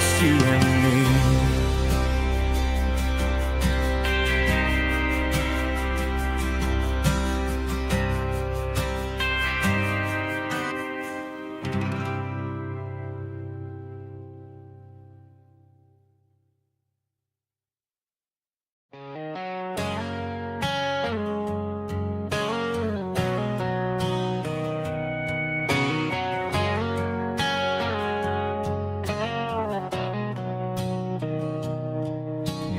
just you and me.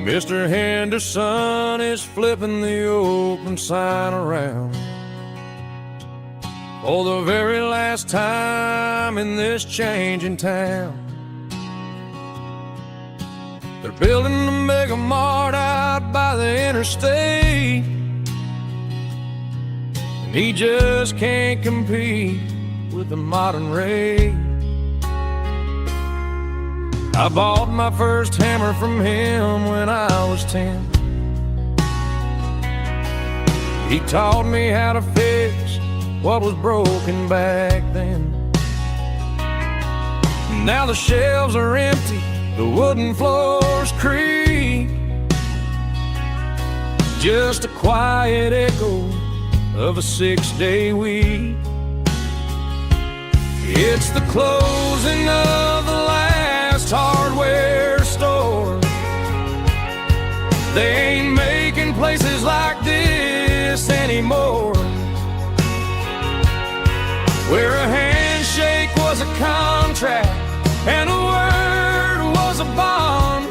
Mr. Henderson is flipping the open sign around for the very last time in this changing town. They're building a mega mart out by the interstate, and he just can't compete with the modern rate. I bought my first hammer from him when I was 10. He taught me how to fix what was broken back then. Now the shelves are empty, the wooden floors creak, just a quiet echo of a 6-day week. It's the closing of the last hardware store. They ain't making places like this anymore, where a handshake was a contract and a word was a bond.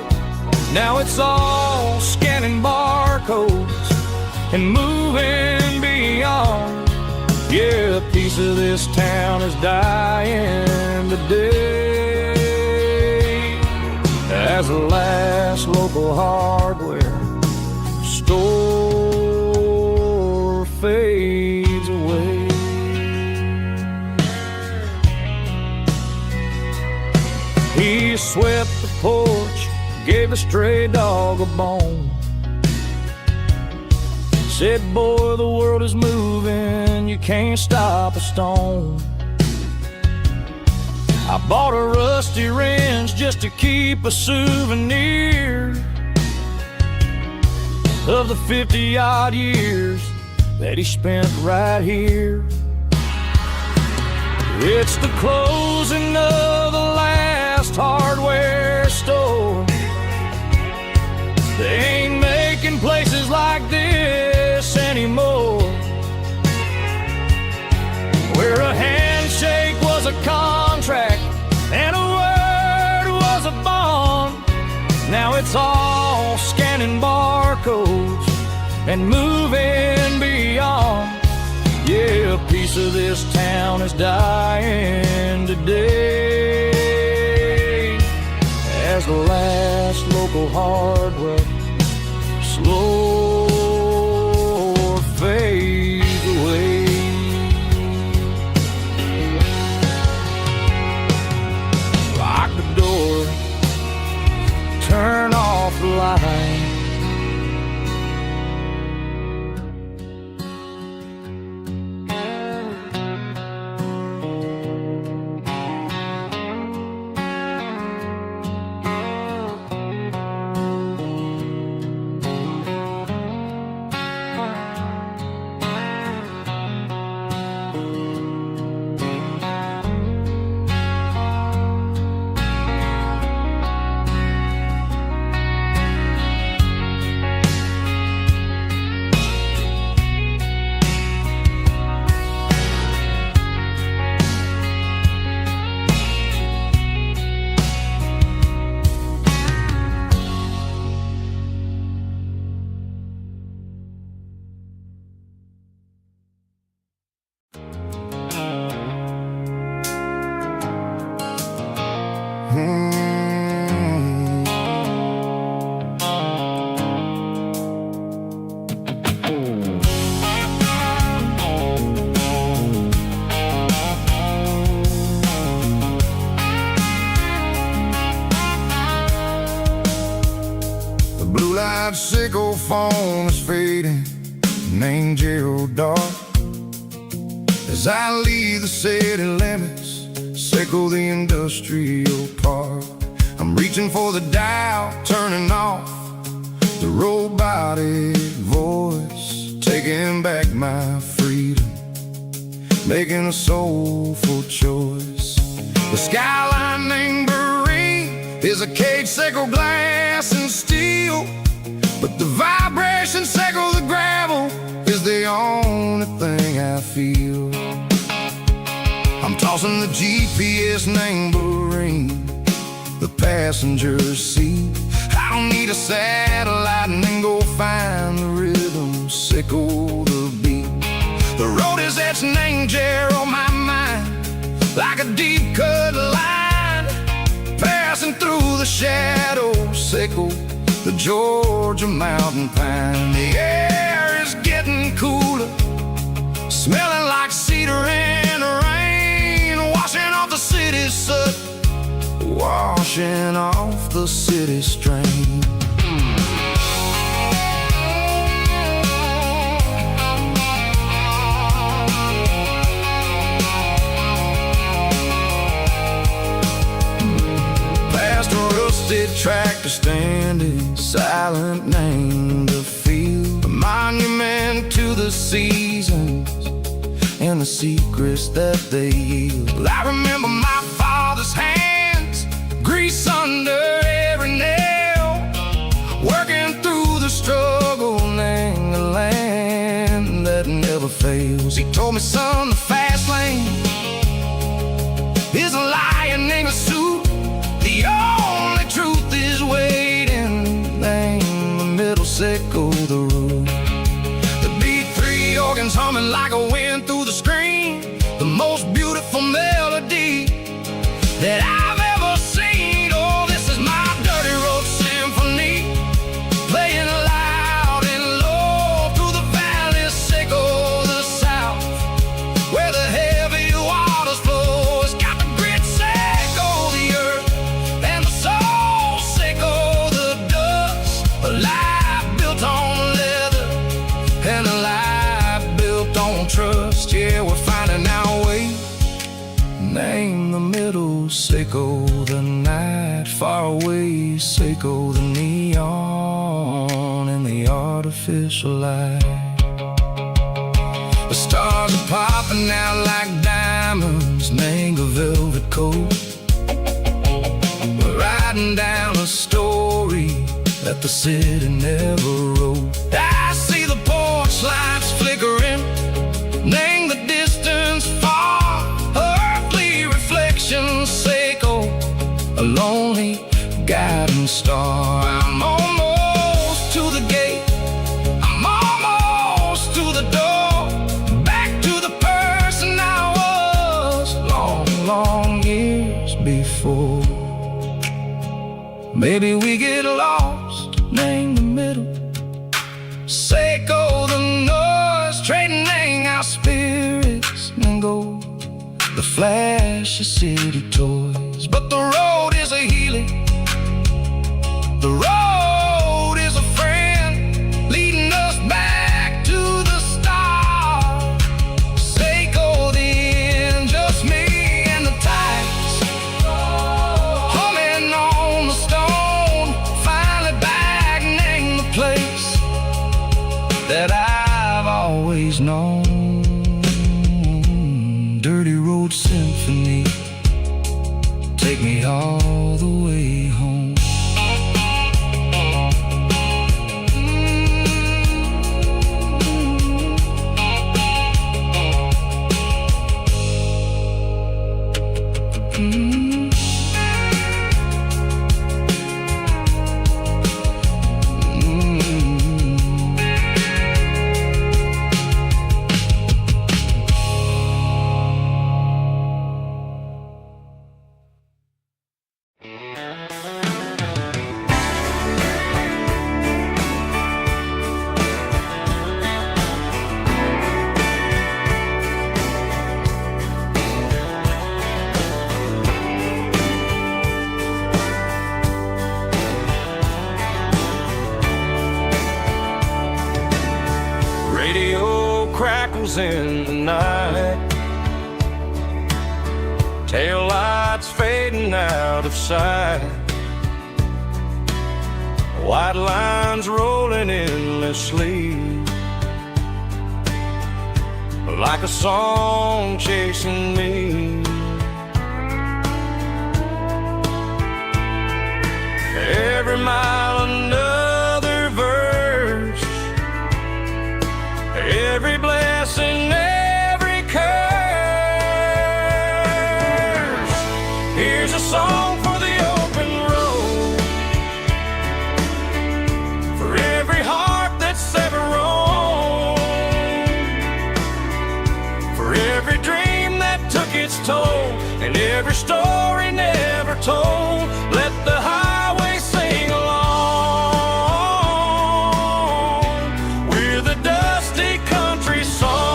Now it's all scanning barcodes and moving beyond. Yeah, a piece of this town is dying today as the last local hardware store fades away. He swept the porch, gave the stray dog a bone, said, boy, the world is moving, you can't stop a stone. I bought a rusty wrench just to keep a souvenir of the 50-odd years that he spent right here. It's the closing of the last hardware store. They ain't making places like this anymore, where a handshake was a contract and a word was a bond. Now it's all scanning barcodes and moving beyond. Yeah, a piece of this town is dying today as the last local hardware slow fades away. Lock the door, turn off the light. Sickle phone is fading, an angel dark. As I leave the city limits, sickle the industrial park. I'm I'm reaching for the dial, turning off the robotic voice, taking back my freedom, making a soulful choice. The skyline named Marine is a cage, sacred glass and steel, but the vibration, sacred the gravel, is the only thing I feel. I'm tossing the GPS named Marine, the passenger seat. I don't need a satellite and then go find the rhythm, sickle the beat. The road is etched and angel on my mind, like a deep cut line, passing through the shadows, sickle the Georgia mountain pine. The air is getting cooler, smelling like cedar in the rain, washing off the city's soot, washing off the city strain. Past a rusted tractor standing silent, named the field, a monument to the seasons and the secrets that they yield. I remember my father's hands, grease under every nail, working through the struggle, laying the land that never fails. He told me, son, the fast lane is a lion in a suit, the only truth is waiting. Name the middle, sickle the root. The beat, three organs humming like a wind through the screen, the most beautiful melody that I've ever seen. Oh, this is my dirty road symphony, playing loud and low through the valleys, sickle the south, where the heavy waters flow. It's got the grit, sickle the earth, and the soul, sickle the dust. A life built on leather and a life built on trust. Yeah, we're finding our way. Name the middle, sickle the night, far away, sickle the neon and the artificial light. The stars are popping out like diamonds, name a velvet coat. We're riding down a story that the city never wrote. I see the porch lights flickering, name the distance far, earthly reflections, sickle a lonely guiding star. I'm almost to the gate, I'm almost to the door, back to the person I was long, long years before. Maybe we get lost, name the middle, sickle the noise, trading our spirits and go the flash of city toys. But the road is a healing, the road is a friend, leading us back to the start. Sickle the end, just me and the tides, humming on the stone, finally back, name the place that I've always known. Dirty road symphony, take me all the way home. crackles in the night, tail lights fading out of sight. white lines rolling endlessly, like a song chasing me. Every mile another verse, every blessing, every curse. Here's a song for the open road, for every heart that's ever roamed, for every dream that took its toll, and every story never told. Let the highway sing along with a dusty country song.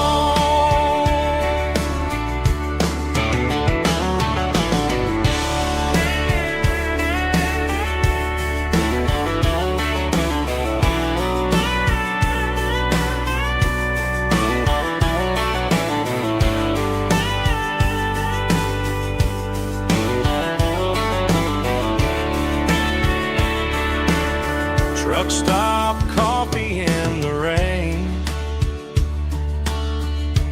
Truck stop, coffee in the rain,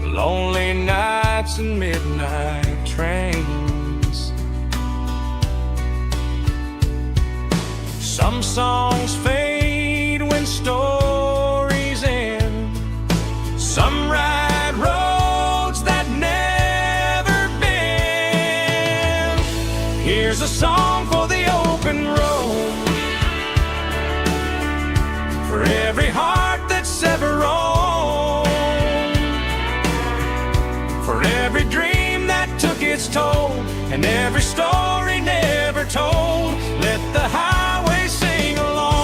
lonely nights and midnight trains. Some songs fade when stories end, some ride roads that never bend. Here's a song for the open road, for every heart that's ever roamed, for every dream that took its toll, and every story never told. Let the highway sing along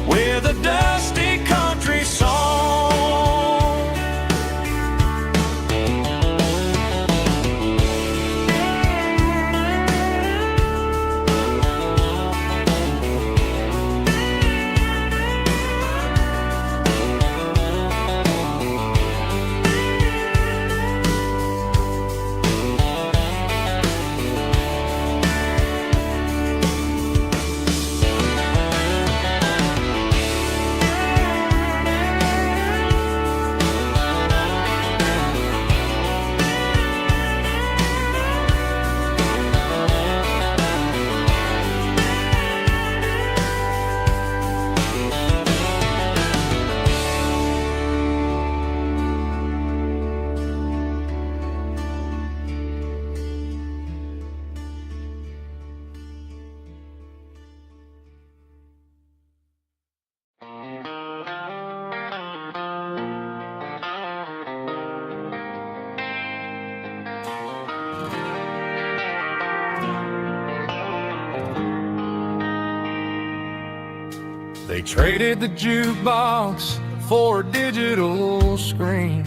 with a dusty country song. They traded the jukebox for a digital screen,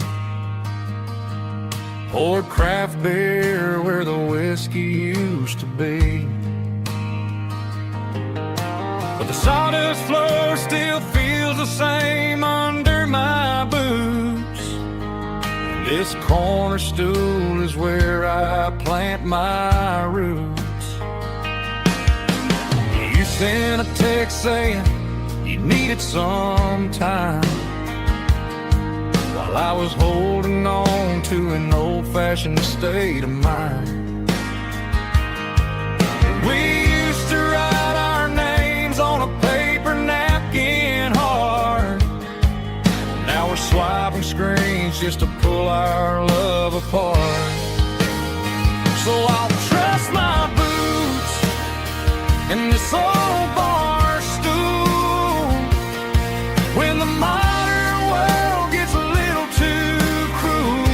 poured craft beer where the whiskey used to be. But the sawdust floor still feels the same under my boots. This corner stool is where I plant my roots. You sent a text saying you needed some time, while I was holding on to an old-fashioned state of mind. We used to write our names on a paper napkin hard. Now we're swiping screens just to pull our love apart. So I'll trust my boots and this old bar stool when the modern world gets a little too cruel.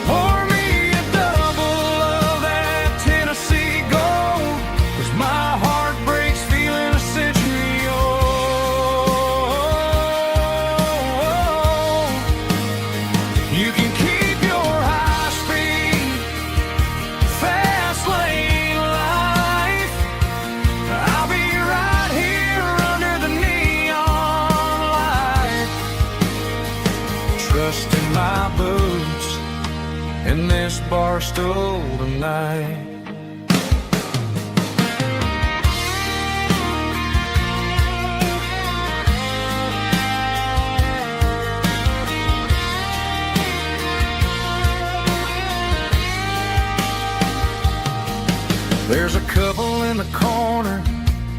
Pour me a double of that Tennessee Gold, 'cause my heart breaks feeling a century old. You can keep your high-speed fast lane life. I'll be right here under the neon light, trusting my boots in this bar stool tonight.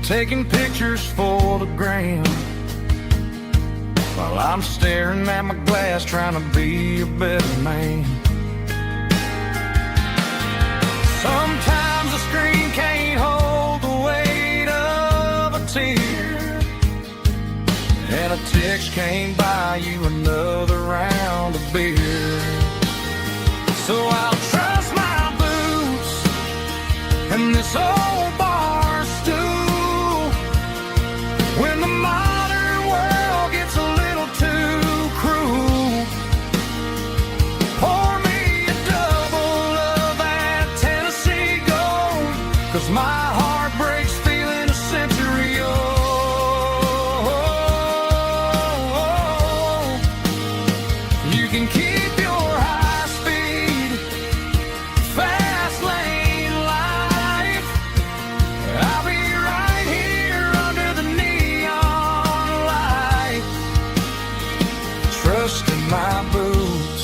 taking pictures for the gram, while I'm staring at my glass trying to be a better man. Sometimes the screen can't hold the weight of a tear, and a text can't buy you another round of beer. So I'll trust my boots and this old bar stool when the modern world gets a little too cruel. Pour me a double of that Tennessee Gold, 'cause my heart breaks feeling a century old. You can keep your high speed, fast lane life. I'll be right here under the neon light, trusting my boots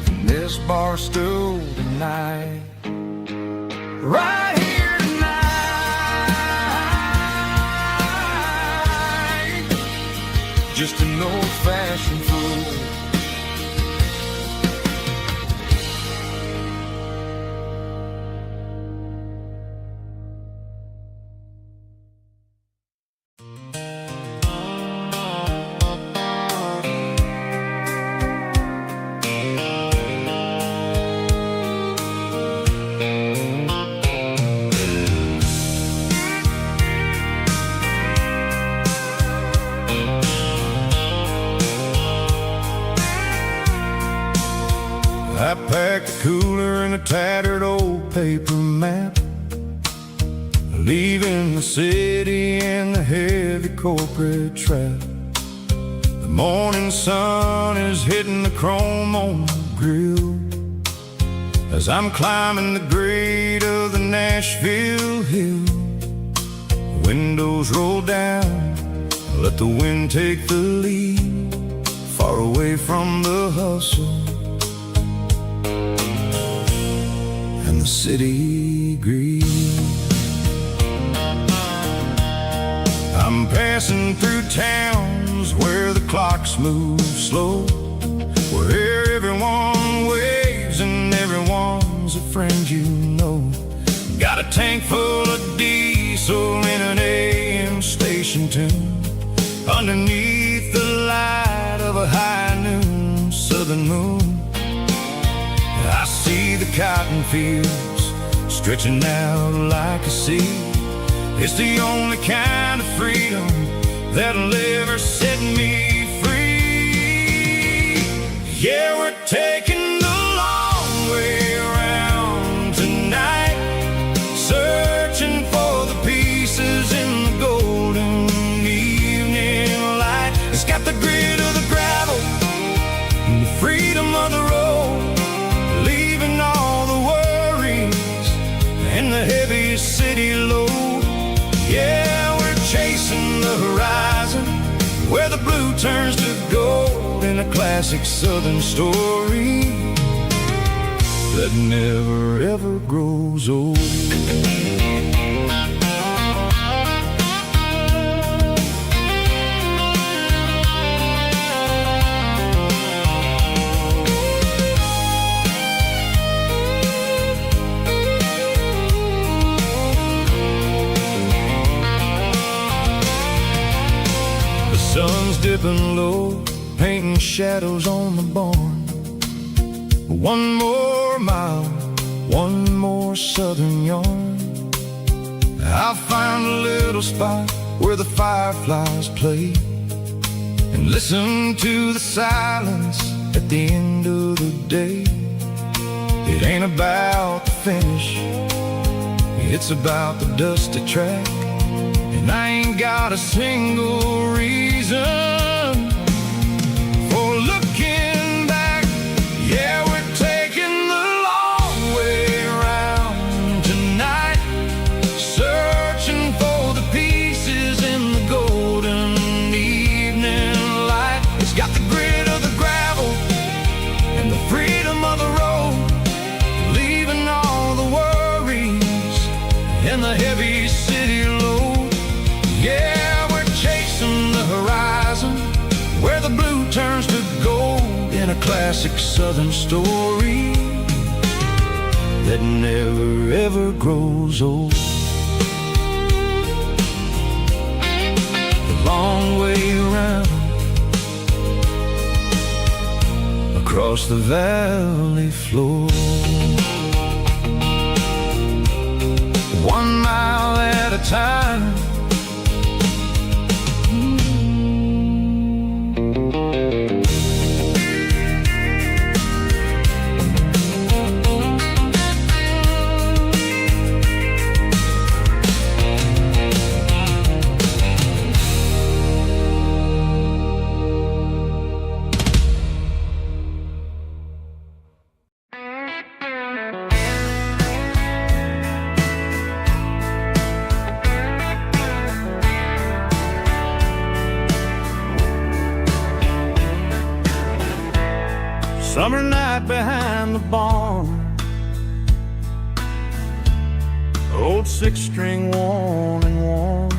and this bar stool tonight. Right here tonight, just an old-fashioned fool. I packed a cooler and a tattered old paper map, leaving the city and the heavy corporate trap. The morning sun is hitting the chrome on the grill as I'm climbing the grade of the Nashville hill. The windows roll down, let the wind take the lead, far away from the hustle and the city greed. I'm passing through towns where the clocks move slow, where everyone waves and everyone's a friend you know. Got a tank full of diesel in an AM station tune, underneath the light of a high noon southern moon. I see the cotton fields stretching out like a sea. It's the only kind of freedom that'll ever set me free. Yeah, we're taking the long way around tonight, searching for the pieces in the golden evening light. It's got the grit of the gravel and the freedom of the road, leaving all the worries and the heavy city load. Yeah, we're chasing the horizon where the blue turns to gold, in a classic southern story that never ever grows old. Sun's dipping low, painting shadows on the barn. One more mile, one more southern yarn. I'll find a little spot where the fireflies play and listen to the silence at the end of the day. It ain't about the finish, it's about the dusty track. And I ain't got a single reason for looking back. Yeah, we're taking the long way around tonight, searching for the pieces in the golden evening light. It's got the grit of the gravel and the freedom of the road, leaving all the worries and the heavy city load. a classic southern story that never ever grows old. The long way around across the valley floor, 1 mile at a time. Summer night behind the barn, old 6-string worn and worn,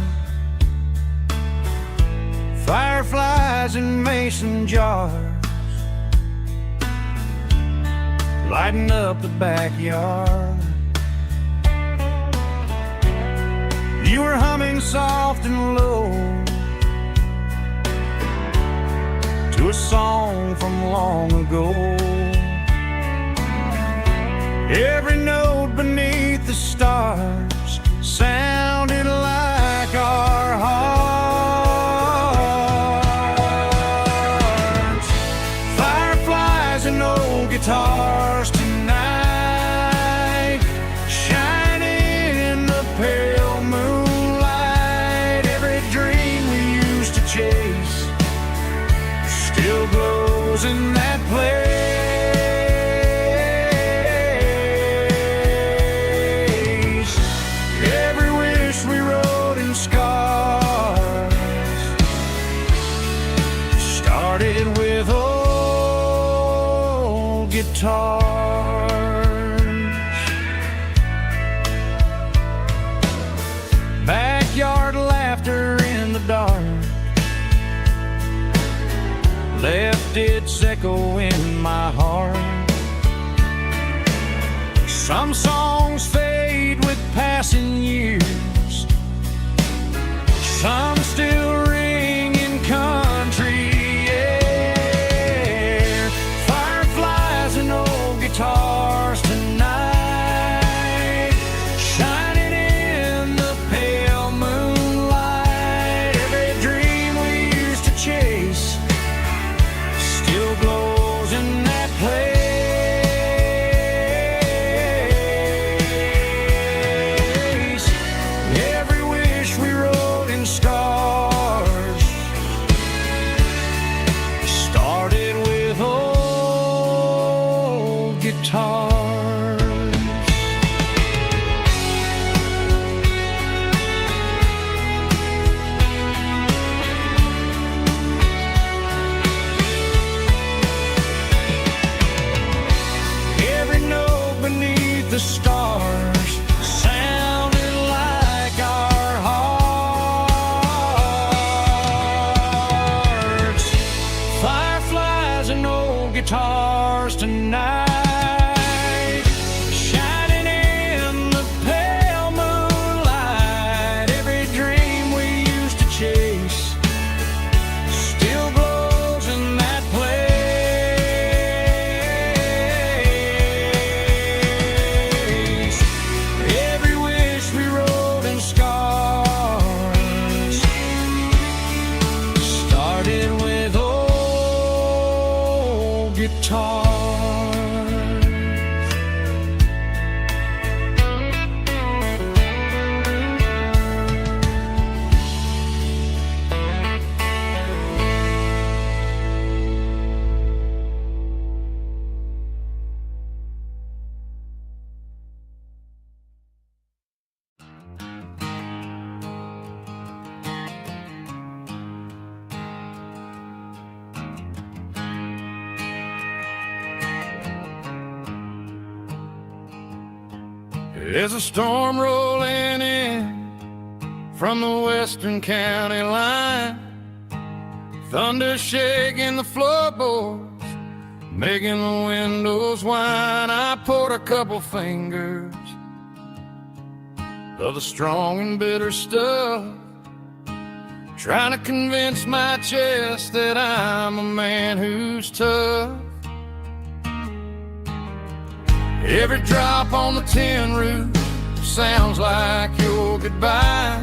fireflies in mason jars lighting up the backyard. You were humming soft and low to a song from long ago. Every note beneath the stars sounded like our hearts. Fireflies and old guitars tonight, shining in the pale moonlight. Every dream we used to chase still glows in that place. Every wish we wrote in scars started with old guitars. Backyard laughter in the dark left its echo in my heart. Some songs fade with passing years, some still ring in country air. Fireflies and old guitars tonight, shining in the pale moonlight. Every dream we used to chase still glows in that place. Every wish we wrote in stars started with old guitars. Every note beneath the stars sounded like our hearts. Fireflies and old guitars tonight, shining in the pale moonlight. Every dream we used to chase still glows in that place. Every wish we wrote in scars started with old guitars. There's a storm rolling in from the western county line, thunder shaking the floorboards, making the windows whine. I poured a couple fingers of the strong and bitter stuff, trying to convince my chest that I'm a man who's tough. Every drop on the tin roof sounds like your goodbye,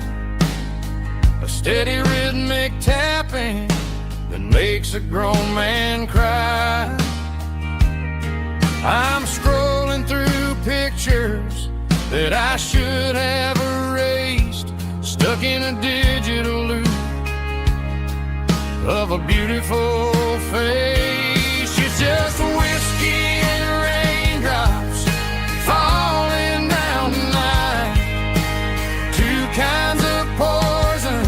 a steady rhythmic tapping that makes a grown man cry. I'm scrolling through pictures that I should have erased, stuck in a digital loop of a beautiful face. It's just whiskey and raindrops falling down tonight, two kinds of poison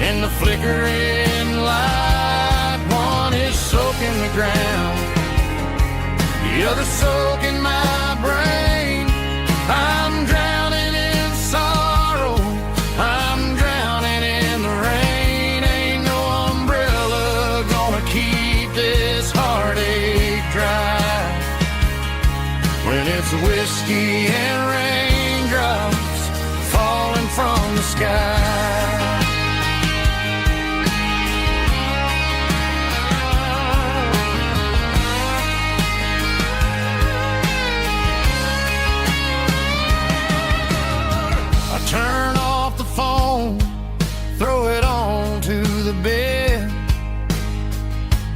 in the flickering light. One is soaking the ground, the other soaking my brain. I'm drowning in sorrow, I'm drowning in the rain. Ain't no umbrella gonna keep this heartache dry when it's whiskey and raindrops falling from the sky. Turn off the phone, throw it on to the bed,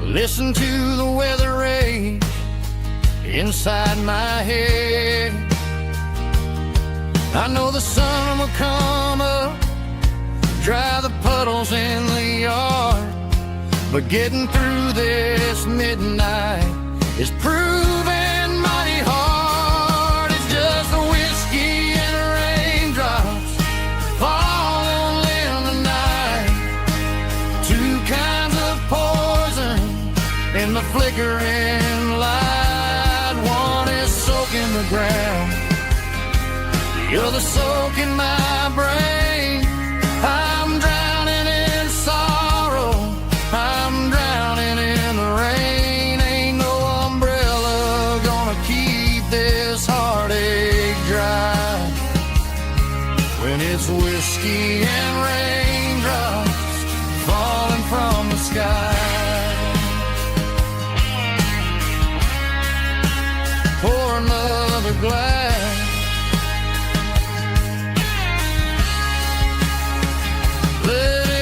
listen to the weather rage inside my head. I know the sun will come up, dry the puddles in the yard, but getting through this midnight is proving mighty hard. It's just a whiskey and raindrops falling in the night, two kinds of poison in the flickering light. One is soaking the ground, the other soaking my brain. I'm drowning in sorrow, I'm drowning in the rain. Ain't no umbrella gonna keep this heartache dry when it's whiskey and raindrops falling from the sky. Pour another glass, let it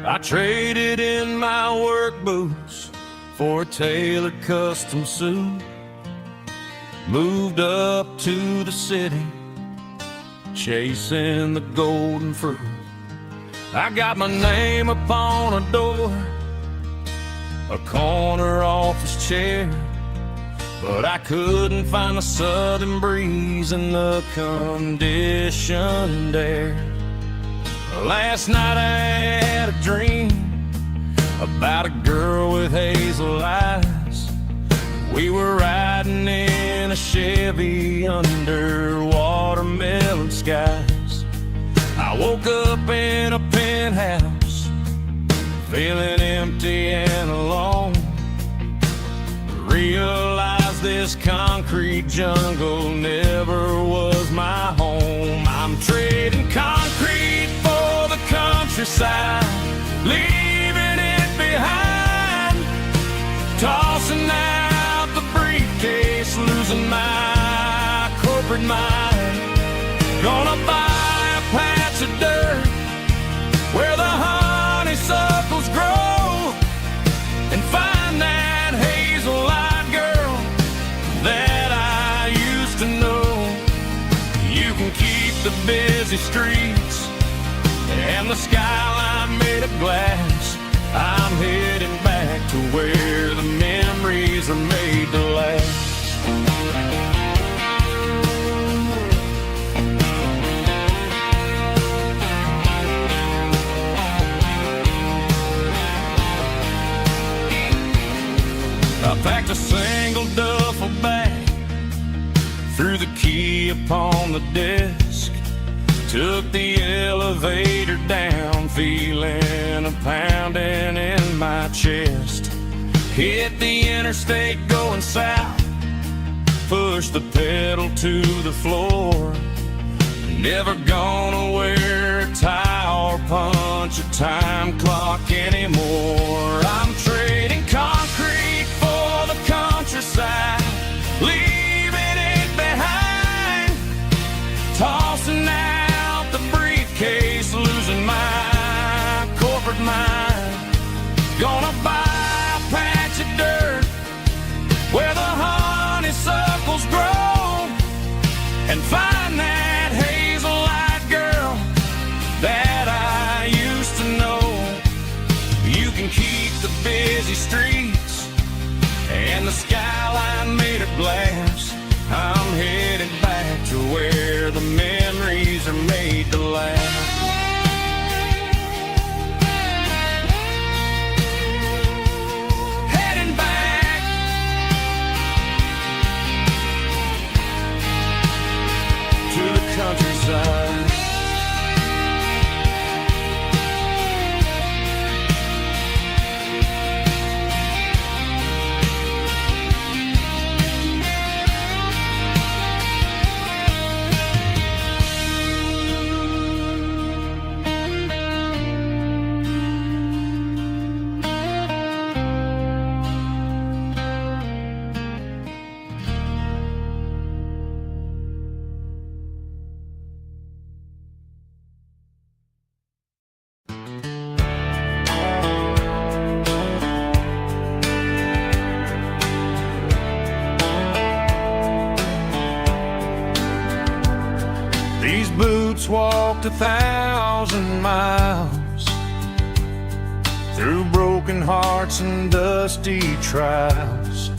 I traded in my work boots for a tailored custom suit, moved up to the city, chasing the golden fruit. I got my name upon a door, a corner office chair, but I couldn't find the southern breeze in the conditioned air. Last night I had a dream about a girl with hazel eyes. We were riding in a Chevy under watermelon skies. I woke up in a penthouse, feeling empty and alone. Realized this concrete jungle never was my home. I'm trading concrete for the countryside, Gonna buy a patch of dirt where the honeysuckles grow and find that hazel-eyed girl that I used to know. You can keep the busy streets and the skyline made of glass. I'm heading back to where the memories are made to last. I packed a single duffel bag, threw the key upon the desk, took the elevator down, feeling a pounding in my chest. Hit the interstate going south, pushed the pedal to the floor. Never gonna wear a tie or punch a time clock anymore. I'm trading concrete for the countryside, leaving it behind, tossing out the briefcase, losing my corporate mind. Gonna buy a patch of dirt where the honeysuckles grow and find that hazel-eyed girl that I used to know. You can keep the busy streets and the skyline made of glass. I'm headed back to where the memories are made to last. Heading back to the countryside. These boots walked 1,000 miles through broken hearts and dusty trials,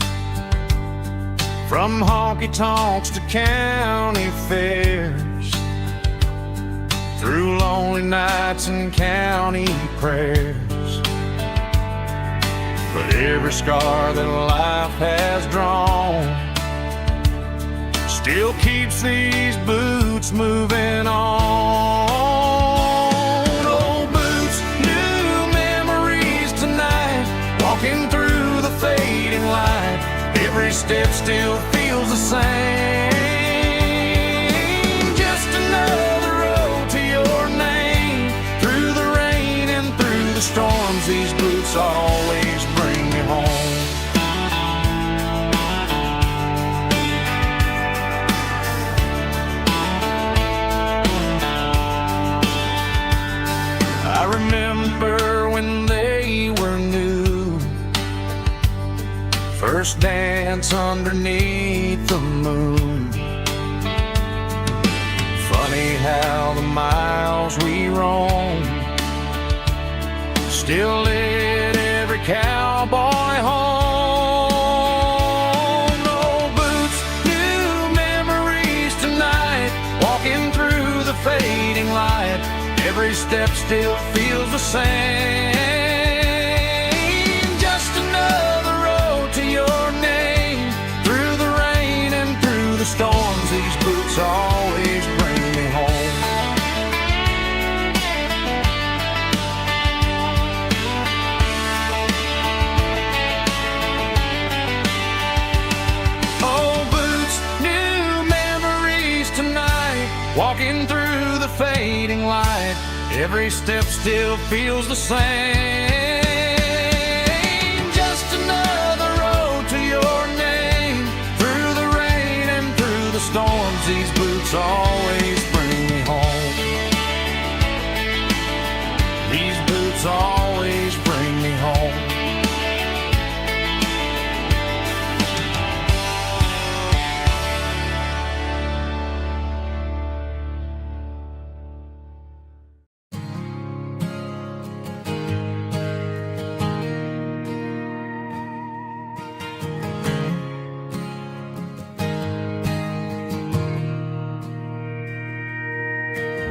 from honky-tonks to county fairs, through lonely nights and county prayers. But every scar that life has drawn still keeps these boots moving on. Old boots, new memories tonight, walking through the fading light. Every step still feels the same. Just another road to your name. Through the rain and through the storms, these boots always bring me home. I remember when they were new, first dance underneath the moon. Funny how the miles we roamed still lit every cowboy home. Old boots, new memories tonight, walking through the fading light. Every step still feels the same. Just another road to your name. Through the rain and through the storms, these boots always bring me home. Old boots, new memories tonight, walking through the fading light. Every step still feels the same. Just another road to your name. Through the rain and through the storms, these boots always bring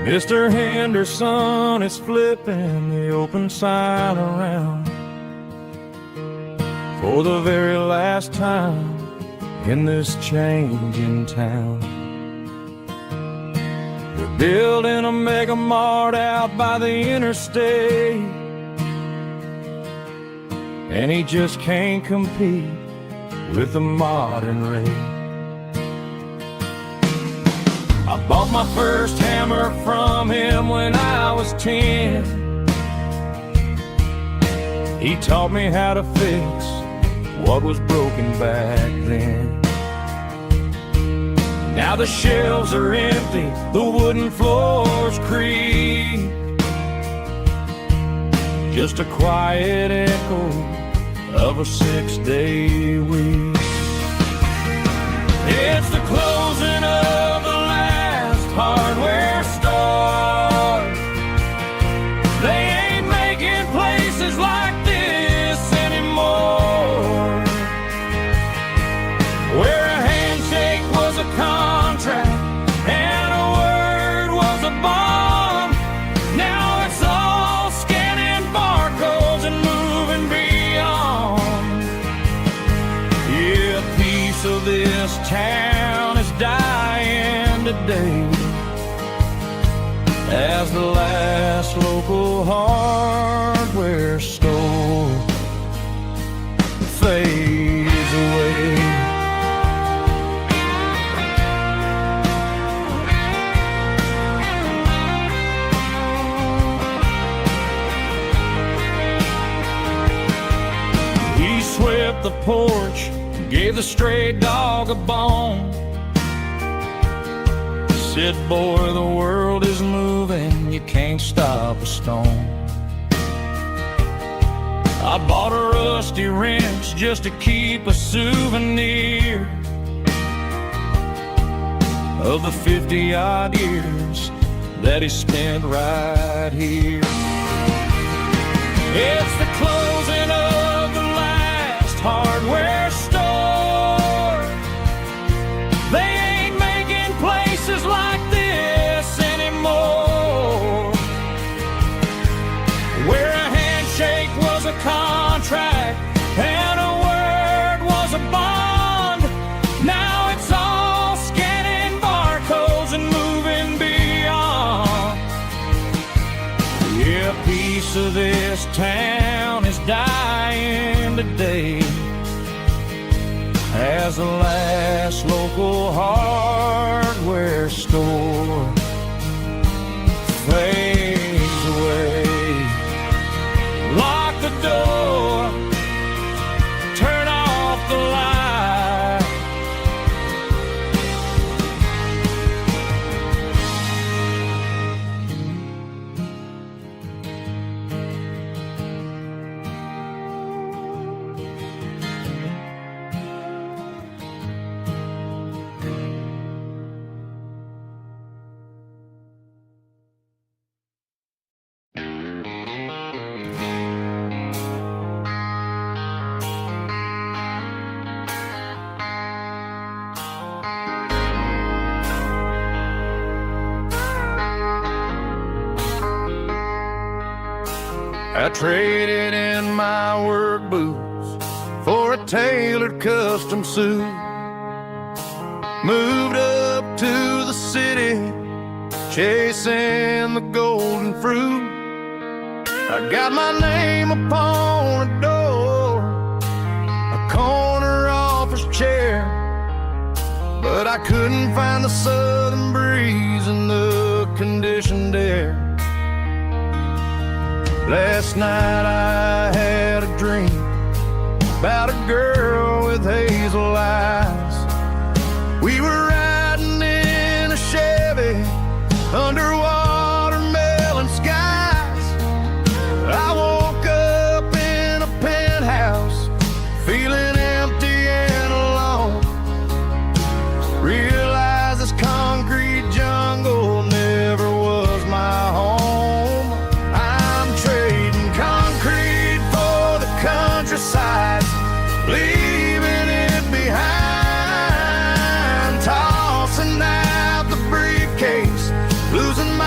Mr. Henderson is flipping the open sign around for the very last time in this changing town. They're building a mega mart out by the interstate, and he just can't compete with the modern rate. I bought my first hammer from him when I was 10. He taught me how to fix what was broken back then. Now the shelves are empty, the wooden floors creak, just a quiet echo of a 6-day week. It's the closing of the last hardware store. They ain't making places like this anymore, where a handshake was a contract and a word was a bond. Now it's all scanning barcodes and moving beyond. Yeah, a piece of this town is dying today as the last local hardware store fades away. He swept the porch, gave the stray dog a bone, said, boy, the world is moving, you can't stop a stone. I bought a rusty wrench just to keep a souvenir of the 50-odd years that he spent right here. It's the closing of the last hardware store. They ain't making places like this anymore, where a handshake was a contract and a word was a bond. Now it's all scanning barcodes and moving beyond. Yeah, a piece of this town is dying today as the last local hardware store fades away. Lock the door, turn off the light. I traded in my work boots for a tailored custom suit. Moved up to the city, chasing the golden fruit. I got my name upon a door, a corner office chair, but I couldn't find the southern breeze in the conditioned air. Last night I had a dream about a girl with hazel eyes. We were riding in a Chevy under watermelon skies. I woke up in a penthouse feeling empty and alone. Realized this concrete jungle never was my home. Countryside, leaving it behind, tossing out the briefcase, losing my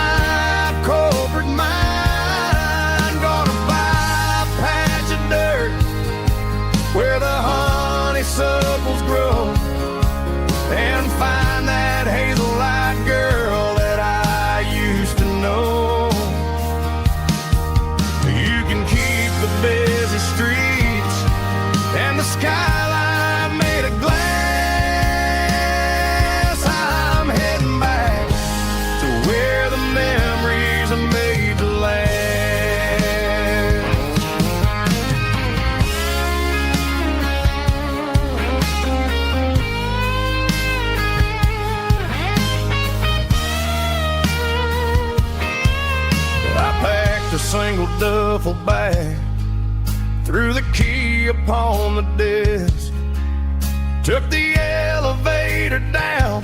a single duffel bag, threw the key upon the desk, took the elevator down,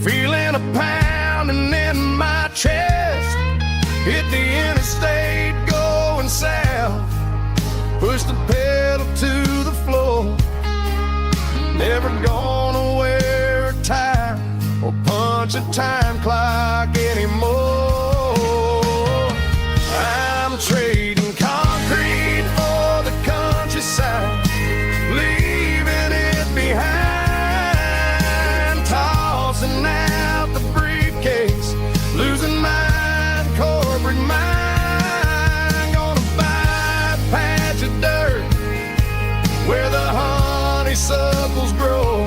feeling a pounding in my chest. Hit the interstate going south, pushed the pedal to the floor. Never gonna wear a tie or punch a time clock anymore. I'm trading concrete for the countryside, leaving it behind, tossing out the briefcase, losing my corporate mind. Gonna buy a patch of dirt where the honeysuckles grow,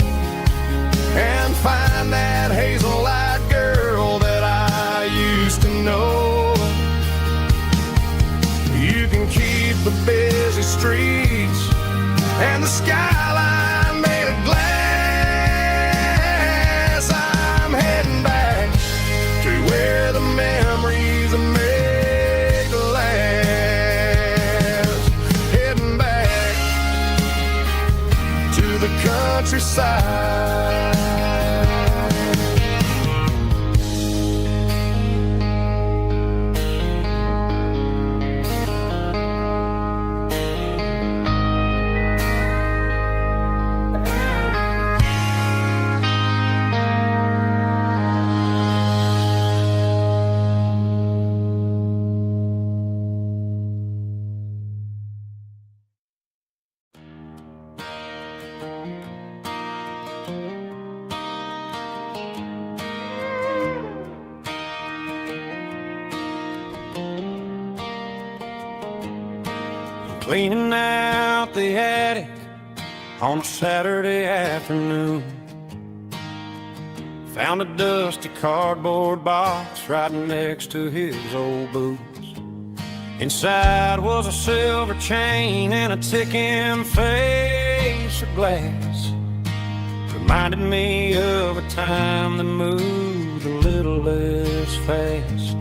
and find that hazel-eyed girl that I used to know. You can keep the busy streets and the skyline made of glass. I'm heading back to where the memories are made to last. Heading back to the countryside. Cleaning out the attic on a Saturday afternoon, found a dusty cardboard box right next to his old boots. Inside was a silver chain and a ticking face of glass. Reminded me of a time that moved a little less fast.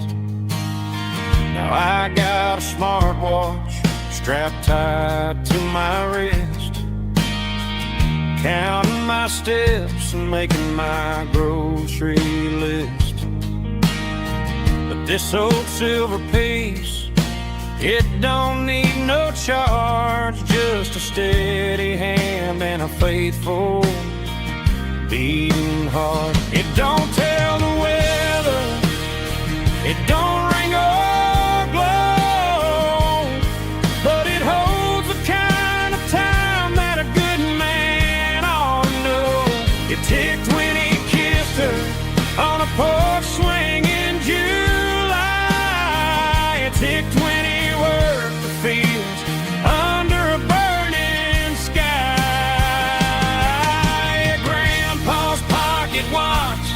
Now I got a smartwatch strapped tight to my wrist, counting my steps and making my grocery list. But this old silver piece, it don't need no charge, just a steady hand and a faithful beating heart. It don't tell the weather, it don't ring or glow, but it holds the kind of time that a good man ought to know. It ticked when he kissed her on a porch swing in July. It ticked when he worked the fields under a burning sky. Grandpa's pocket watch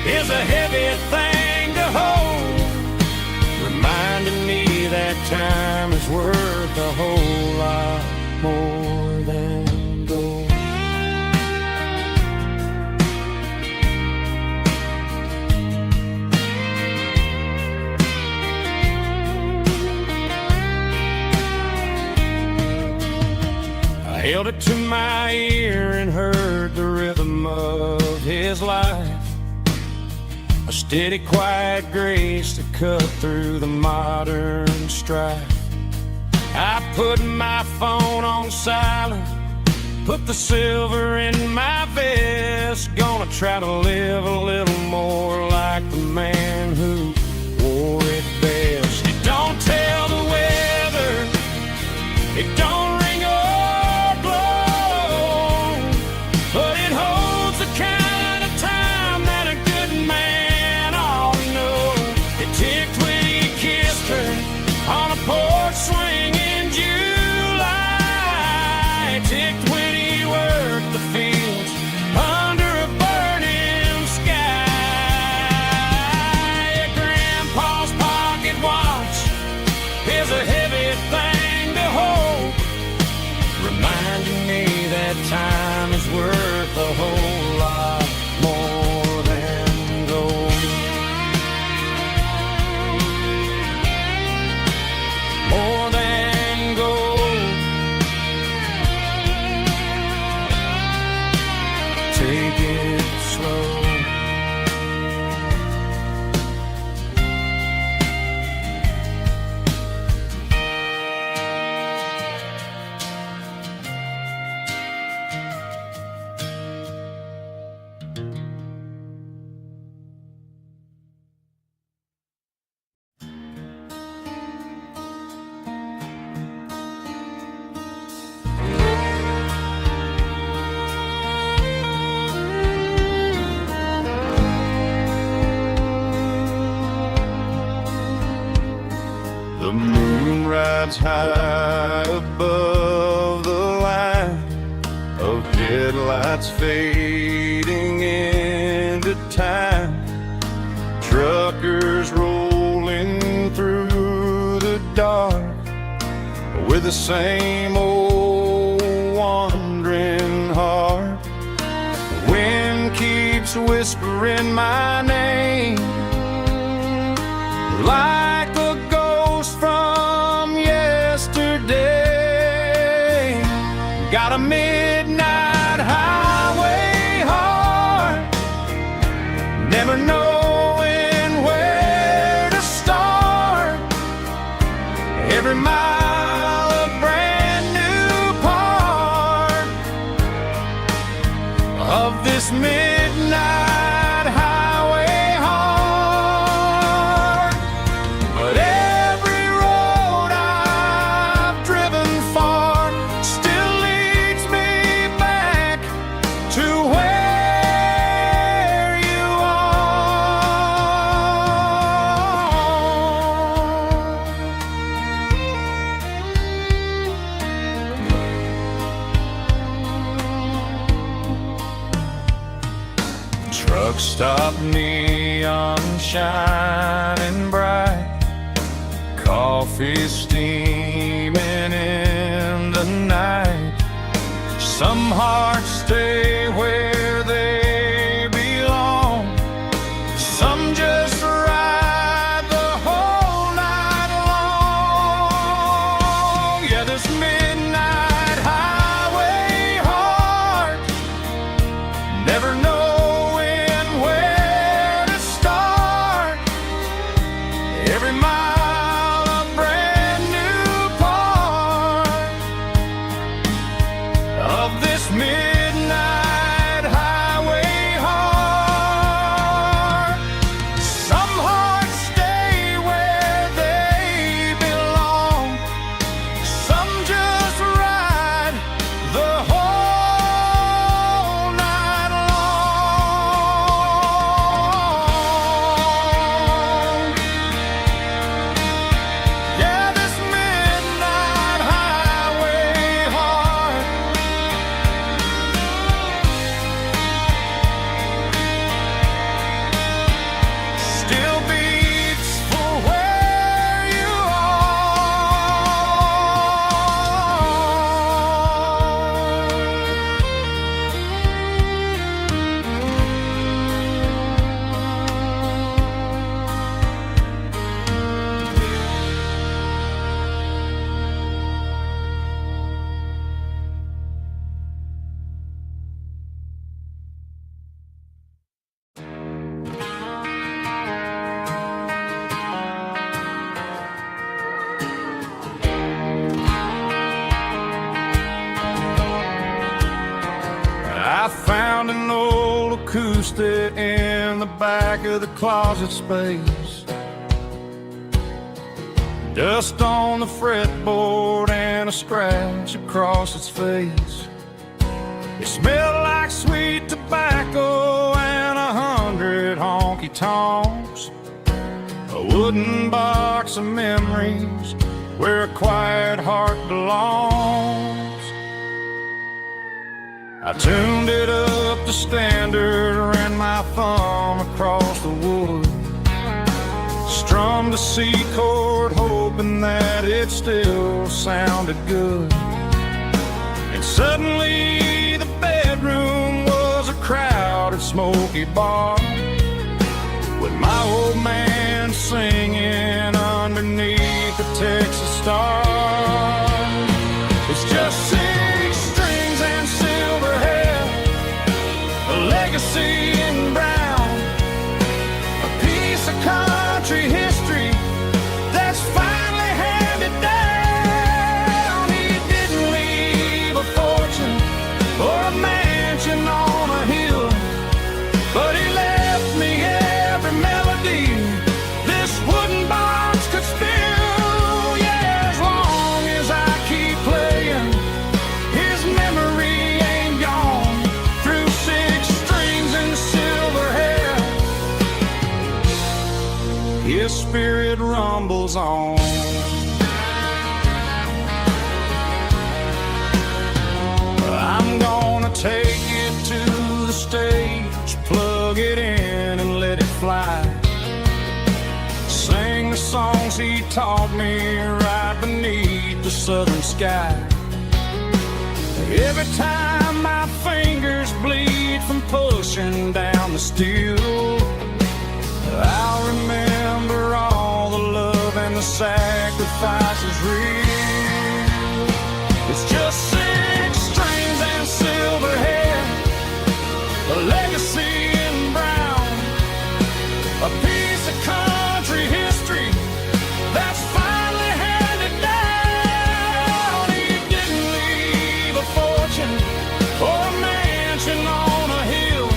is a heavy thing to hold, reminding me that time is worth a whole lot more than gold. I held it to my ear and heard the rhythm of his life, a steady, quiet grace that cut through the modern strife. I put my phone on silent, put the silver in my vest. Gonna try to live a little more like the man who wore it best. It don't tell the weather, it don't ring or glow, but it holds the kind of time that a good man ought to know. It ticked when he kissed her on a porch swing in July. It ticked when he worked the fields under a burning sky. Grandpa's pocket watch is a heavy thing to hold, The moon rides high above the line of headlights fading into time. Truckers rolling through the dark with the same old wandering heart. The wind keeps whispering my name like a ghost from yesterday. Got a midnight highway heart, never knowing where to start. Every mile a brand new part of this midnight highway heart. But every road I've driven far still leads me back to where you are. Truck stop, neon shining bright, coffee steaming in the night. Some hearts stay where they belong, some just ride the whole night long. Yeah, this midnight highway heart, never knowing where to start. Every mile a brand new part of this midnight highway heart. Some hearts stay where they belong, some just ride the whole night long. Yeah, this midnight highway heart still beats for where you I found an old acoustic in the back of the closet space. Dust on the fretboard and a scratch across its face. It smelled like sweet tobacco and 100 honky tonks. A wooden box of memories where a quiet heart belongs. I tuned it up to standard, ran my thumb across the wood, strummed a C chord hoping that it still sounded good. And suddenly the bedroom was a crowded smoky bar with my old man singing underneath the Texas star. It's just 6 strings and silver hair, a legacy in brown, a piece of country history that's finally handed down. He didn't leave a fortune or a mansion on a hill, but he left me every melody this wooden box could spill. Yeah, as long as I keep playing, his memory ain't gone through 6 strings and silver hair. His spirit rumbles on. I'm gonna take it to the stage, plug it in and let it fly. Sing the songs he taught me right beneath the southern sky. Every time my fingers bleed from pushing down the steel, I'll remember all the love and the sacrifices real. It's just 6 strings and silver hair, a legacy in brown, a piece of country history that's finally handed down. He didn't leave a fortune or a mansion on a hill,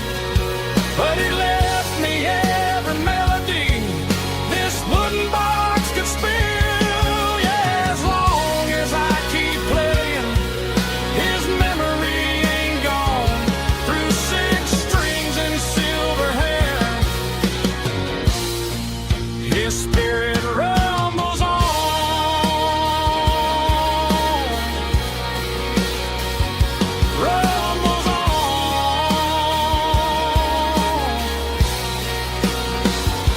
but he left me every melody this wooden box could spill. Yeah, as long as I keep playing, his memory ain't gone. Through 6 strings and silver hair, his spirit rumbles on. Rumbles on.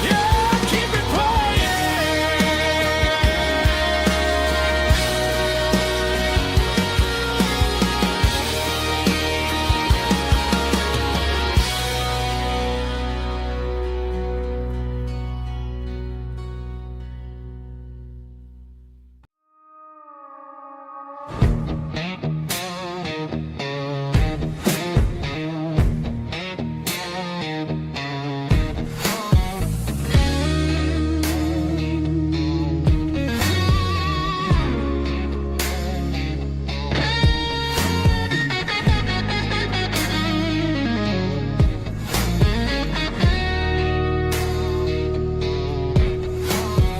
Yeah, keep it playing.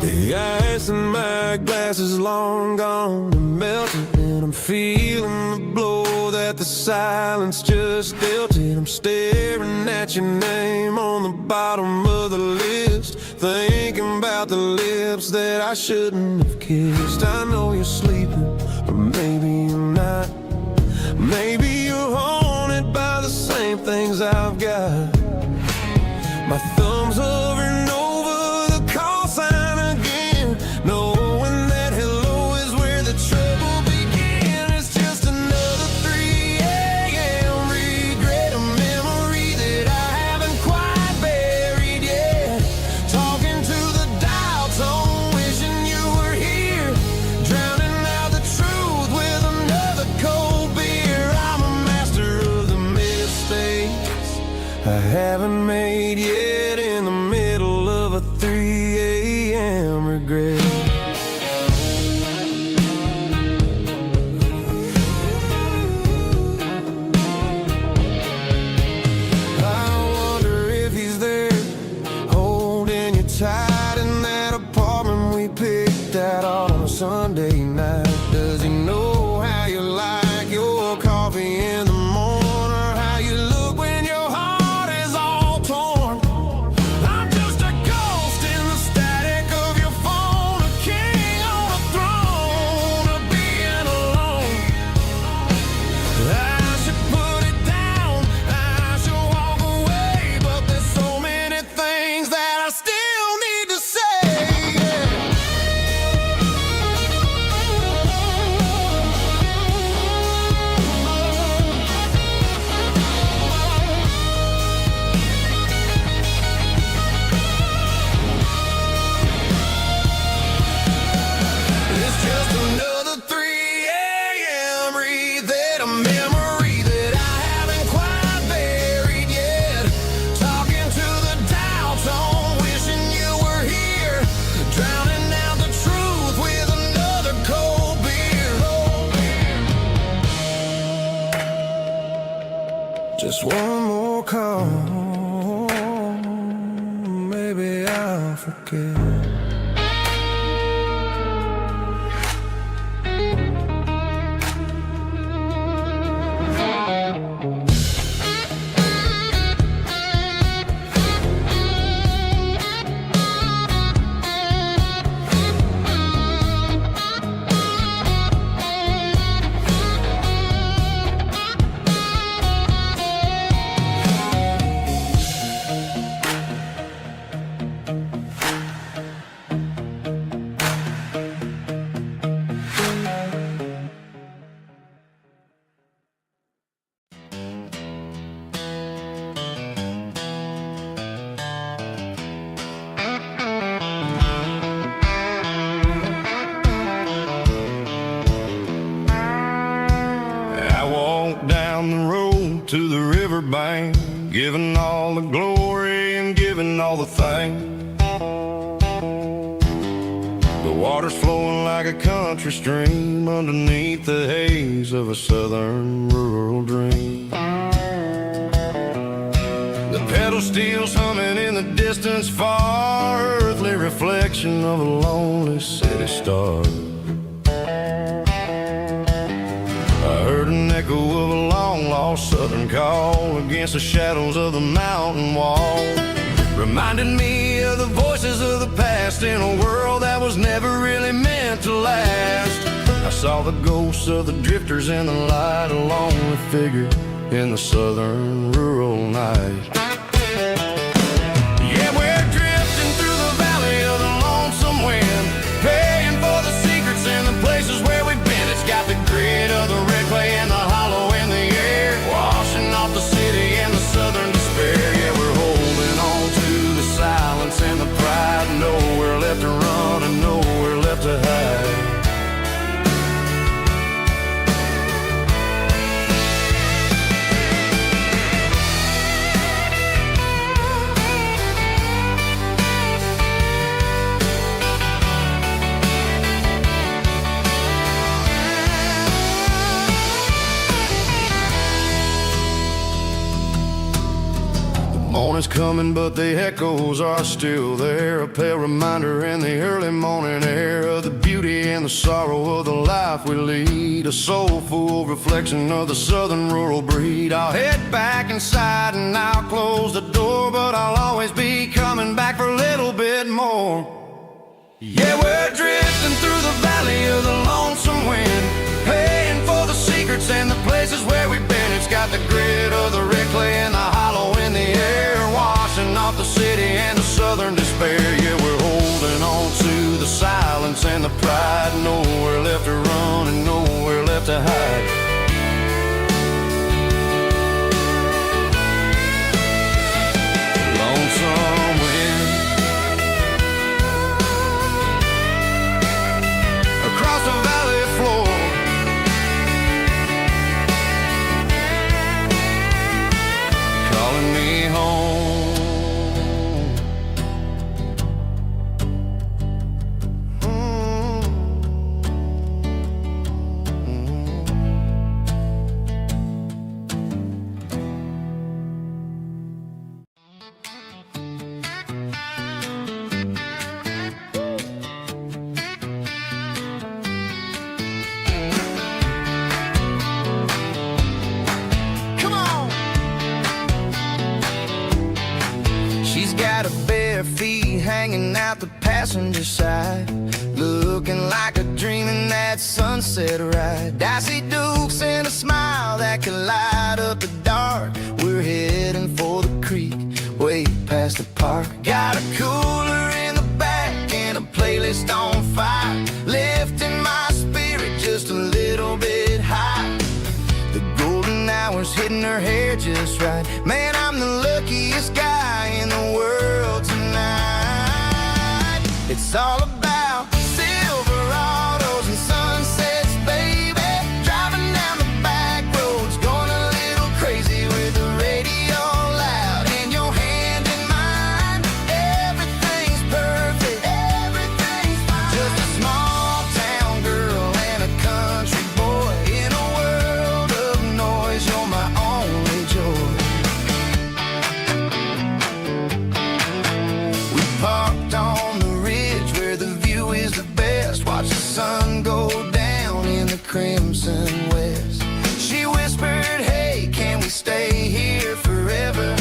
The ice in my glass is long gone and melted, and I'm feeling the blow that the silence just dealt it. I'm staring at your name on the bottom of the list, thinking about the lips that I shouldn't have kissed. I know you're sleeping, or maybe you're not. Maybe you're haunted by the same things I've got. My thumb's hovering over the call sign again, knowing that hello is where the trouble began. It's just another 3 a.m. regret, a memory that I haven't quite buried yet. Talking to the dial tone, wishing you were here, drowning out the truth with another cold beer. I'm a master of the mistakes I haven't made yet, in the middle of a 3 a.m. regret. I wonder if he's there, holding you tight in that apartment we picked out on a Sunday night. Does he know how you like your coffee in the morning, or how you look when your heart is all torn? I'm just a ghost in the static of your phone, a king on a throne of being alone. I should put it down, I should walk away, but there's so many things that I still need to say. It's just another 3 a.m. read, a memory that I haven't quite buried yet. Talking to the dial tone, wishing you were here, drowning out the truth with another cold beer. Just one more call, maybe I'll forget. Given all the glory and given all the thanks. The water's flowing like a country stream underneath the haze of a southern rural dream. The pedal steel's humming in the distance far, earthly reflection of a lonely city star. I heard an echo of a long-lost southern call against the shadows of the mountain wall. Reminded me of the voices of the past in a world that was never really meant to last. I saw the ghosts of the drifters in the light, a lonely figure in the southern rural night. Yeah, we're drifting through the valley of the lonesome wind, paying for the secrets and the places where we've been. It's got the grit of the red clay and the hollow in the air, washing off the city and the southern despair. Yeah, we're holding on to the silence and the pride, nowhere left to run and nowhere left to hide. Morning's coming, but the echoes are still there. A pale reminder in the early morning air of the beauty and the sorrow of the life we lead. A soulful reflection of the southern rural breed. I'll head back inside and I'll close the door, but I'll always be coming back for a little bit more. Yeah, we're drifting through the valley of the lonesome wind, paying for the secrets and the places where we've been. It's got the grit of the red clay and the hollow in the air, washing off the city and the southern despair. Yeah, we're holding on to the silence and the pride, nowhere left to run and nowhere left to hide. Lonesome wind across the valley floor, calling me home. Hanging out the passenger side, looking like a dream in that sunset ride. Dicey dukes and a smile that could light up the dark. We're heading for the creek, way past the park. Got a cooler in the back and a playlist on fire, lifting my spirit just a little bit high. The golden hour's hitting her hair just right. Man, I'm the luckiest guy in the world tonight. It's all about Silverados and sunsets, baby. Driving down the back roads, going a little crazy with the radio loud and your hand in mine. Everything's perfect, everything's fine. Just a small town girl and a country boy in a world of noise. You're my only joy. We parked on the watch the sun go down in the crimson west. She whispered, hey, can we stay here forever?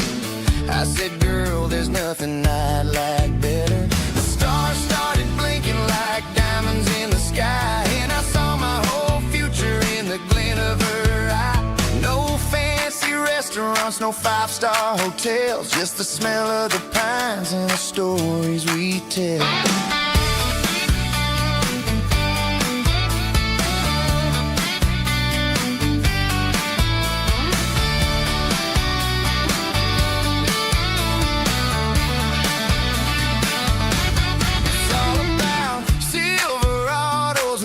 I said, girl, there's nothing I'd like better. The stars started blinking like diamonds in the sky, and I saw my whole future in the glint of her eye. No fancy restaurants, no five-star hotels, just the smell of the pines and the stories we tell.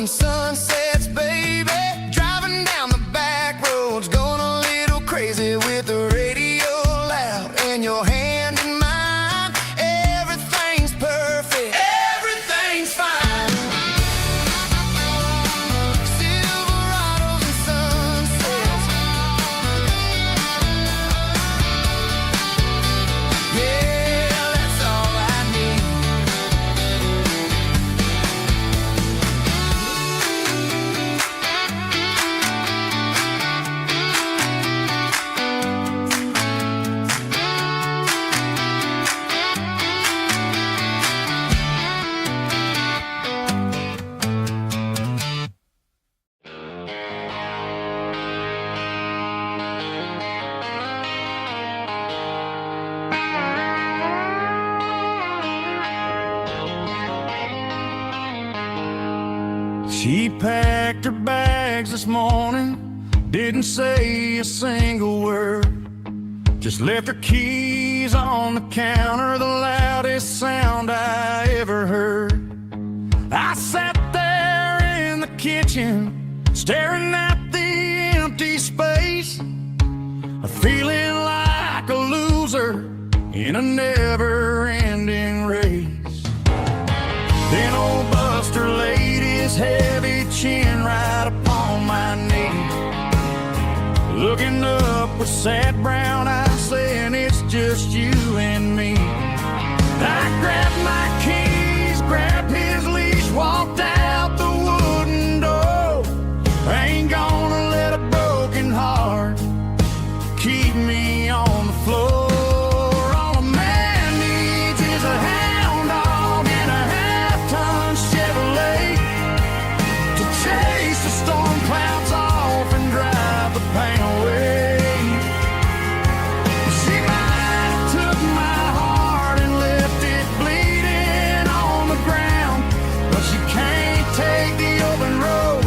Sunsets, baby, driving down the back roads, going a little crazy with the radio loud She packed her bags this morning, didn't say a single word, just left her keys on the counter, the loudest sound I ever heard. I sat there in the kitchen, staring at the empty space, feeling like a loser in a never-ending race. Then old Buster laid his heavy chin right upon my knee, looking up with sad brown eyes, saying it's just you and me. I grabbed my keys, grabbed his leash, walked out the wooden door. I ain't gonna let a broken heart keep me on the floor. All a man needs is a hound dog and a half-ton Chevrolet to chase the storm clouds off and drive the pain away. She might have took my heart and left it bleeding on the ground, but she can't take the open road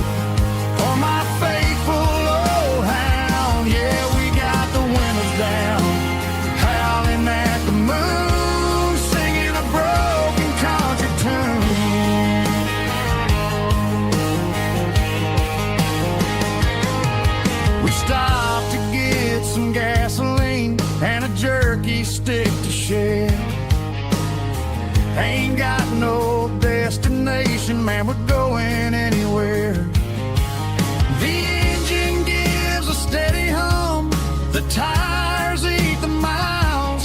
or my faithful old hound. Yeah, we got the windows down, howling at the moon, singing a broken country tune. We stopped to get some gasoline and a jerky stick to share. Ain't got no destination, man, we're going anywhere. The engine gives a steady hum, the tires eat the miles.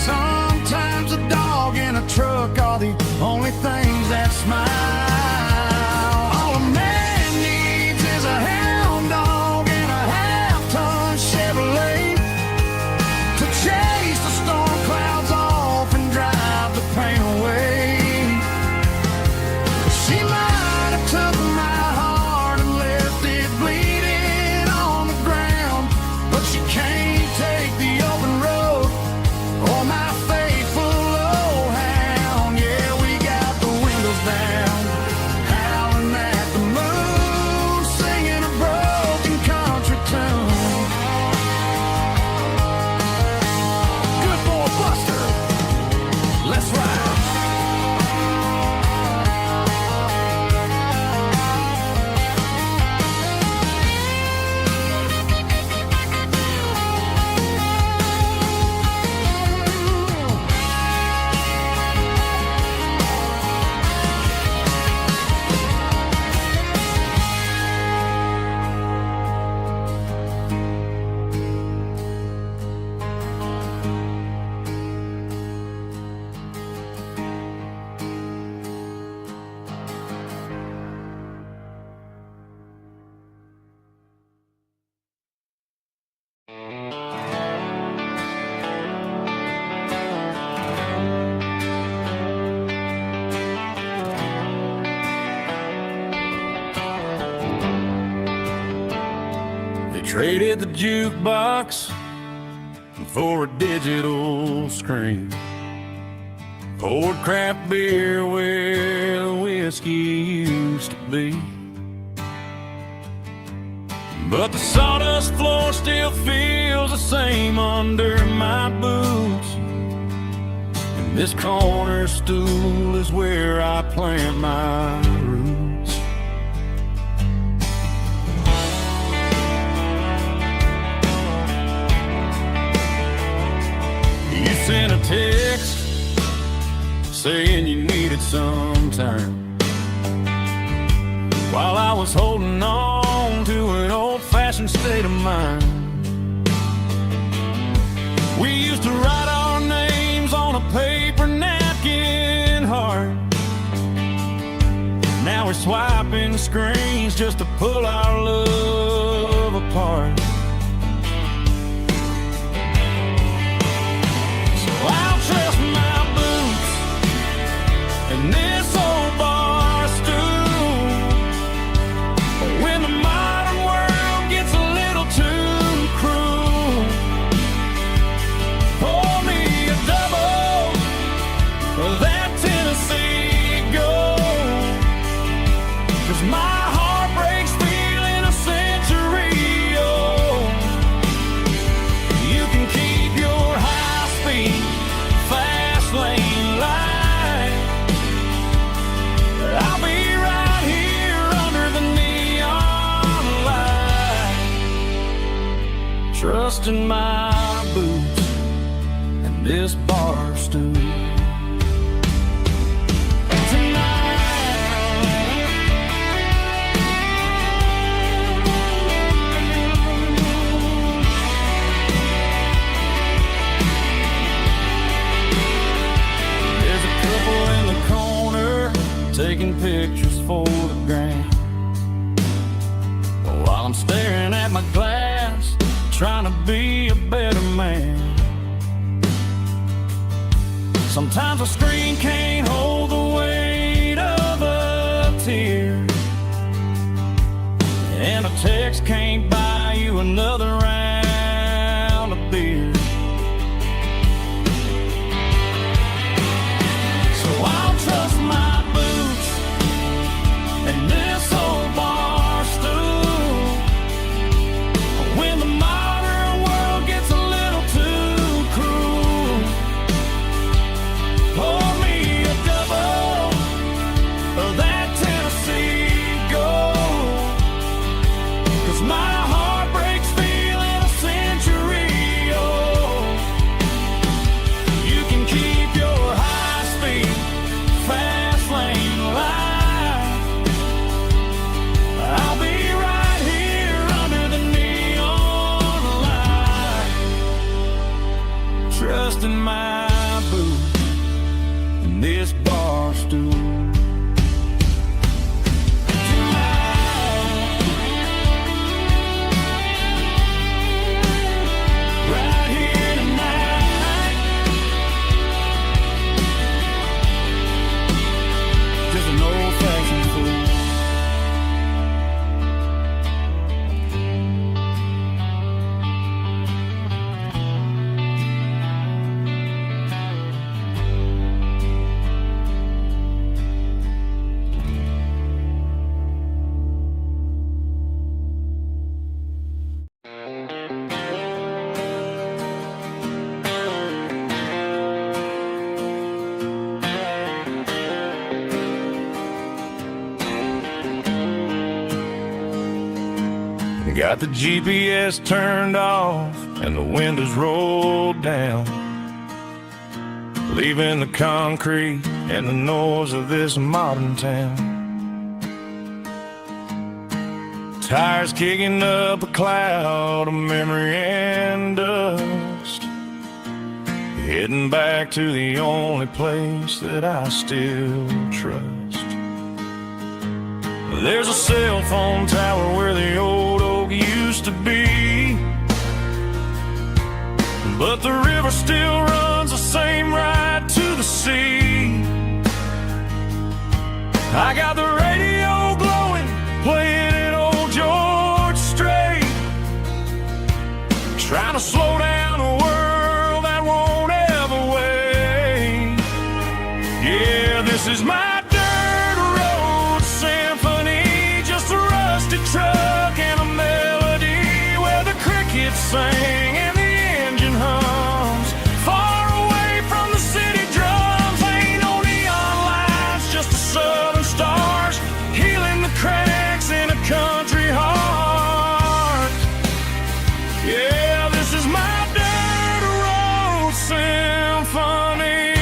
Sometimes a dog and a truck are the only things that smile. All a man needs is a hound dog and a half-ton Chevrolet to chase the storm clouds off and drive the pain away. She might have took my heart and left it bleeding on the ground, but she can't take the open road or my faithful old hound. Yeah, we got the windows down, howling at the moon, singing a broken country tune. Good boy Buster, let's ride. They traded the jukebox for a digital screen, poured craft beer where the whiskey used to be. But the sawdust floor still feels the same under my boots, and this corner stool is where I plant my roots. You sent a text saying you needed some time, while I was holding on to an old-fashioned state of mind. We used to write our names on a paper napkin hard. Now we're swiping screens just to pull our love apart. So I'll trust my boots and this old bar stool. When the modern world gets a little too cruel, pour me a double of that Tennessee Gold. 'cause my heart breaks feeling a century old. You can keep your high-speed, fast lane light. I'll be right here under the neon light, trusting my boots and this bar stool. Taking pictures for the gram, while I'm staring at my glass, trying to be a better man. Sometimes a screen can't hold the weight of a tear, and a text can't buy you another round of beer. So I'll trust my and this old bar stool when the modern world gets a little too cruel. Pour me a double of that Tennessee Gold, 'cause my heart breaks feeling a century old. You can keep your high-speed, fast lane light. I'll be right here under the neon light, trusting my boots and this bar stool. Right here tonight, just an old-fashioned fool. Got the GPS turned off and the windows rolled down, leaving the concrete and the noise of this modern town. Tires kicking up a cloud of memory and dust, heading back to the only place that I still trust. There's a cell phone tower where the old oak used to be, but the river still runs the same right to the sea. I got the radio glowing, playing an old George Strait, trying to slow down a world that won't ever wait. Yeah, this is my dirt road symphony, just a rusty truck and a melody where the crickets sing and the engine hums. Far away from the city drums, ain't no neon lights, just the southern stars healing the cracks in a country heart. Yeah, this is my dirt road symphony.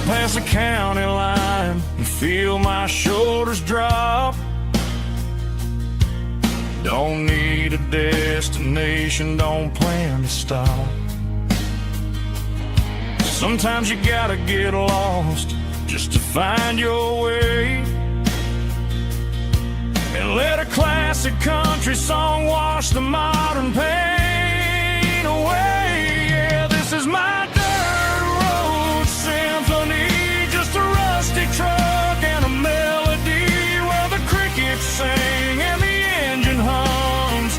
Past the county line and feel my shoulders drop. Don't need a destination, don't plan to stop. Sometimes you gotta get lost just to find your way, and let a classic country song wash the modern pain away. Yeah, this is my dirt road symphony, just a rusty truck and a melody where the crickets sing and the engine hums.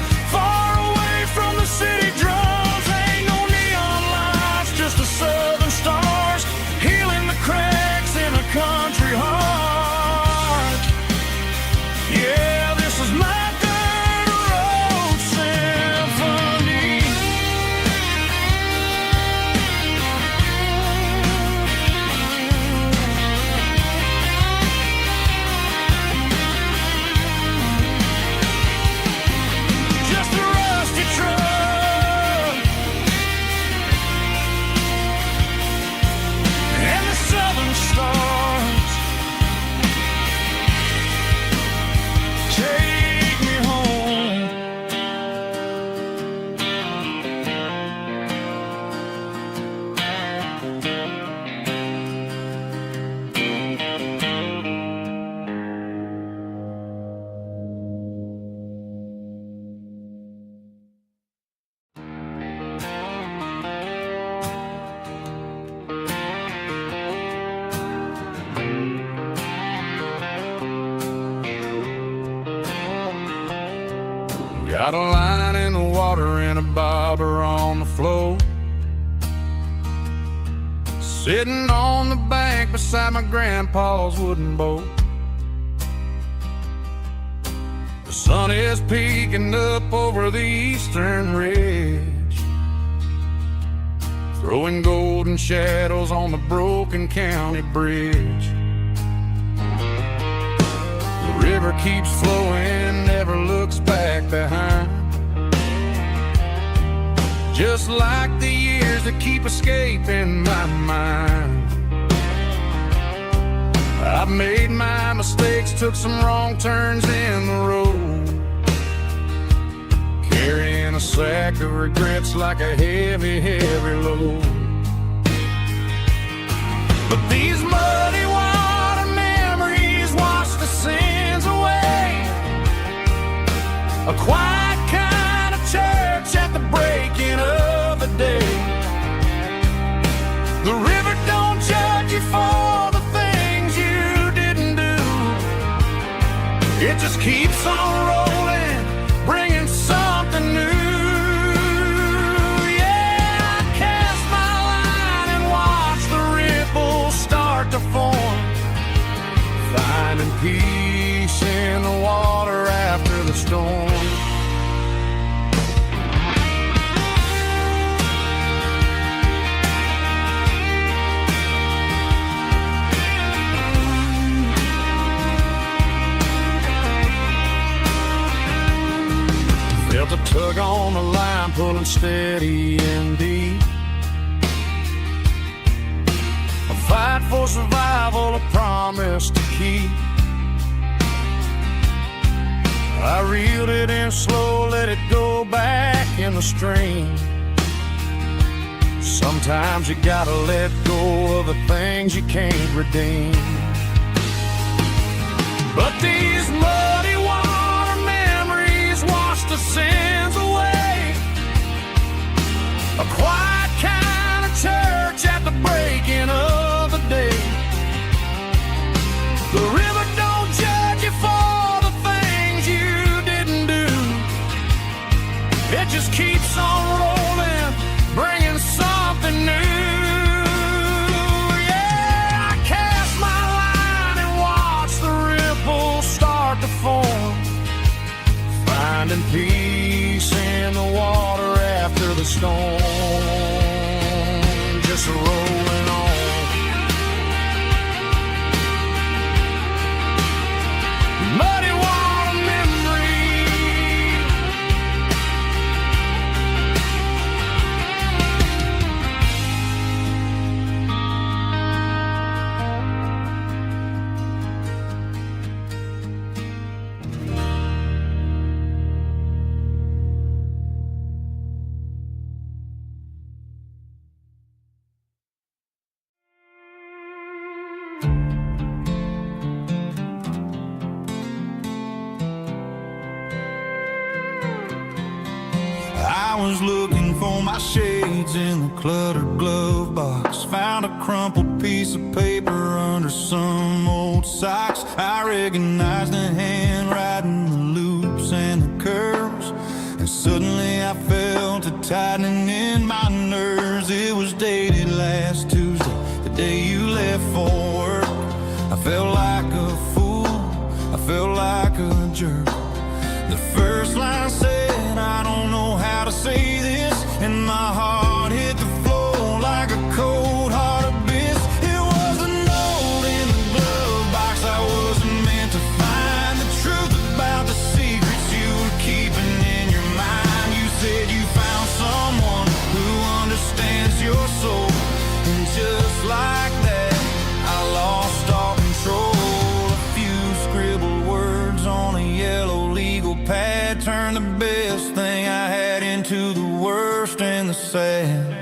Got a line in the water and a bobber on the floor. Sitting on the bank beside my grandpa's wooden boat. The sun is peeking up over the eastern ridge, throwing golden shadows on the broken county bridge. The river keeps flowing, never looks back behind, just like the years that keep escaping my mind. I've made my mistakes, took some wrong turns in the road, carrying a sack of regrets like a heavy, heavy load. But these muddy water memories wash the sins away. A quiet kind of church at the breaking of the day. The river don't judge you for the things you didn't do. It just keeps on rolling, bringing something new. Yeah, I cast my line and watch the ripples start to form, finding peace in the water after the storm. Felt a tug on the line, pulling steady and deep. A fight for survival, a promise to keep. I reeled it in slow, let it go back in the stream. Sometimes you gotta let go of the things you can't redeem. But these muddy water memories wash the sins away. A quiet kind of church at the breaking of the day. The river don't judge you for the things you didn't do. It just keeps on rolling, bringing something new. Yeah, I cast my line and watch the ripples start to form, finding peace in the water after the storm. Just rolling on. Muddy water memory. I was looking for my shades in the cluttered glove box. Found a crumpled piece of paper under some old socks. I recognized the handwriting, the loops and the curves, and suddenly I felt a tightening in my nerves. It was dated last Tuesday, the day you left for work. I felt like a fool, I felt like a jerk. The first line said, I don't know how to say this, and my heart hit the floor like a cold heart abyss. It was a note in the glove box I wasn't meant to find. The truth about the secrets you were keeping in your mind. You said you found someone who understands your soul, and just like that I lost all control. A few scribbled words on a yellow legal pad turned the best thing I had into the worst and the sad.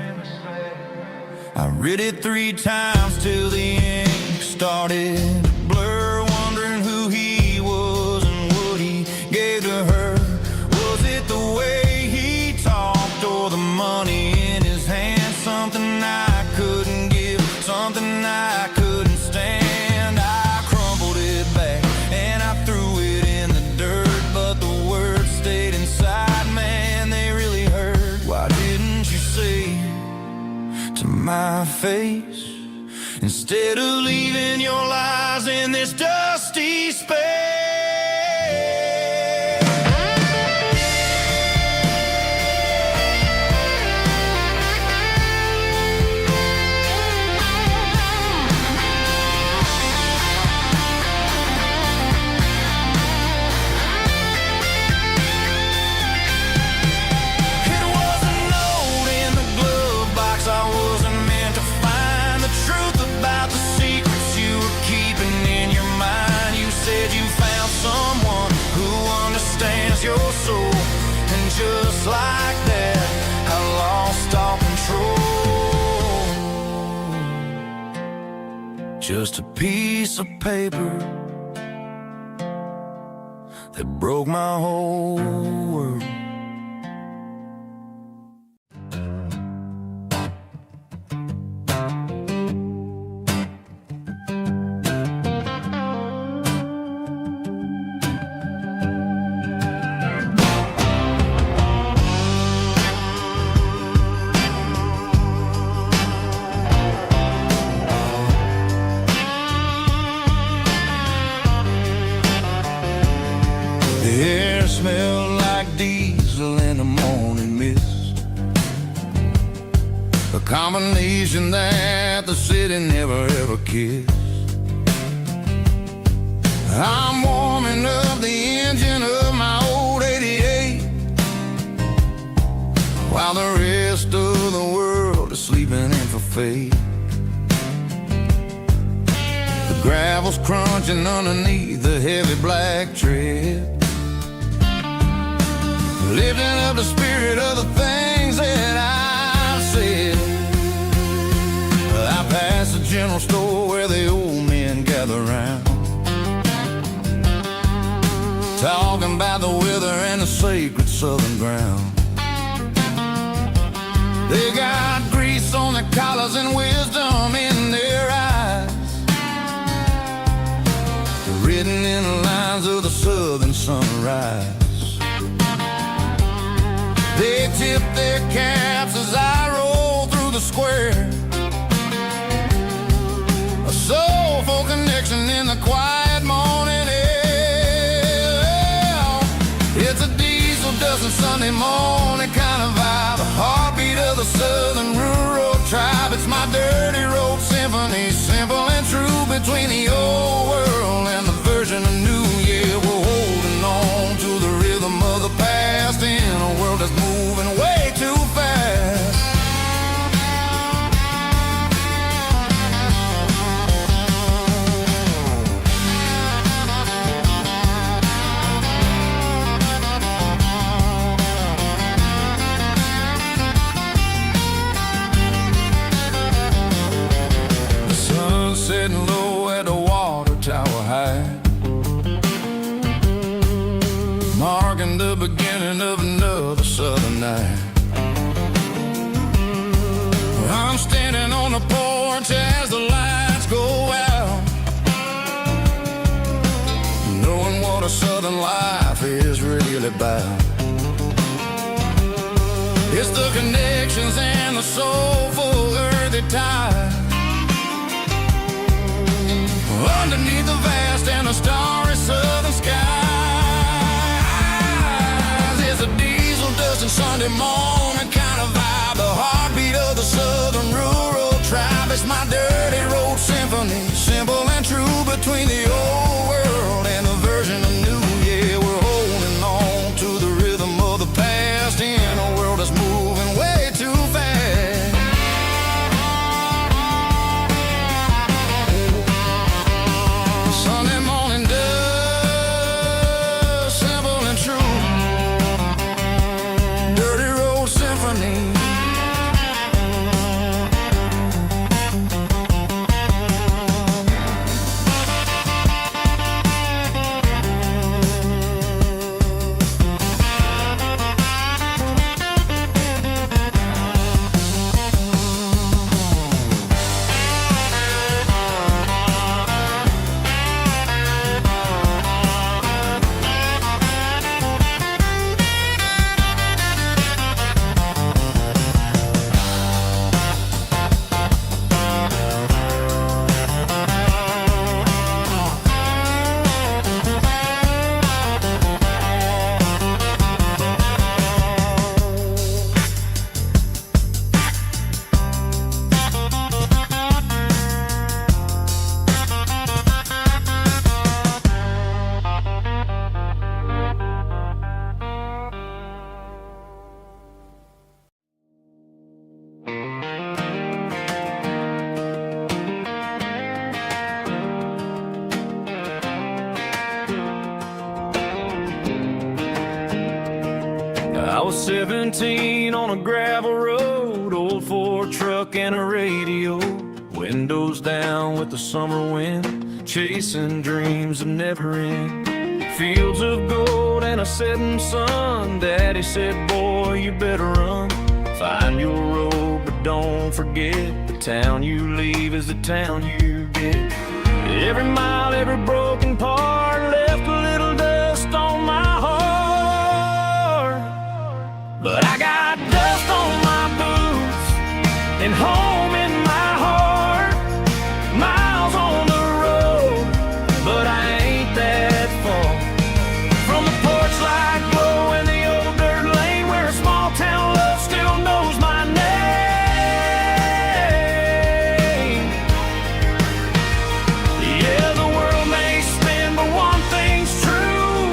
I read it 3 times till the ink started to blur, wondering who he was and what he gave to her. Was it the way he talked or the money in his hand? Something I couldn't give, something I couldn't stand. I crumpled it back and I threw it in the dirt, but the words stayed inside. my face, instead of leaving your lies in this dusty space. Your soul, and just like that I lost all control. Just a piece of paper that broke my whole world. The air smelled like diesel in the morning mist, a combination that the city never ever kissed. I'm warming up the engine of my old 88, while the rest of the world is sleeping in for fate. The gravel's crunching underneath the heavy black tread, lifting up the spirit of the things that I've said. I passed the general store where the old men gather round, talking about the weather and the sacred southern ground. They got grease on their collars and wisdom in their eyes, written in the lines of the southern sunrise. They tip their caps as I roll through the square, a soulful connection in the quiet morning air. It's a diesel dusting Sunday morning kind of vibe, the heartbeat of the southern rural tribe. It's my dirty road symphony, simple and true, between the old world and the version of new. Yeah, we're holding on to the rhythm of the past in a world that's moving way too fast. The sun setting low at the water tower high, marking the beginning of another southern night. I'm standing on the porch as the lights go out, knowing what a southern life is really about. It's the connections and the soulful earthy ties, underneath the vast and the starry southern skies. It's a diesel dusting Sunday morning kind of vibe, the heartbeat of the southern rural tribe. It's my dirty road symphony, simple and true, between the old world and the version of new. Yeah, we're holding on to the rhythm of the past in a world that's moving way too fast. Sunday morning dust, simple and true, dirty road was 17 on a gravel road, old Ford truck and a radio, windows down with the summer wind, chasing dreams that never end. Fields of gold and a setting sun. Daddy said, boy, you better run. Find your road, but don't forget, the town you leave is the town you get. Every mile, every broken part left a little dust on my heart. But I got dust on my boots and home in my heart. Miles on the road, but I ain't that far from the porch light glow in the old dirt lane where a small town love still knows my name. Yeah, the world may spin, but one thing's true.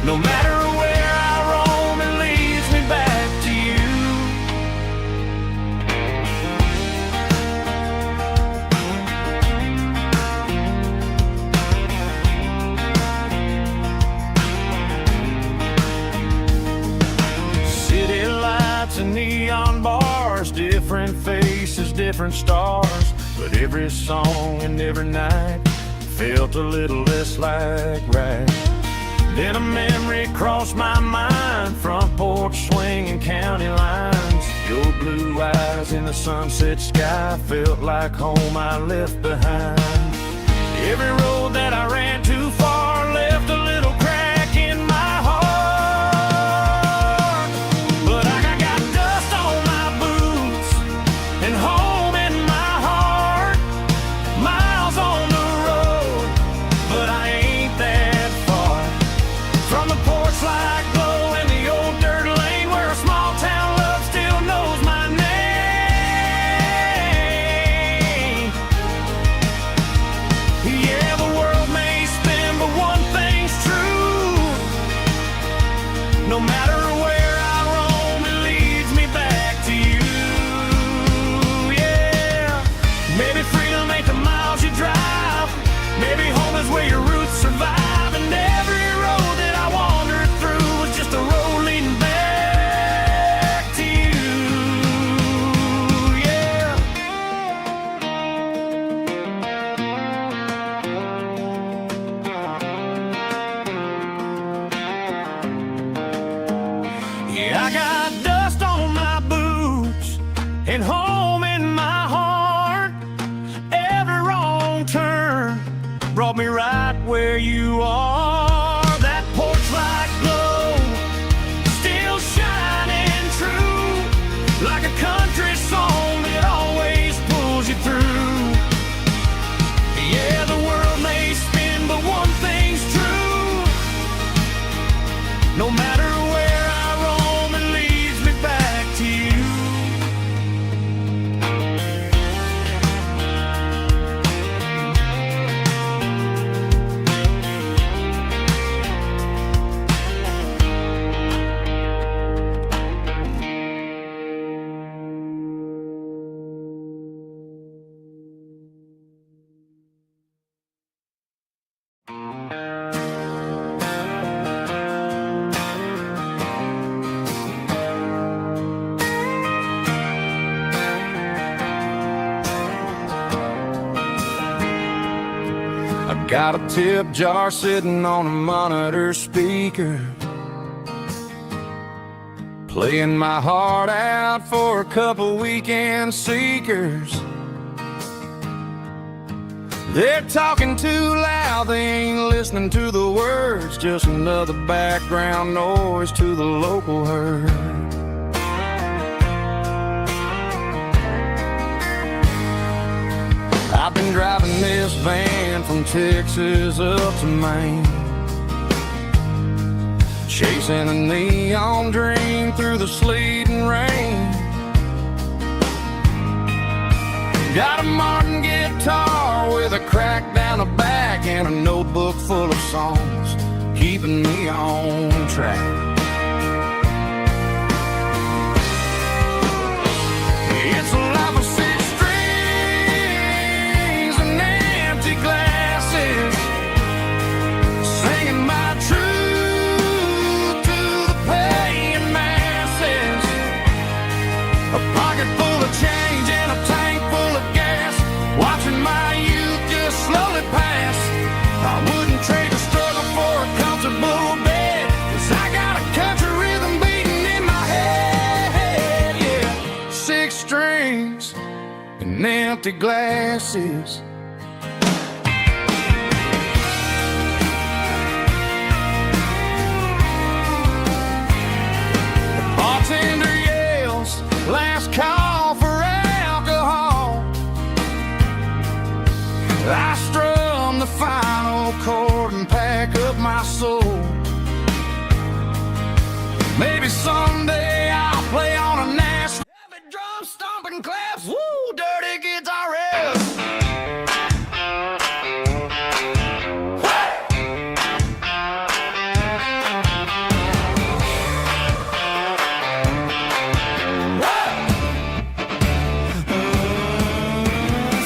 No matter where I roam, it leads me back to you. City lights and neon bars, different faces, different stars, but every song and every night felt a little less like right. Then a memory crossed my mind, front porch swinging county lines. Your blue eyes in the sunset sky felt like home I left behind. Every road that I ran too far left a little crack in my heart. But I got dust on my boots and home in my heart. Miles on the road, but I ain't that far from the porch light glow in the old dirt lane where a small town love still knows my name. Yeah, the world may spin, but one thing's true. No matter where I roam, it leads me back to you. Yeah, maybe freedom ain't the miles you drive. Maybe home is where your roots survive. And every road that I wandered through was just a road leading back to you. Yeah. Yeah, I got dust on my boots and home in my heart. Every wrong turn brought me right where you are. That porch light glow still shining true, like a country song that always pulls you through. Yeah, the world may spin, but one thing's true. No matter where I roam, it leads me back to you. I got a tip jar sitting on a monitor speaker, playing my heart out for a couple weekend seekers. They're talking too loud, they ain't listening to the words, just another background noise to the local herd. I've been driving this van from Texas up to Maine, chasing a neon dream through the sleet and rain. Got a Martin guitar with a crack down the back and a notebook full of songs, keeping me on track. It's a life of six strings and empty glasses, singing my truth to the past. comfortable bed, 'cause I got a country rhythm beating in my head, yeah. 6 strings and empty glasses. The bartender yells, last call for alcohol. I strum the final chord and pack up my soul. Maybe someday I'll play on a national heavy drum stomping claps. Woo, dirty guitar riffs.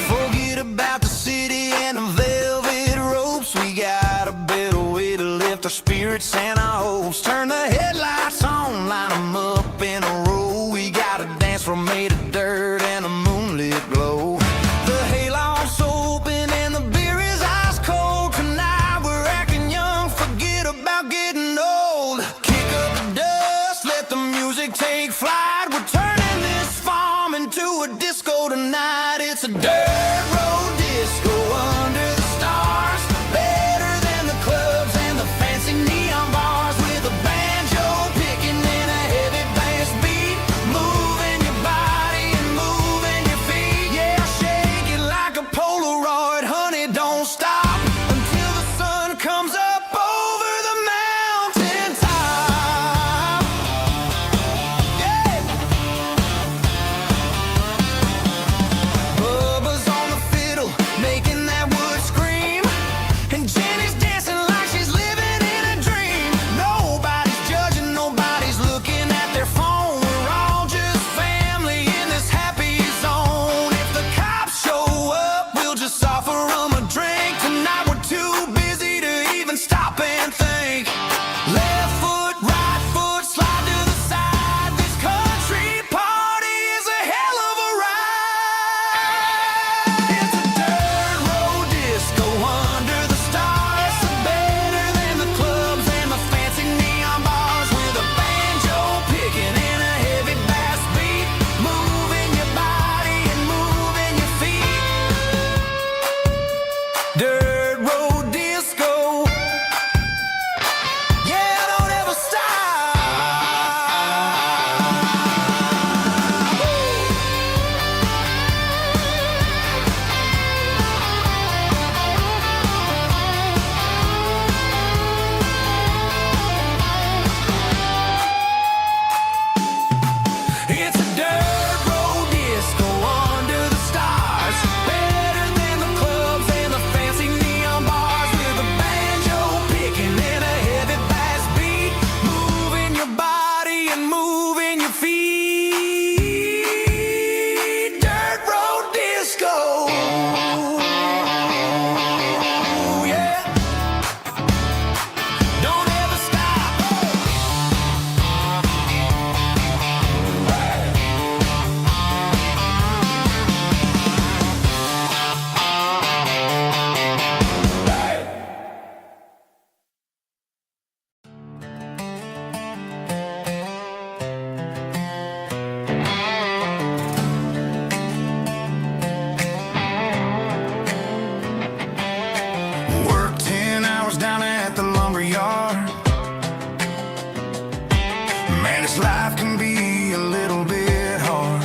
Forget about the city and the velvet ropes. We got a better way to lift our spirits and our hopes. Turn the headlights on, line them up in a row. We got a dance floor made of dirt and a moonlit glow. The hayloft's open and the beer is ice cold. Tonight we're acting young, forget about getting old. Kick up the dust, let the music take flight. We're turning this farm into a disco tonight. It's a dirt road disco under the stars. Better than the clubs and the fancy neon bars. With a banjo picking in a heavy bass beat. Moving your body and moving your feet. Yeah, shake it like a Polaroid, honey, don't stop until the sun comes up over the mountain top. Yeah. Bubba's on the fiddle, making that wood scream. And Jenny's dancing like she's living in a dream. Nobody's judging, nobody's looking at their phone. We're all just family in this happy zone. If the cops show up, we'll just offer them a drink. Tonight we're too busy to even stop and think. Left foot, right foot, slide to the side. This country party is a hell of a ride. It's a dirt road disco under the stars. Better than the clubs and the fancy neon bars. With a banjo picking in a heavy bass beat. Moving your body and moving your feet. Dirt road disco. Yeah, don't ever stop. It's a dirt road disco under the stars. Better than the clubs and the fancy neon bars. With a banjo picking in a heavy bass beat. Moving your body and moving your feet. Dirt road disco. Yeah. Don't ever stop. Work 10 hours down at the lumber yard. Man, this life can be a little bit hard.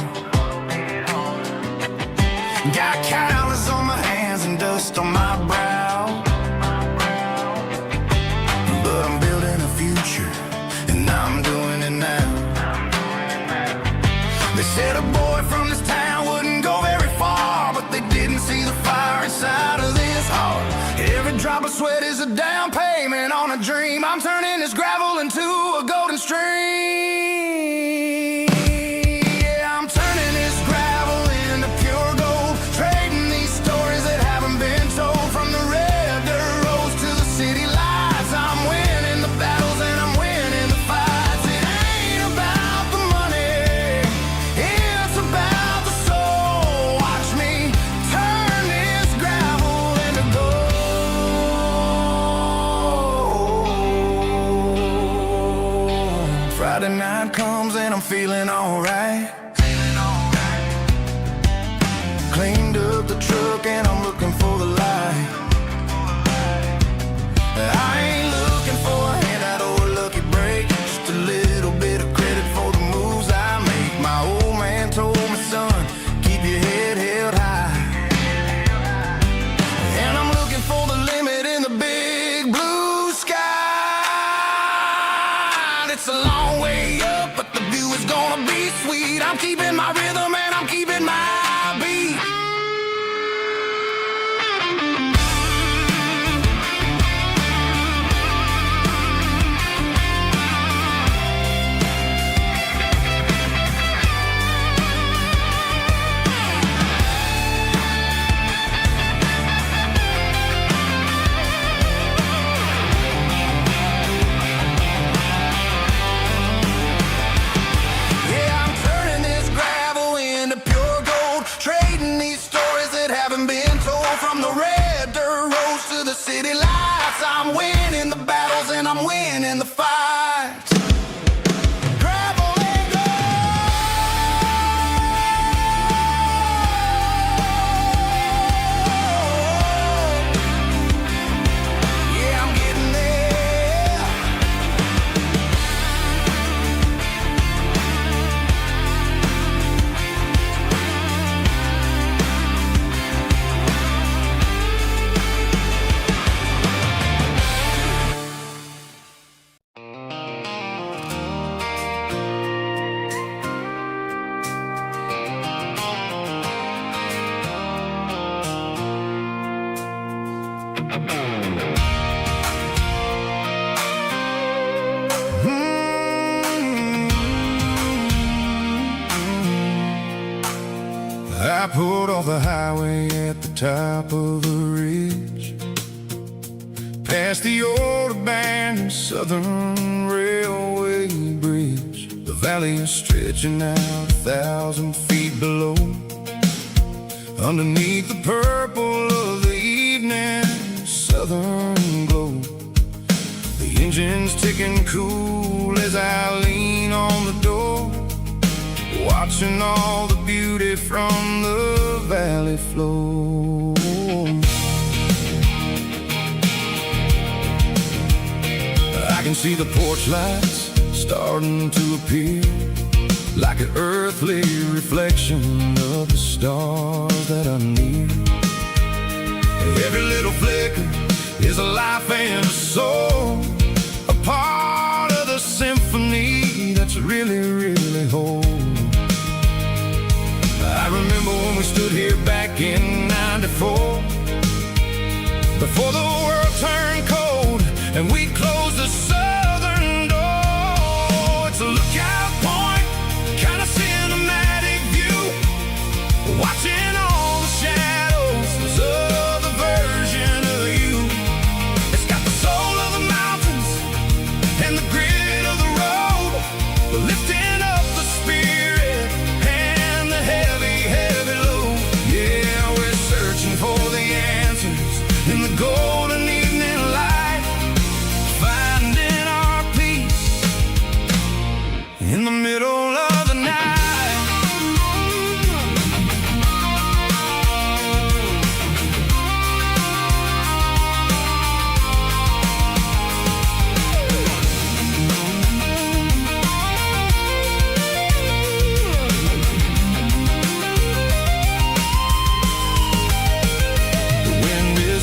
Got calluses on my hands and dust on my brow. But I'm building a future, and I'm doing it now. They said a boy from this town wouldn't go very far, but they didn't see the fire inside of this heart. Every drop of sweat is a down payment on a dream. I'm turning this gravel into a golden stream. Yeah, I'm turning this gravel into pure gold. Trading these stories that haven't been told. From the red dirt roads to the city lights. I'm winning the battles and I'm winning the fights. It ain't about the money, it's about the soul. Watch me turn this gravel into gold. Friday night comes and I'm feeling alright. Cleaned up the truck and I'm looking for the light. I ain't looking for a handout or a lucky break, just a little bit of credit for the moves I make. My old man told me, son, keep your head held high. And I'm looking for the limit in the big blue sky. It's a long way up, but the view is gonna be sweet. I'm keeping my rhythm and I'm keeping my beat. City lights, I'm winning the battles and I'm winning the fights. Gravel and gold. Yeah, I'm getting there. I pulled off the highway at the top of a ridge, past the old abandoned Southern Railway bridge. The valley is stretching out 1,000 feet below. Underneath the purple of the evening southern glow, the engine's ticking cool as I lean on the door, watching all the beauty from the valley flow. I can see the porch lights starting to appear, like an earthly reflection of the stars that are near. Every little flicker is a life and a soul, a part of the symphony that's really, really whole. I remember when we stood here back in '94, before the world turned cold and we closed the southern door. It's a lookout point, kind of cinematic view, watching all the shadows of the version of you. It's got the soul of the mountains and the grit of the road, lifting up the spirit and the heavy, heavy load. Yeah, we're searching for the answers in the golden evening light, finding our peace in the middle of the night.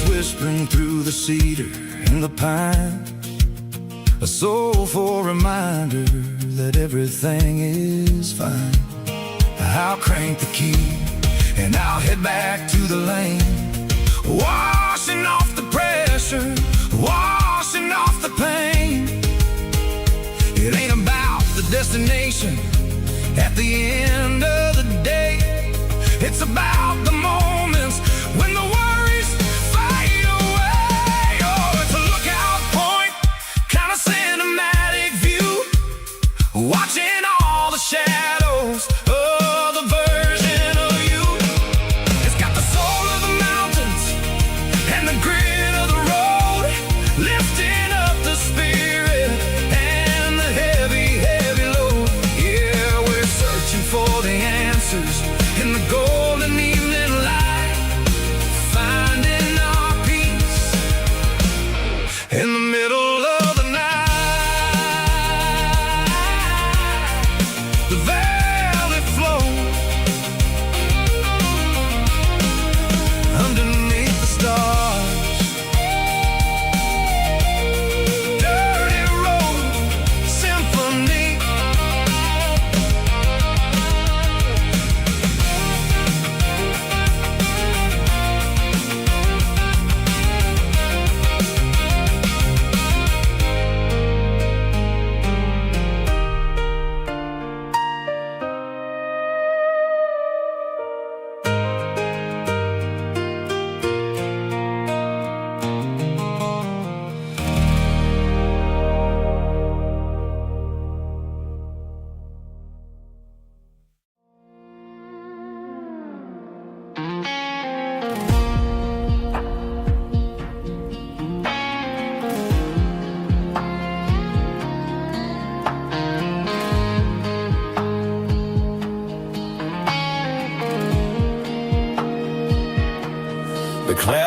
Whispering through the cedar and the pine, a soulful reminder that everything is fine. I'll crank the key and I'll head back to the lane, washing off the pressure, washing off the pain. It ain't about the destination at the end of the day, it's about the moments when the worries fade away. Oh, it's a lookout point, kind of cinematic view, watching all the shadows of the version of you. It's got the soul of the mountains and the grit of the road, lifting up the spirit and the heavy, heavy load.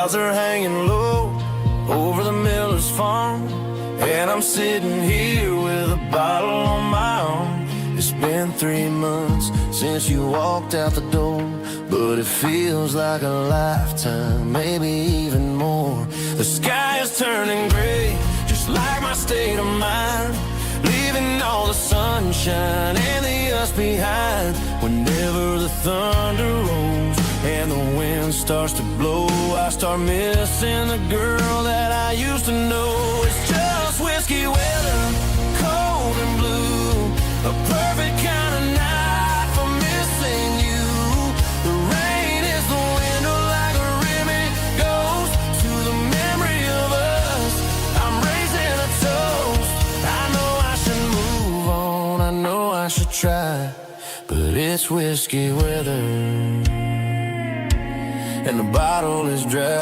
clouds are hanging low over the miller's farm, and I'm sitting here with a bottle on my arm. It's been 3 months since you walked out the door, but it feels like a lifetime, maybe even more. The sky is turning gray, just like my state of mind, leaving all the sunshine and the us behind. Whenever the thunder rolls and the wind starts to blow, I start missing the girl that I used to know. It's just whiskey weather, cold and blue, a perfect kind of night for missing you. The rain is the window like a ribbon goes to the memory of us. I'm raising a toast. I know I should move on, I know I should try, but it's whiskey weather and the bottle is dry.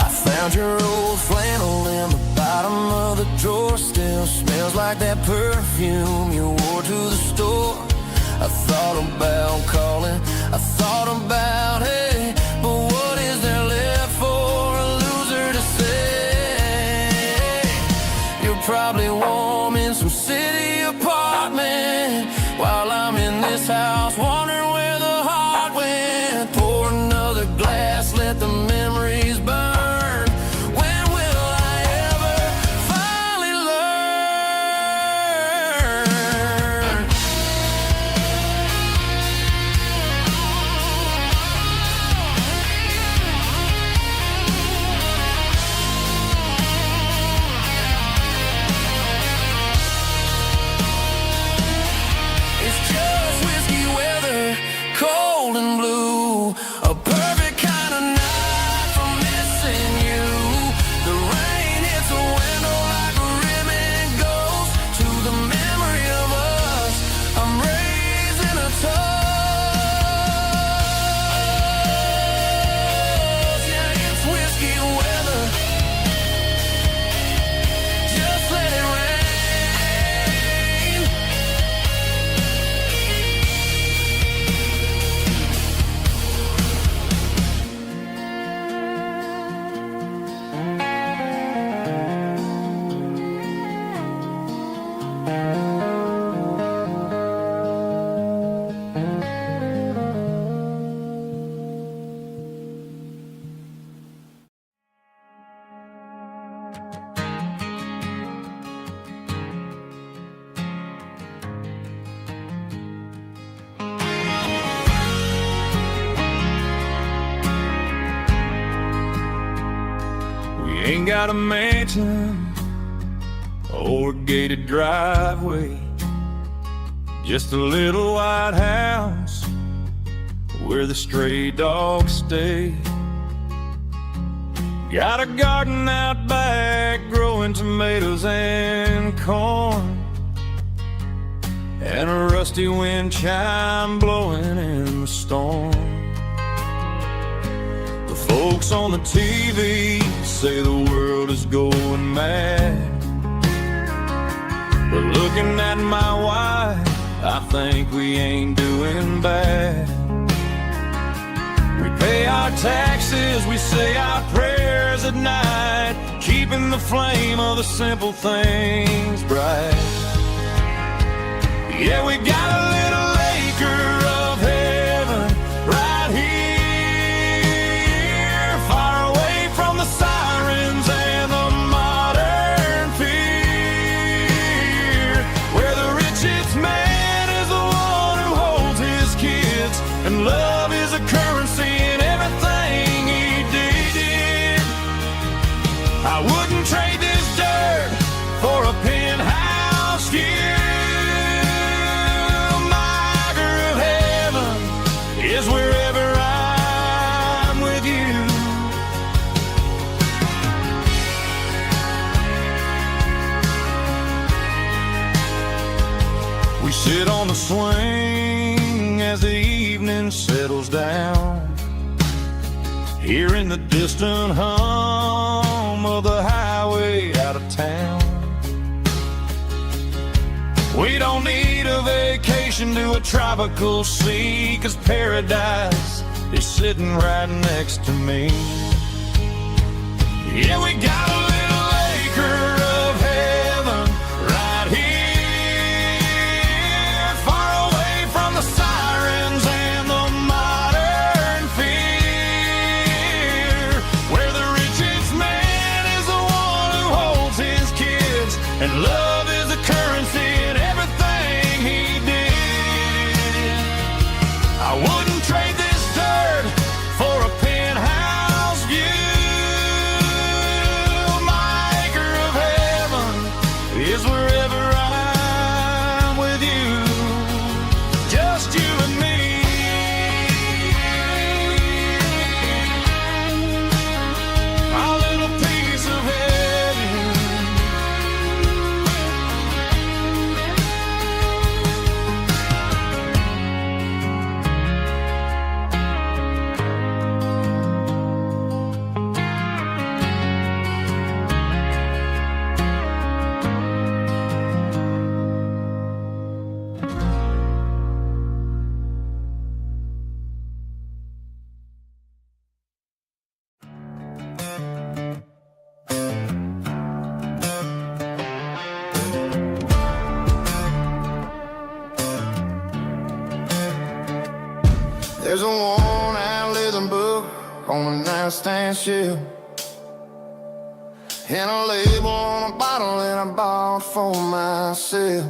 I found your old flannel in the bottom of the drawer, still smells like that perfume you wore to the store. I thought about calling, I thought about, hey, but what is there left for a loser to say? You're probably warm in some city apartment while I'm in this house wondering where the heart went. Pour another glass, let the memories burn. When will I ever finally learn? It's just whiskey weather, cold and blue, a perfect kind of night for missing you. The rain hits the window like a ribbon goes to the memory of us. I'm raising a toast. Yeah, it's whiskey weather. Just let it rain. We ain't got a mansion or a gated driveway, just a little white house where the stray dogs stay. Got a garden out back growing tomatoes and corn, and a rusty wind chime blowing in the storm. The folks on the TV say the world is going mad, but looking at my wife, I think we ain't doing bad. We pay our taxes, we say our prayers at night, keeping the flame of the simple things bright. Yeah, we got a little acre of heaven right here, far away from the sirens and the modern fear, where the richest man is the one who holds his kids, and love is a currency in everything he did. I wouldn't trade this dirt for a penthouse view. Is wherever I'm with you. We sit on the swing as the evening settles down, hearing the distant hum of the highway out of town. We don't need a vacation to a tropical sea, 'cause paradise is sitting right next to me. Yeah, we got a little acre of heaven right here, far away from the sirens and the modern fear, where the richest man is the one who holds his kids, and love is the currency in everything he did. I wouldn't trade this dirt for a penthouse view. My acre of heaven is wherever I'm with you, just you and me. My little piece of heaven. There's a worn-out leather book on the nightstand shelf, and a label on a bottle that I bought for myself.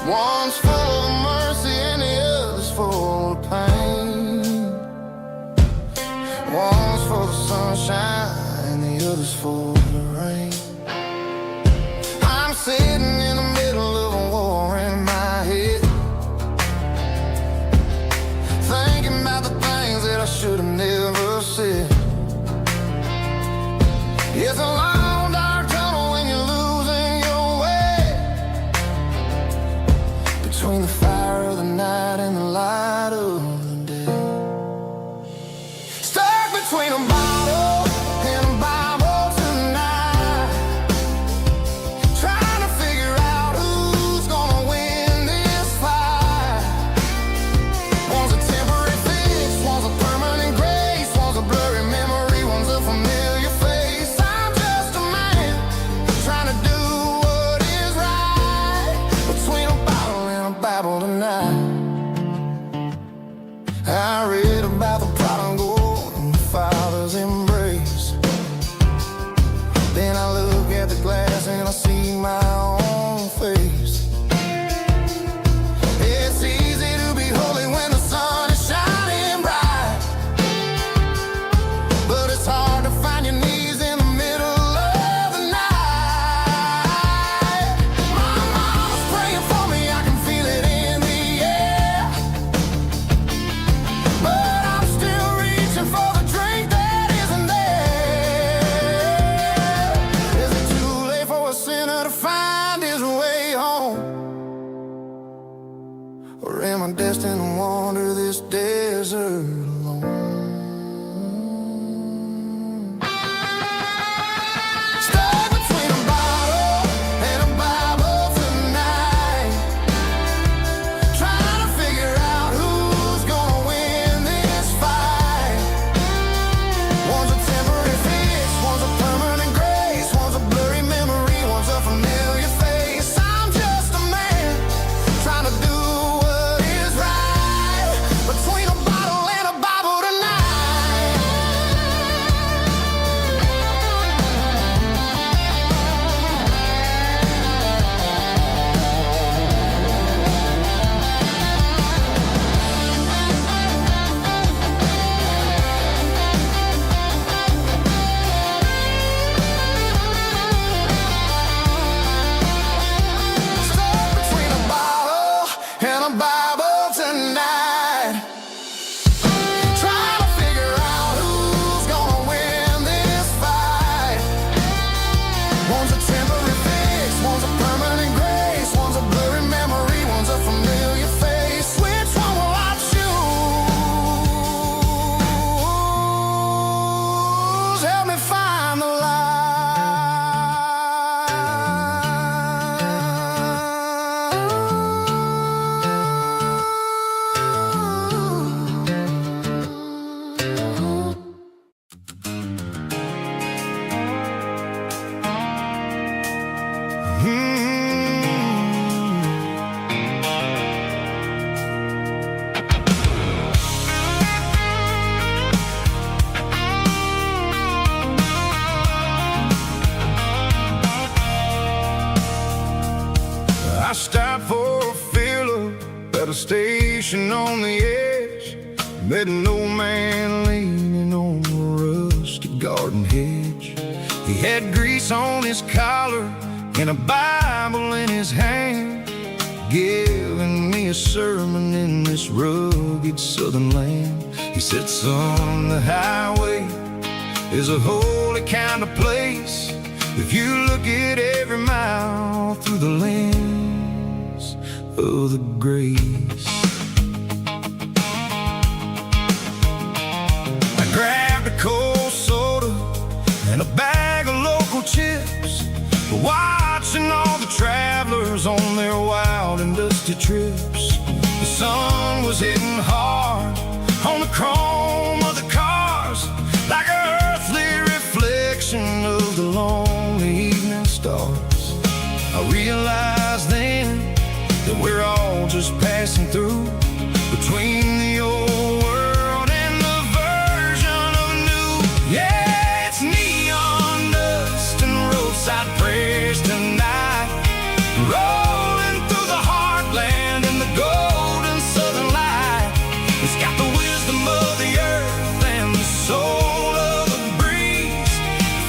One's full of mercy and the other's full of pain. One's for the sunshine and the other's for the rain. I'm sitting in the middle of a war in my head, thinking about the things that I should have never said. It's a long dark tunnel when you're losing your way, between the fire of the night and the light of the day. Stuck between a bottle and a Bible tonight. stopped for a fill-up at a station on the edge. Met an old man leaning on a rusty garden hedge. He had grease on his collar and a Bible in his hand, giving me a sermon in this rugged southern land. He said, son, the highway is a holy kind of place if you look at every mile through the lens of the grace. I grabbed a cold soda and a bag of local chips, watching all the travelers on their wild and dusty trips. The sun was hitting hard on the chrome of the cars, like an earthly reflection of the lonely evening stars. I realized then that we're all just passing through, between the old world and the version of new. Yeah, it's neon dust and roadside prayers tonight, rolling through the heartland in the golden southern light. It's got the wisdom of the earth and the soul of the breeze,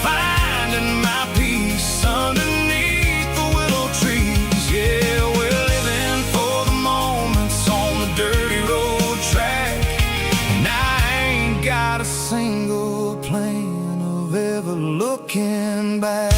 finding my peace underneath the willow trees. Yeah, we're living for the moments on the dirty road track, and I ain't got a single plan of ever looking back.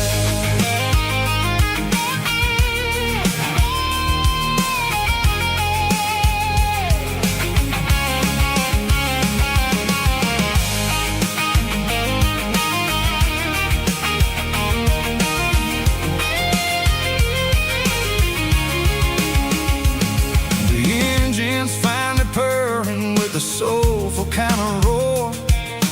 Soulful kind of roar,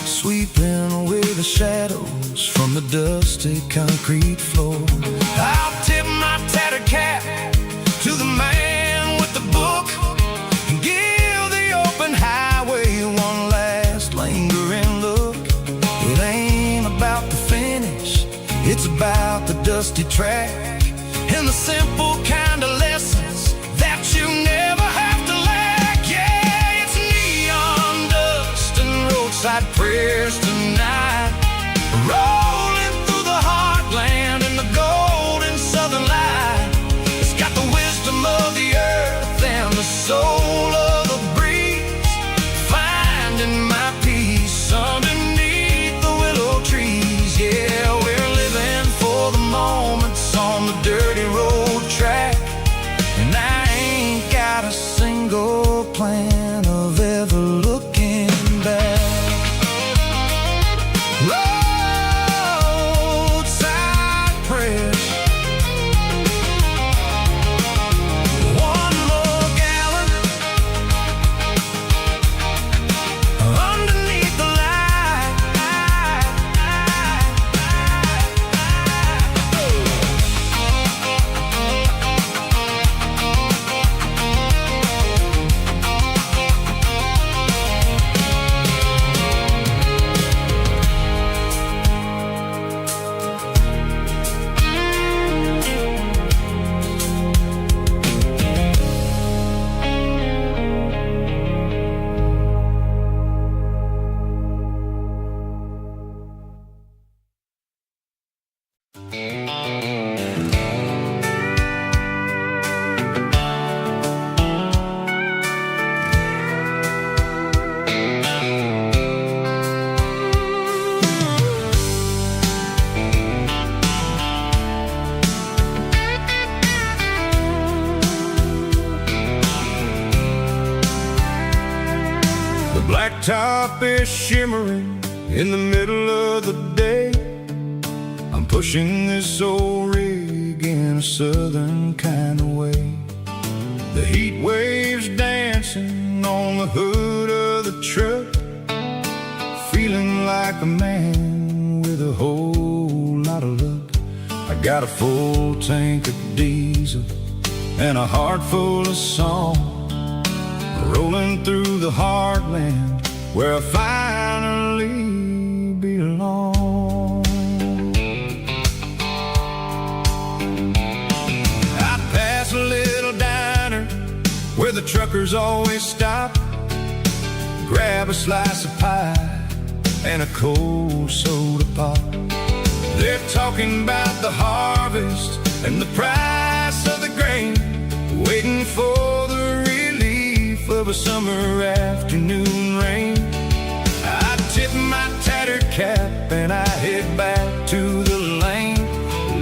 sweeping away the shadows from the dusty concrete floor. I'll tip my tattered cap to the man with the book and give the open highway one last lingering look. It ain't about the finish, it's about the dusty track and the simple kind of lessons that you never have to lack. Yeah, it's neon dust and roadside prayers tonight, rolling through the heartland in the golden southern light. It's got the wisdom of the earth and the soul of the breeze, finding my peace underneath the willow trees. Yeah, we're living for the moments on the dirty road track, and I ain't got a single plan of ever looking back. Roadside prayers, one more gallon underneath the light. The blacktop is shimmering in the middle of the day. I'm pushing this old rig in a southern kind of way. The heat waves dancing on the hood of the truck, feeling like a man with a whole lot of luck. I got a full tank of diesel and a heart full of song, rolling through the heartland where I finally belong. I'd pass a little truckers always stop, grab a slice of pie and a cold soda pop. They're talking about the harvest and the price of the grain, waiting for the relief of a summer afternoon rain. I tip my tattered cap and I head back to the lane,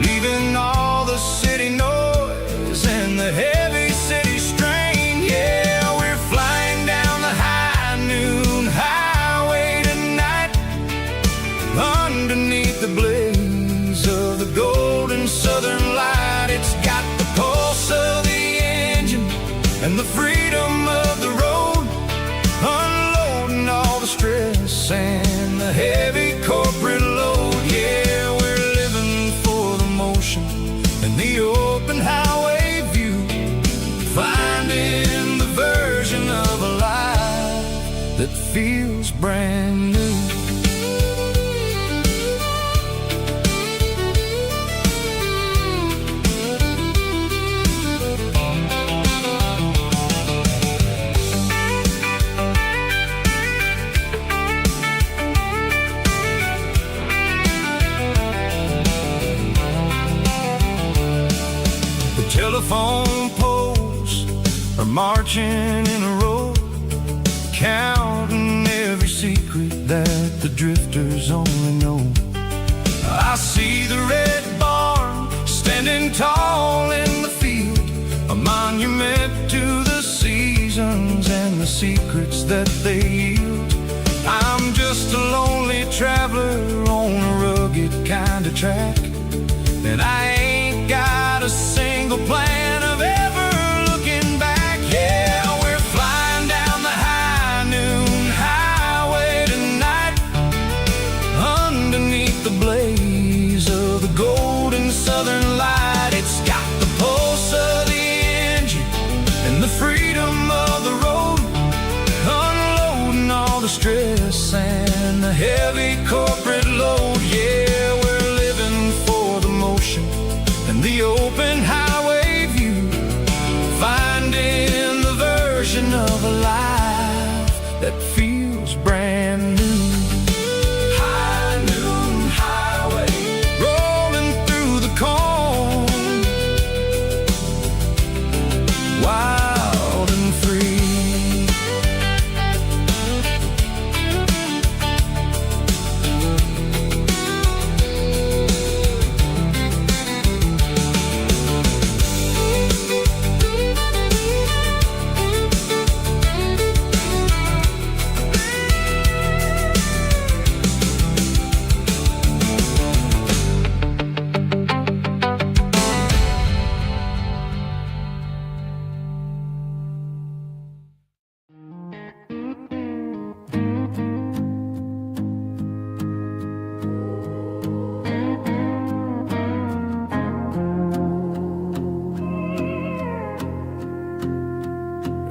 leaving all the city noise and the heavy city strain. Yeah, we're flying down the high noon highway tonight, underneath the blaze of the golden southern light. It's got the pulse of the engine and the freedom of the road, unloading all the stress and the heavy corporate load. Yeah, we're living for the motion and the open highway view, finding the version of a life that feels brand new. Telephone poles are marching in a row, counting every secret that the drifters only know. I see the red barn standing tall in the field, a monument to the seasons and the secrets that they yield. I'm just a lonely traveler on a rugged kind of track, and I ain't got a single plan of ever looking back. Yeah, we're flying down the high noon highway tonight, underneath the blaze of the golden southern light. It's got the pulse of the engine and the freedom of the road, unloading all the stress and the heavy corporate load. Yeah, we're living for the motion and the open highway view, finding the version of a life that feels brand new. High noon highway, rolling through the corn, wild and free.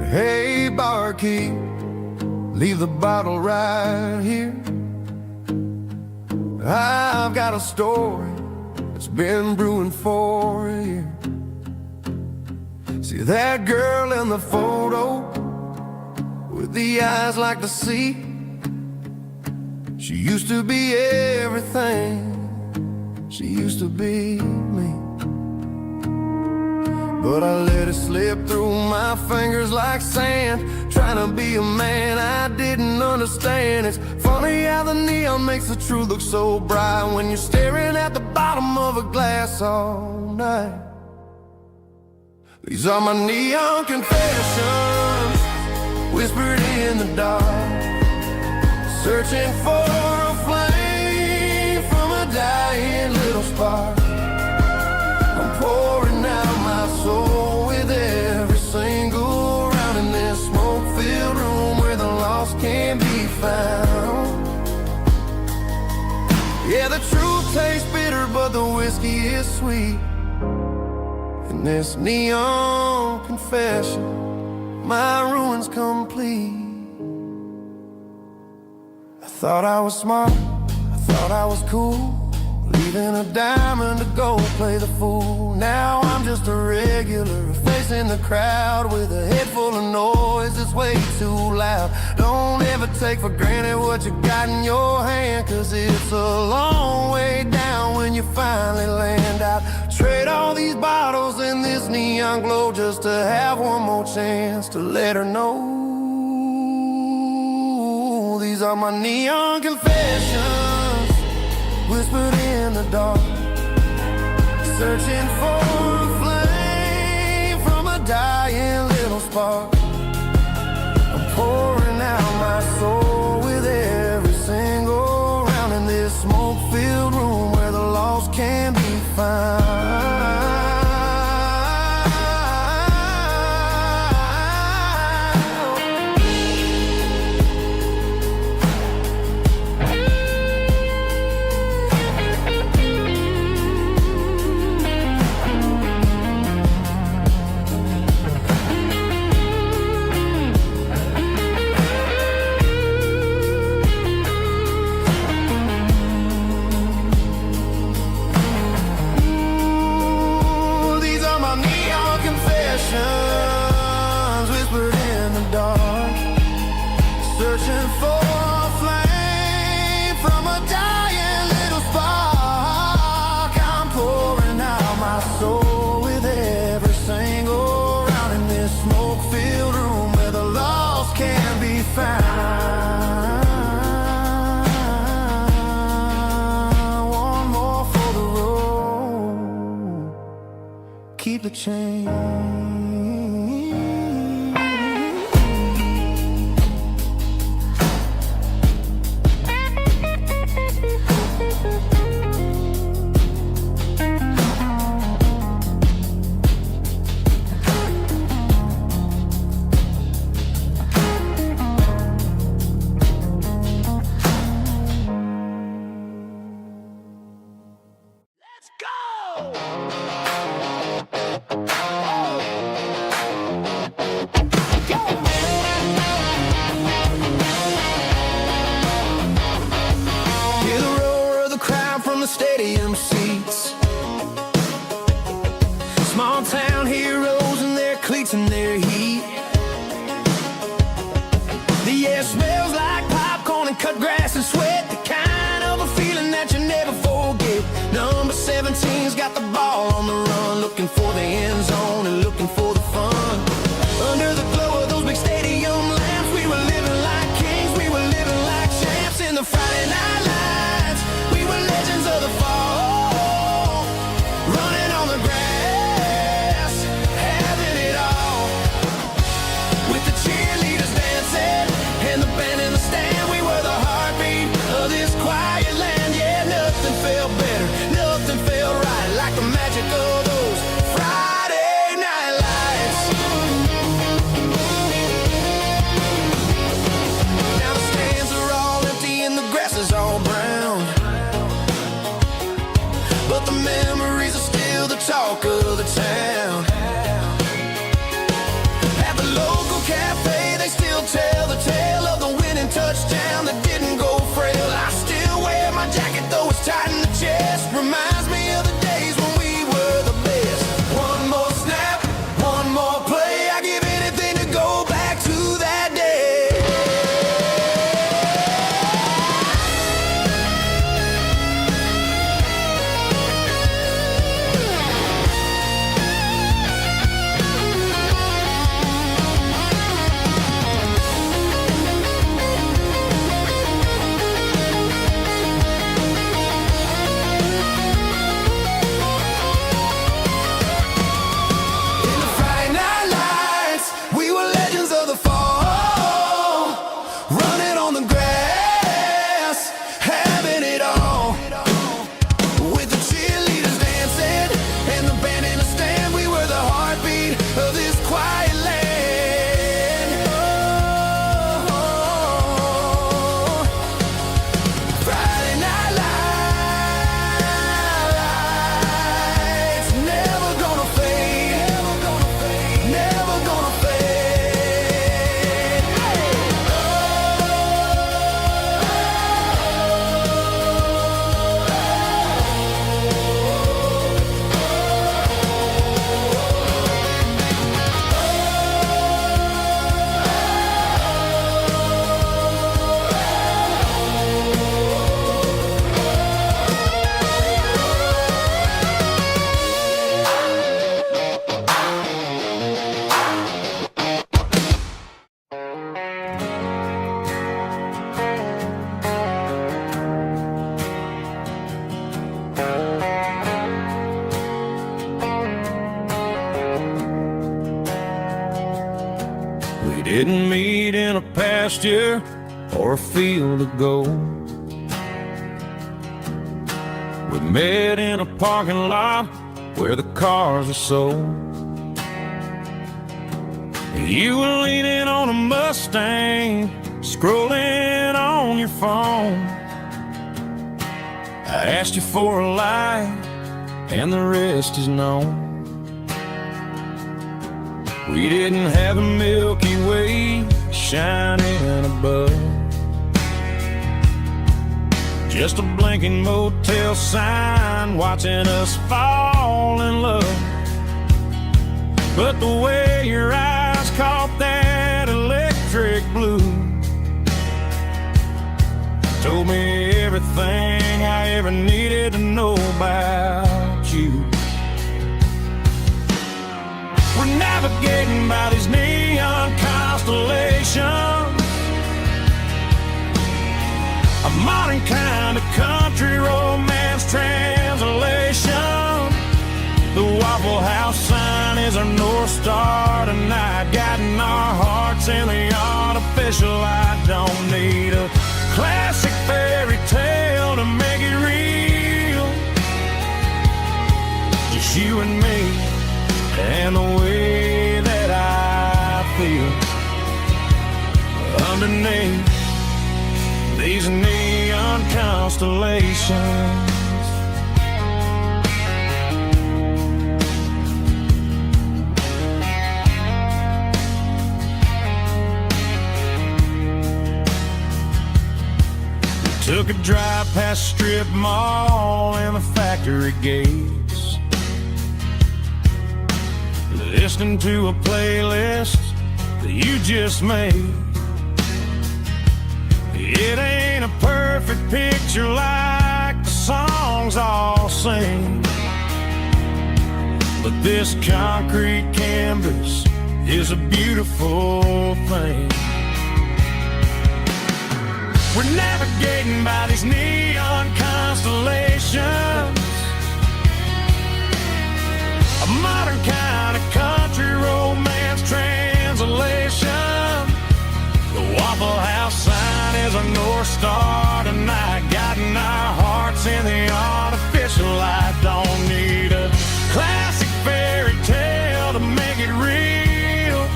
Hey, barkeep, leave the bottle right here. I've got a story that's been brewing for a year. See that girl in the photo with the eyes like the sea? She used to be everything, she used to be me. But I let it slip through my fingers like sand, trying to be a man I didn't understand. It's funny how the neon makes the truth look so bright when you're staring at the bottom of a glass all night. These are my neon confessions, whispered in the dark, searching for a flame from a dying little spark. I'm pouring out my soul with every single round in this smoke-filled room where the lost can be found. Yeah, the truth tastes bitter, but the whiskey is sweet. In this neon confession, my ruin's complete. I thought I was smart, I thought I was cool, leaving a diamond to go play the fool. Now I'm just a regular, facing the crowd with a head full of noise that's way too loud. Don't ever take for granted what you got in your hand, cause it's a long way down when you finally land out. Trade all these bottles and this neon glow just to have one more chance to let her know. These are my neon confessions, whispered in the dark, searching for a flame from a dying little spark. I'm pouring out my soul with every single round in this smoke-filled room where the lost can be found. Whispered in the dark, searching for a flame from a dying little spark. I'm pouring out my soul with every single round in this smoke-filled room where the lost can be found. One more for the road, keep the change. Stadium seats, small town heroes in their cleats and their heat. The air smells like popcorn and cut grass and sweat, the kind of a feeling that you never forget. Number 17's got the ball on the run, looking for the end zone and looking for the fun. Under the glow of those big stadium lamps, we were living like kings, we were living like champs in the Friday night lights. We were legends of the fall, running on the grass, having it all. With the cheerleaders dancing and the band in the stand, we were the heartbeat of this quiet land. Yeah, nothing felt better, nothing felt right like the magic of those Friday night lights. didn't meet in a pasture or a field of gold. We met in a parking lot where the cars are sold. You were leaning on a Mustang, scrolling on your phone. I asked you for a light, and the rest is known. We didn't have a Milky Way shining above, just a blinking motel sign watching us fall in love. But the way your eyes caught that electric blue told me everything I ever needed to know about you. We're navigating by these neon constellations, a modern kind of country romance translation. The Waffle House sign is our North Star tonight, guiding our hearts in the artificial light. Don't need a classic fairy tale to make it real, just you and me and the way that I feel underneath these neon constellations. We took a drive past strip mall and the factory gates, listening to a playlist that you just made. It ain't a perfect picture like the songs all sing, but this concrete canvas is a beautiful thing. We're navigating by these neon constellations, a modern kind of country romance translation. The Waffle House sign is our North Star tonight, guiding our hearts in the artificial light. Don't need a classic fairy tale to make it real,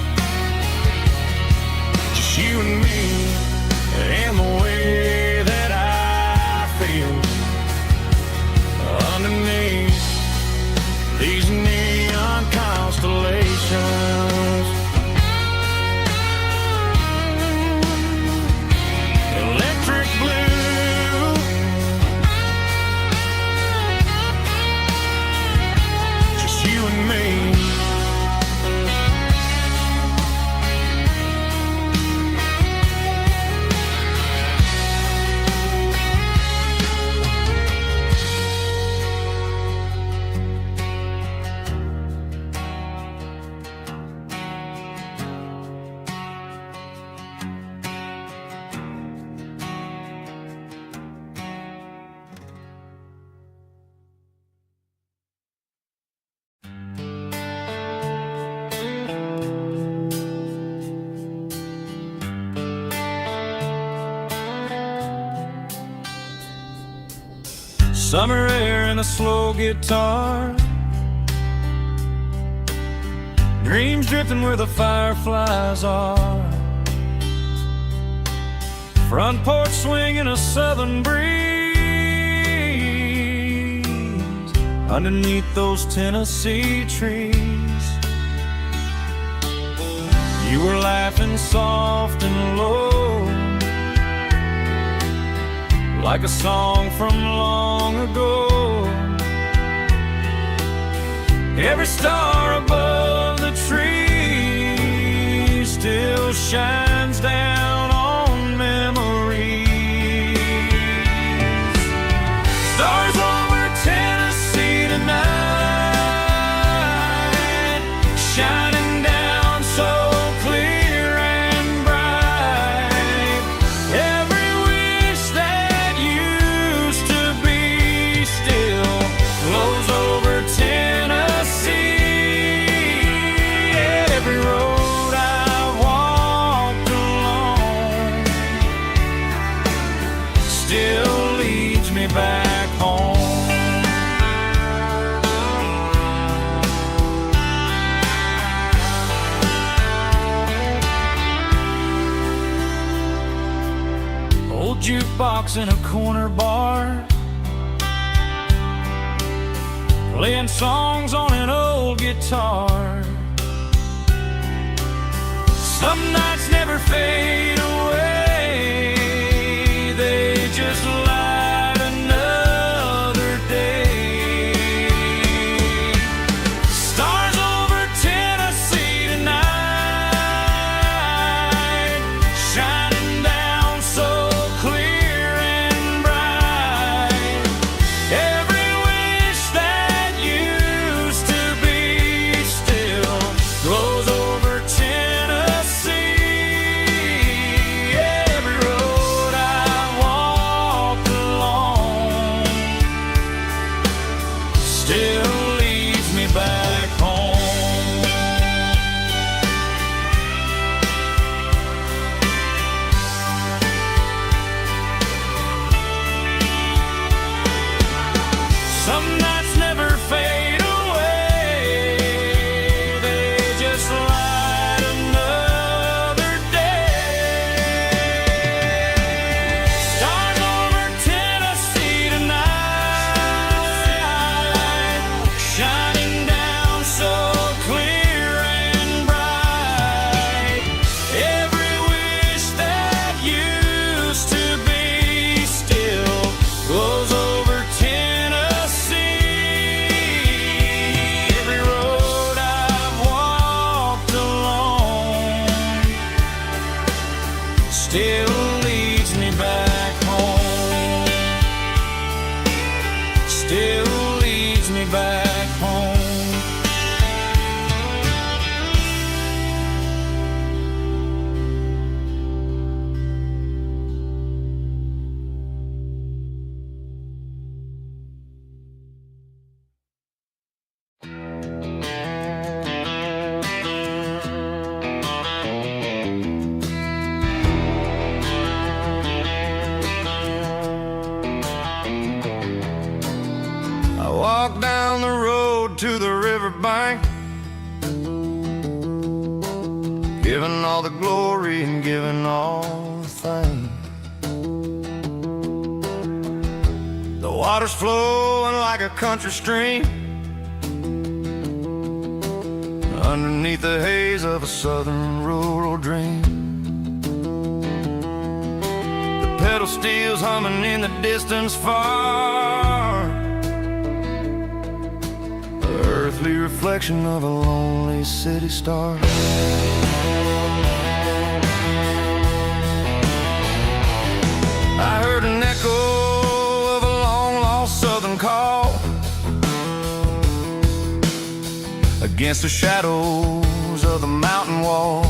just you and me and the way that I feel underneath these neon constellations. Electric blue, just you and me. Summer air and a slow guitar, dreams drifting where the fireflies are, front porch swinging a southern breeze, underneath those Tennessee trees. You were laughing soft and low, like a song from long ago. Every star above the tree still shines down on memories. Stars over Tennessee tonight, shining down so clear and bright. Every wish that used to be still flows over Tennessee. Every road I've walked jukebox in a corner bar, playing songs on an old guitar. Some nights never fade away, they just light another day. Stars over Tennessee tonight, shining down so clear and bright. Every wish that used to be still glows over Tennessee. Every road I've walked along still leads me back home. Some nights never fade away, they just light another day. Stars over Tennessee tonight, shining down so clear and bright. Every wish that used to be still glows over Tennessee. Every road I've walked along still leads me back home. Still leads me back home. I walk down the road to the riverbank, giving all the glory and giving all the thanks. The water's flowing like a country stream underneath the haze of a southern rural dream. The pedal steel's humming in the distance far, the earthly reflection of a lonely city star. I heard an echo of a long-lost southern call against the shadows of the mountain wall,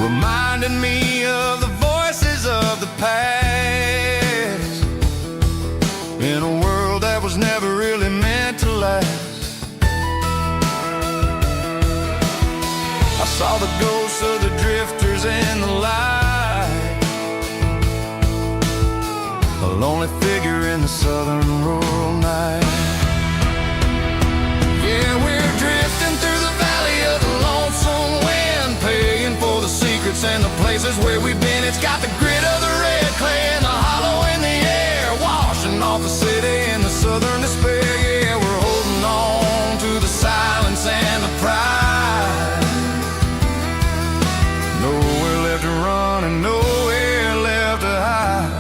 reminding me of the voices of the past in a world that was never really meant to last. I saw the ghosts of the drifters in the light, a lonely figure in the southern rural night. Yeah, we're drifting through the valley of the lonesome wind, paying for the secrets and the places where we've been. It's got the grit of the red clay and the hollow in the air, washing off the city and the southern despair. Yeah, we're holding on to the silence and the pride. Nowhere left to run and nowhere left to hide.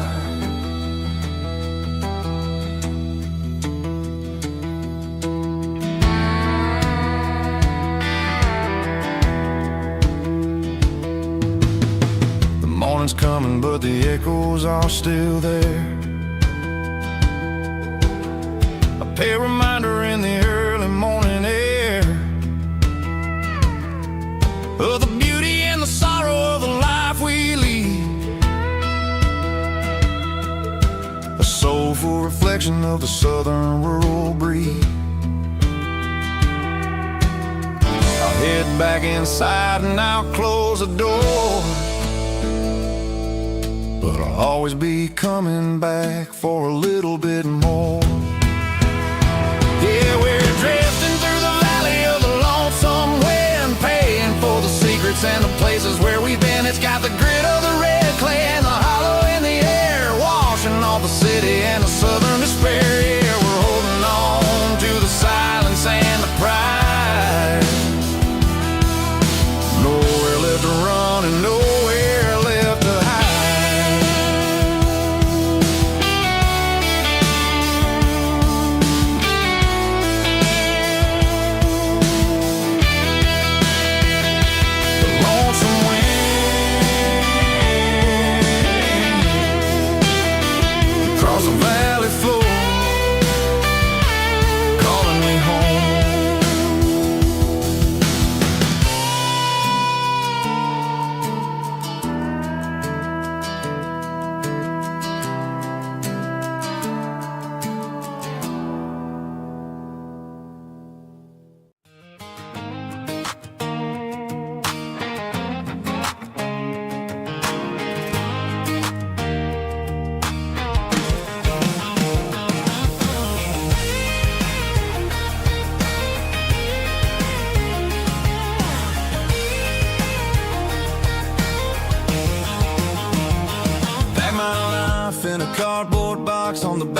The morning's coming, but the echoes are still there. A pale reminder in the early morning air of the beauty and the sorrow of the life we lead, a soulful reflection of the southern rural breed. I'll head back inside and I'll close the door, but I'll always be coming back for a little bit more. Yeah, we're drifting through the valley of the lonesome wind, paying for the secrets and the places where we've been. It's got the grit of the red clay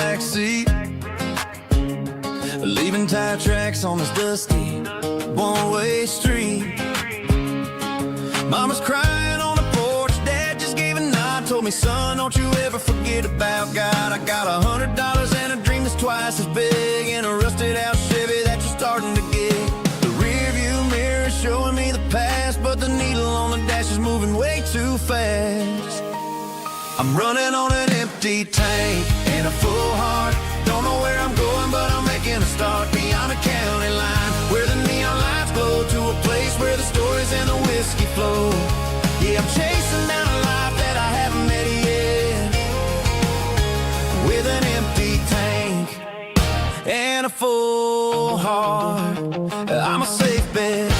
backseat, leaving tire tracks on this dusty one-way street. Mama's crying on the porch, Dad just gave a nod, told me, son, don't you ever forget about God. I got $100 and a dream that's twice as big, and a rusted out Chevy that you're starting to get. The rear view mirror is showing me the past, but the needle on the dash is moving way too fast. I'm running on an empty tank and a full heart. Don't know where I'm going, but I'm making a start beyond the county line, where the neon lights glow, to a place where the stories and the whiskey flow. Yeah, I'm chasing down a life that I haven't met yet, with an empty tank and a full heart. I'm a safe bet.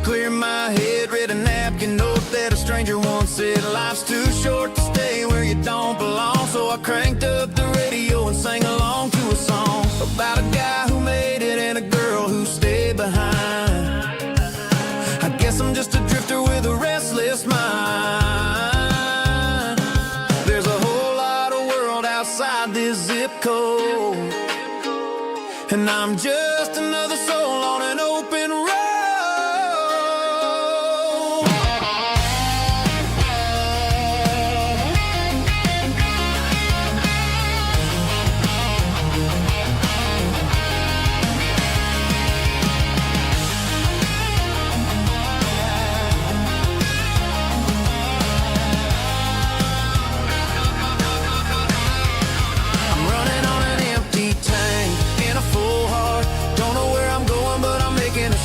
Clear my head, read a napkin note that a stranger once said, life's too short to stay where you don't belong. So I cranked up the radio and sang along to a song about a guy who made it and a girl who stayed behind. I guess I'm just a drifter with a restless mind. There's a whole lot of world outside this zip code, and I'm just another soul on an open road.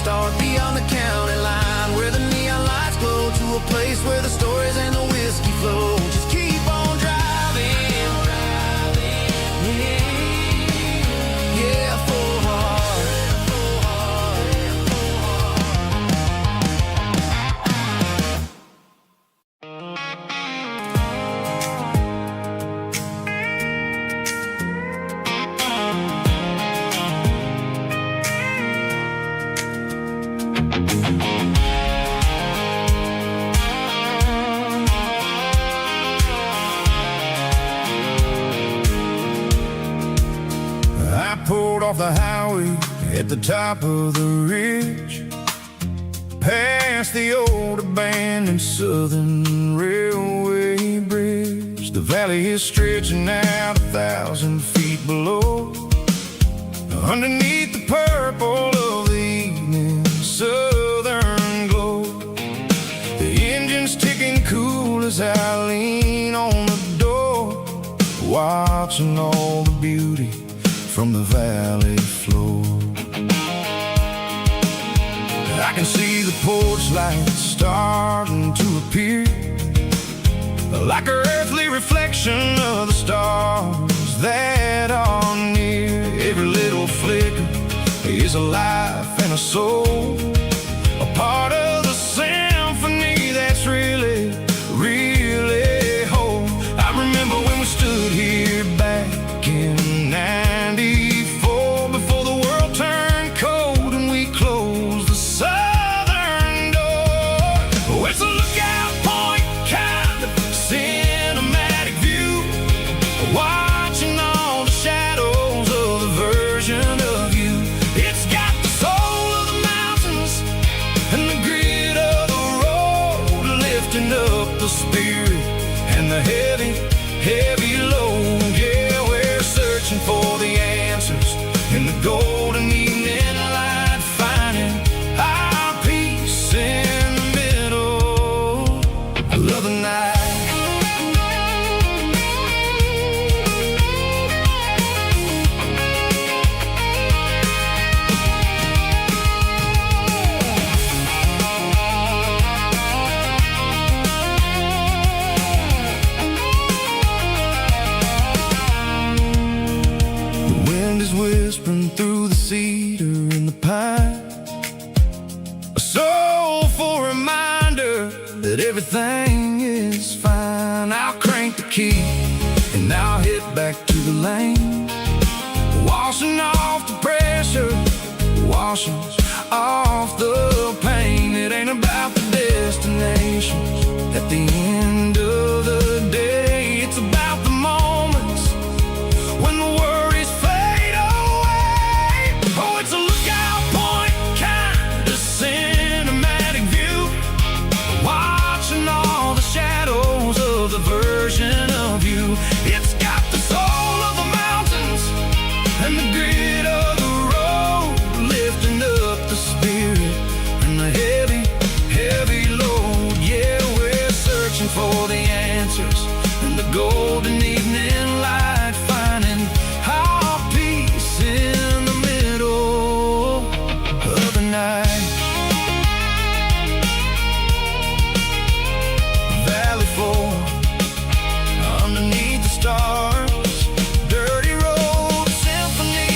Start beyond the county line, where the neon lights glow, to a place where the stories and the whiskey flow. Just keep on driving, yeah, full heart. Off the highway at the top of the ridge, past the old abandoned Southern Railway bridge. The valley is stretching out 1,000 feet below, underneath the purple of the evening southern glow. The engine's ticking cool as I lean on the door, watching all the beauty from the valley floor. I can see the porch lights starting to appear, like an earthly reflection of the stars that are near. Every little flicker is a life and a soul, a part of the symphony that's really, really whole. I remember when we stood here back in '94, before the world turned cold and we closed the southern door. Oh, it's a lookout point, kind of cinematic view, watching all the shadows of the version of you. It's got the soul of the mountains and the grit of the road, lifting up the spirit and the heavy, heavy load. Yeah, we're searching for the answers in the golden evening light, finding our peace in the middle of the night. Whispering through the cedar and the pine, a soulful reminder that everything is fine. I'll crank the key and I'll head back to the lane, washing off the pressure, washing off the pain. It ain't about the destination, the end of the day, it's about the moments when the worries fade away. Oh, it's a lookout point, kind of cinematic view, watching all the shadows of the version of you. It's got the soul of the mountains and the grit of the road, lifting up the spirit and the heavy, heavy load. Yeah, we're searching for the answers in the golden evening light, finding our peace in the middle of the night. Valley floor, underneath the stars, dirty road symphony.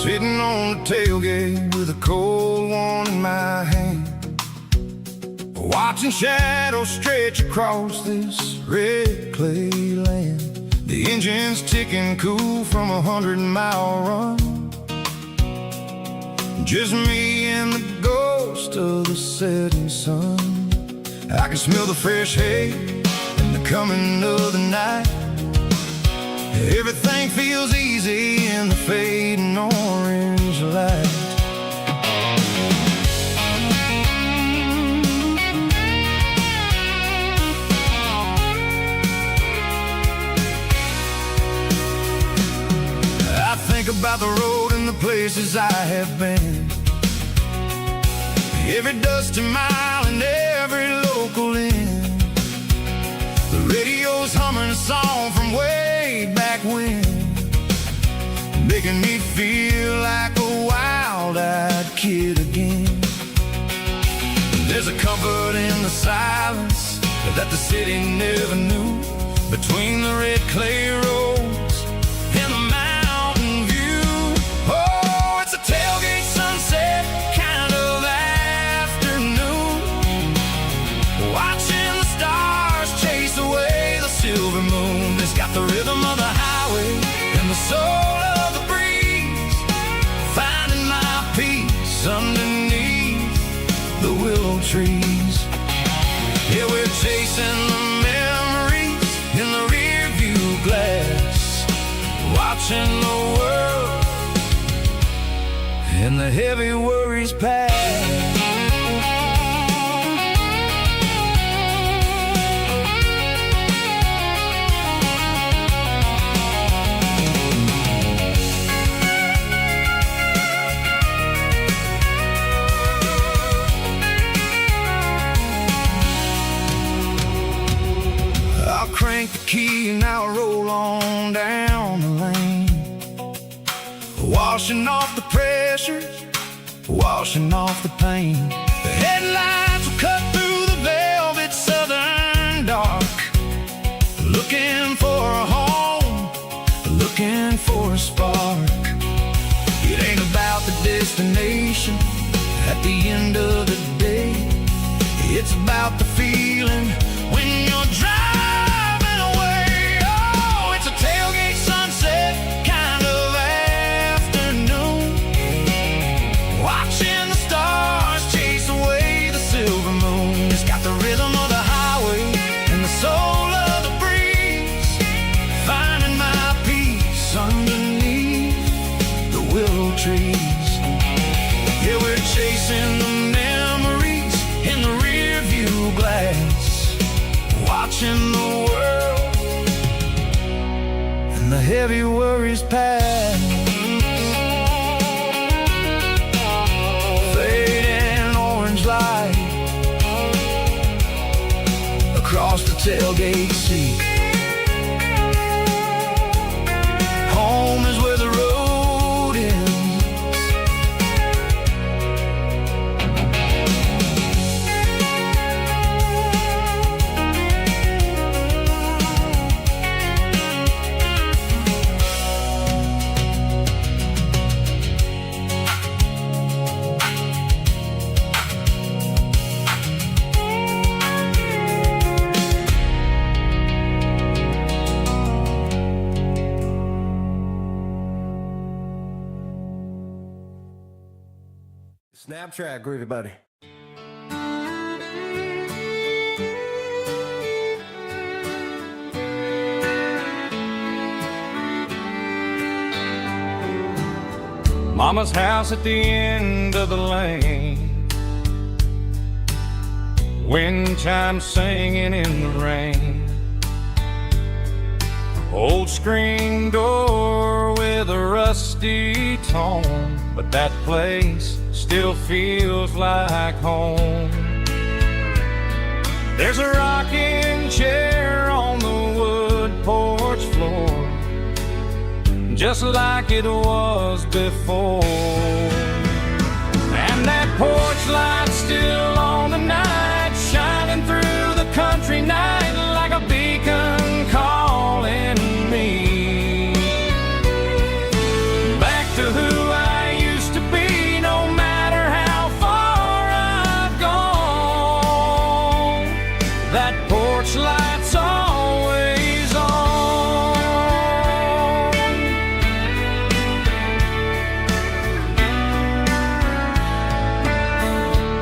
Sitting on the tailgate with a cold one in my hand, watching shadows stretch across this red clay land. The engine's ticking cool from 100-mile run, just me and the ghost of the setting sun. I can smell the fresh hay and the coming of the night. Everything feels easy in the fading orange light. I think about the road and the places I have been, every dusty mile and every local inn. The radio's humming a song from way back when, making me feel like a wild-eyed kid again. There's a comfort in the silence that the city never knew, between the red clay roads and the mountain view. Oh, it's a tailgate sunset kind of afternoon, watching the stars chase away the silver moon. It's got the rhythm of the highway and the soul of the breeze, finding my peace underneath the willow trees. Yeah, we're chasing the memories in the rear view glass, watching the world and the heavy worries pass. Crank the key and I'll roll on down the lane, washing off the pressure, washing off the pain. The headlights will cut through the velvet southern dark, looking for a home, looking for a spark. It ain't about the destination at the end of the day, it's about the feeling when you're driving. Tailgate sunset kind of afternoon, watching the stars chase away the silver moon. It's got the rhythm of the highway and the soul of the breeze, finding my peace underneath the willow trees. Yeah, we're chasing the memories in the rear view glass, watching the world and the heavy worries pass. Fading orange light across the tailgate seat. Home is where the road ends. Snapchat, groovy buddy. Mama's house at the end of the lane, wind chimes singing in the rain. Old screen door with a rusty tone, but that place still feels like home. There's a rocking chair on the wood porch floor, just like it was before. And that porch light's still on the night, shining through the country night like a beacon calling me back to who I used to be. No matter how far I've gone, that porch light's always on.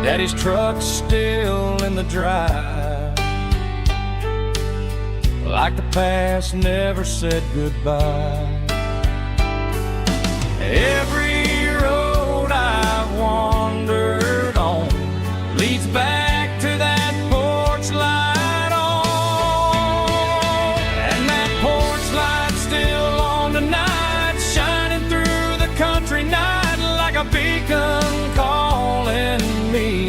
Daddy's truck's still in the drive, like the past never said goodbye. Every road I've wandered on leads back to that porch light on. And that porch light's still on tonight, shining through the country night like a beacon calling me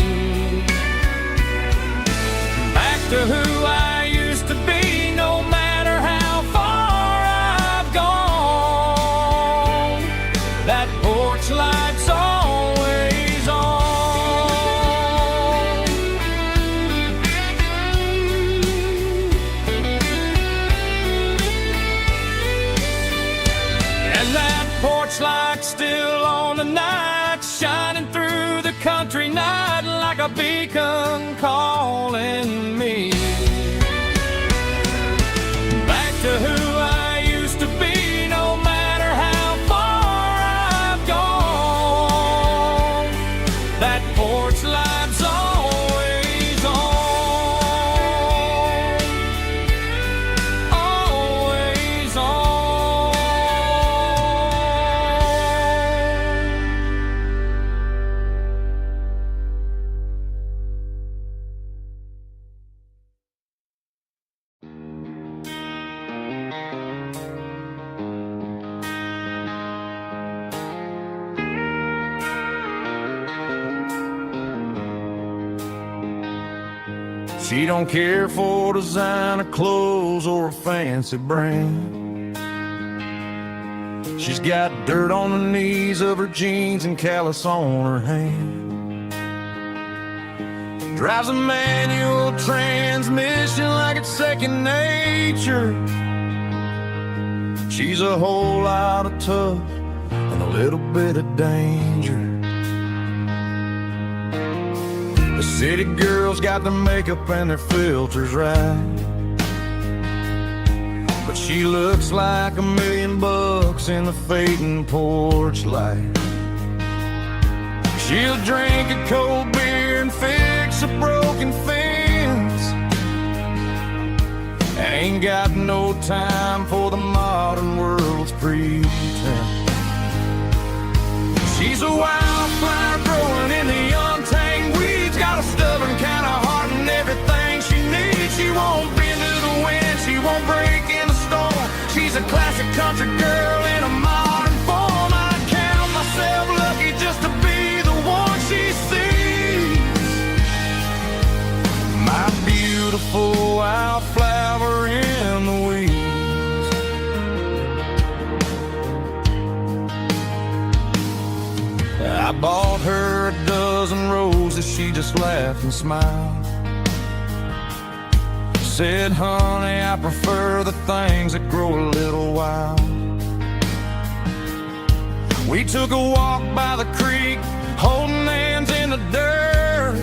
back to who I used to be. No matter how far I've gone, that porch light's always on. And that porch light's still on tonight, shining through the country night like a beacon calling me back to who I used to be. No matter how far I've gone, that porch light's always on, always on. She don't care for designer clothes or a fancy brand. She's got dirt on the knees of her jeans and callus on her hand. Drives a manual transmission like it's second nature. She's a whole lot of tough and a little bit of danger. The city girls got their makeup and their filters right, but she looks like $1 million in the fading porch light. She'll drink a cold beer and fix a broken fence, ain't got no time for the modern world's pretense. She's a wildflower growing in the untamed weeds, got a stubborn kind of heart and everything she needs. She won't bend to the wind, she won't break in the storm. She's a classic country girl in a modern form. I count myself lucky just to be the one she sees. My beautiful wildflower bought her a dozen roses, she just laughed and smiled. Said, honey, I prefer the things that grow a little wild. We took a walk by the creek, holding hands in the dirt.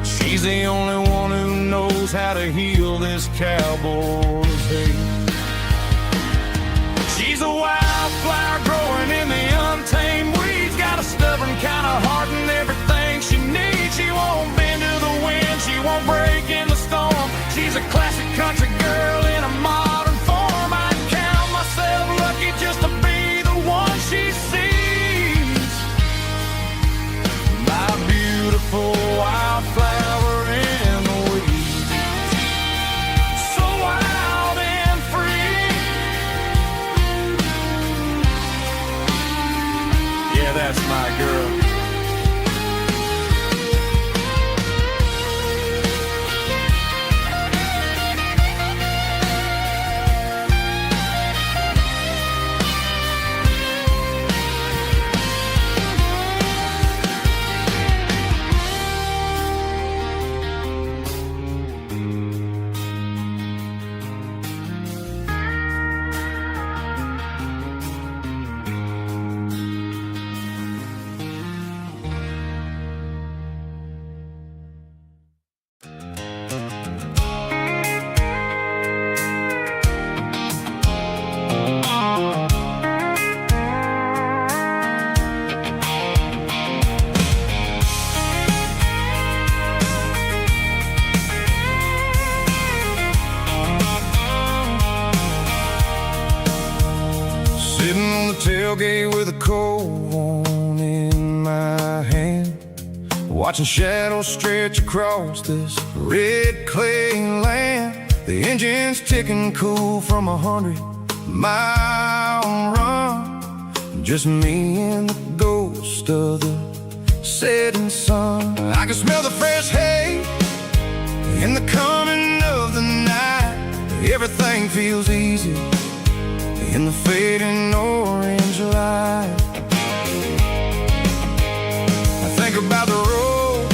She's the only one who knows how to heal this cowboy's hate. She's a wildflower growing in the untamed weeds. Got a stubborn kind of heart and everything she needs. She won't bend to the wind, she won't break in the storm. She's a classic country girl in a modern form. I count myself lucky just to be the one she sees. My beautiful wildflower in the weeds, so wild and free. Yeah, that's my girl. Tailgate with a cold one in my hand, watching shadows stretch across this red clay land. The engine's ticking cool from 100-mile run. Just me and the ghost of the setting sun. I can smell the fresh hay in the coming of the night. Everything feels easy in the fading orange light. I think about the road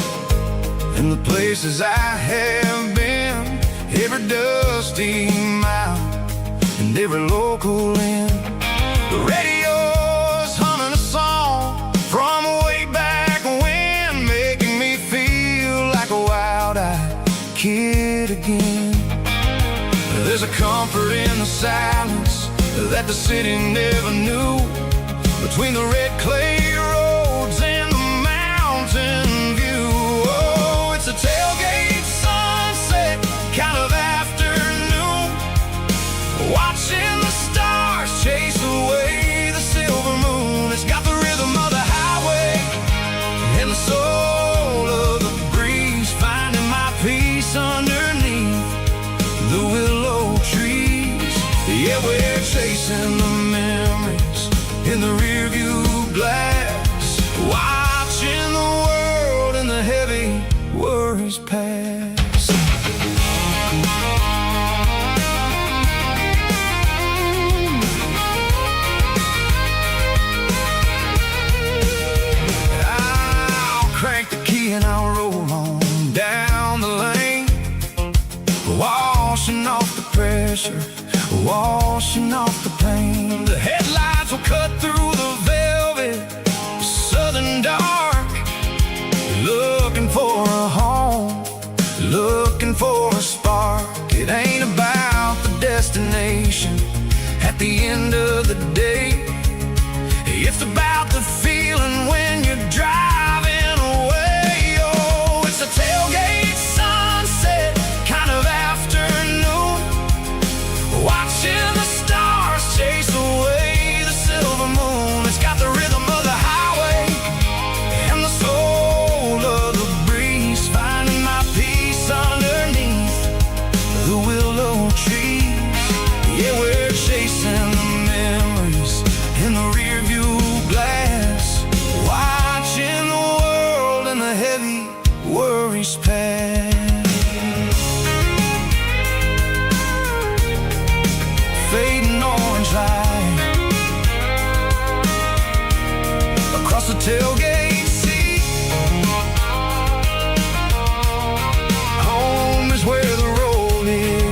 and the places I have been, every dusty mile and every local inn. The radio's humming a song from way back when, making me feel like a wild-eyed kid again. There's a comfort in the silence that the city never knew, between the red clay roads and the mountain view. Oh, it's a tailgate sunset kind of afternoon, watching the stars chase away the silver moon. It's got the rhythm of the highway and the soul of the breeze, finding my peace underneath the willow trees. Yeah, we're chasing the memories in the rearview glass, watching the world and the heavy worries pass. I'll crank the key and I'll roll on down the lane, washing off the pressure, washing off the pain. The headlights will cut through the velvet southern dark, looking for a home, looking for a spark. It ain't about the destination at the end of the day, it's about the feeling when you're driving away. Oh, it's a tailgate sunset kind of afternoon, watching the stars chase away the silver moon. It's got the rhythm of the highway and the soul of the breeze, finding my peace underneath the willow trees. Yeah, we're chasing the memories in the rearview glass, watching the across the tailgate seat. Home is where the road is.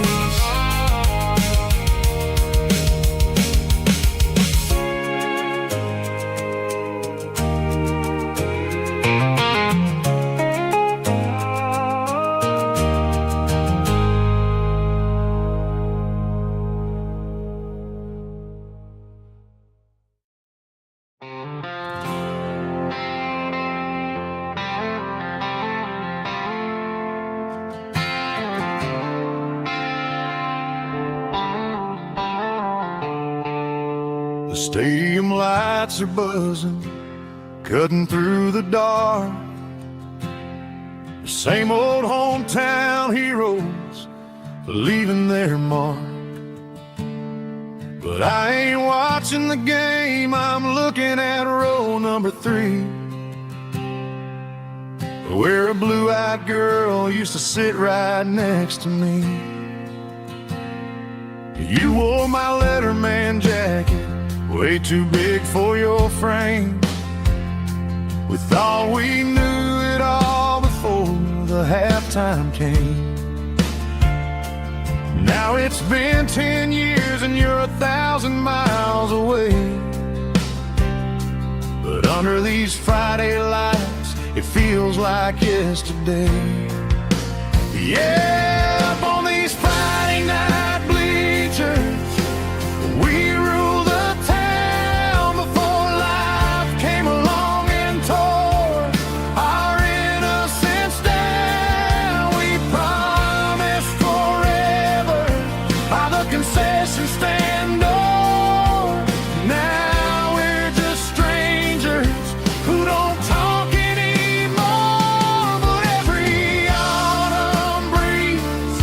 The stadium lights are buzzing, cutting through the dark. The same old hometown heroes leaving their mark. But I ain't watching the game, I'm looking at row number 3, where a blue-eyed girl used to sit right next to me. You wore my Letterman jacket, way too big for your frame. We thought we knew it all before the halftime came. Now it's been 10 years and you're 1,000 miles away. But under these Friday lights, it feels like yesterday. Yeah, up on these Friday night bleachers, we rule the town before life came along and tore our innocence down. We promised forever by the concession stand door. Now we're just strangers who don't talk anymore. But every autumn breeze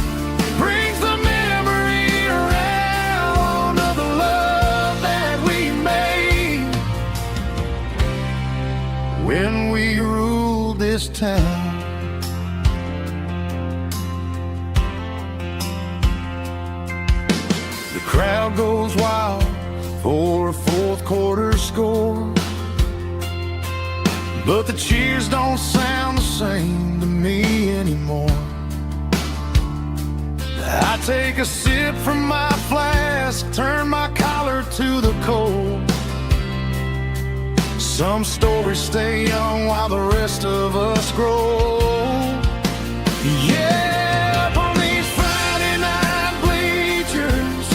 brings the memory around of the love that we made when we ruled this town. The crowd goes wild for a fourth quarter score, but the cheers don't sound the same to me anymore. I take a sip from my flask, turn my collar to the cold. Some stories stay young while the rest of us grow. Yeah, up on these Friday night bleachers,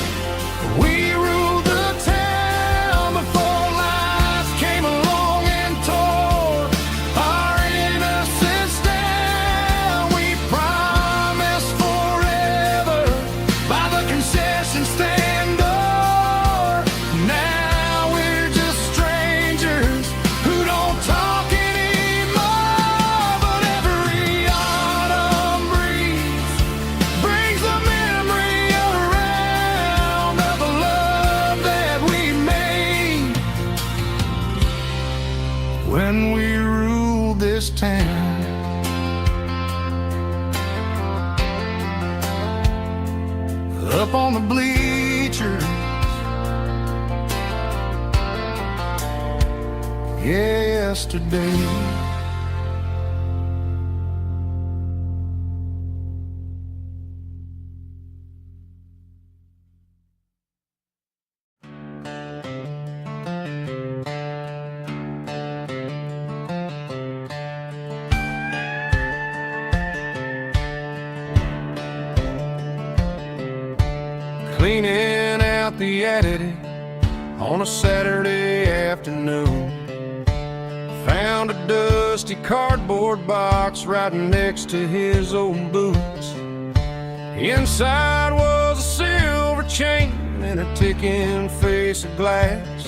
we ruled the town before life came along and tore our innocence down. We promised forever by the concession stand door. Now we're just strangers who don't talk anymore. But every autumn breeze brings the memory around of the love that we made when we ruled this town. Up on the bleachers, yesterday. Cleaning out the attic on a Saturday afternoon, found a dusty cardboard box right next to his old boots. Inside was a silver chain and a ticking face of glass,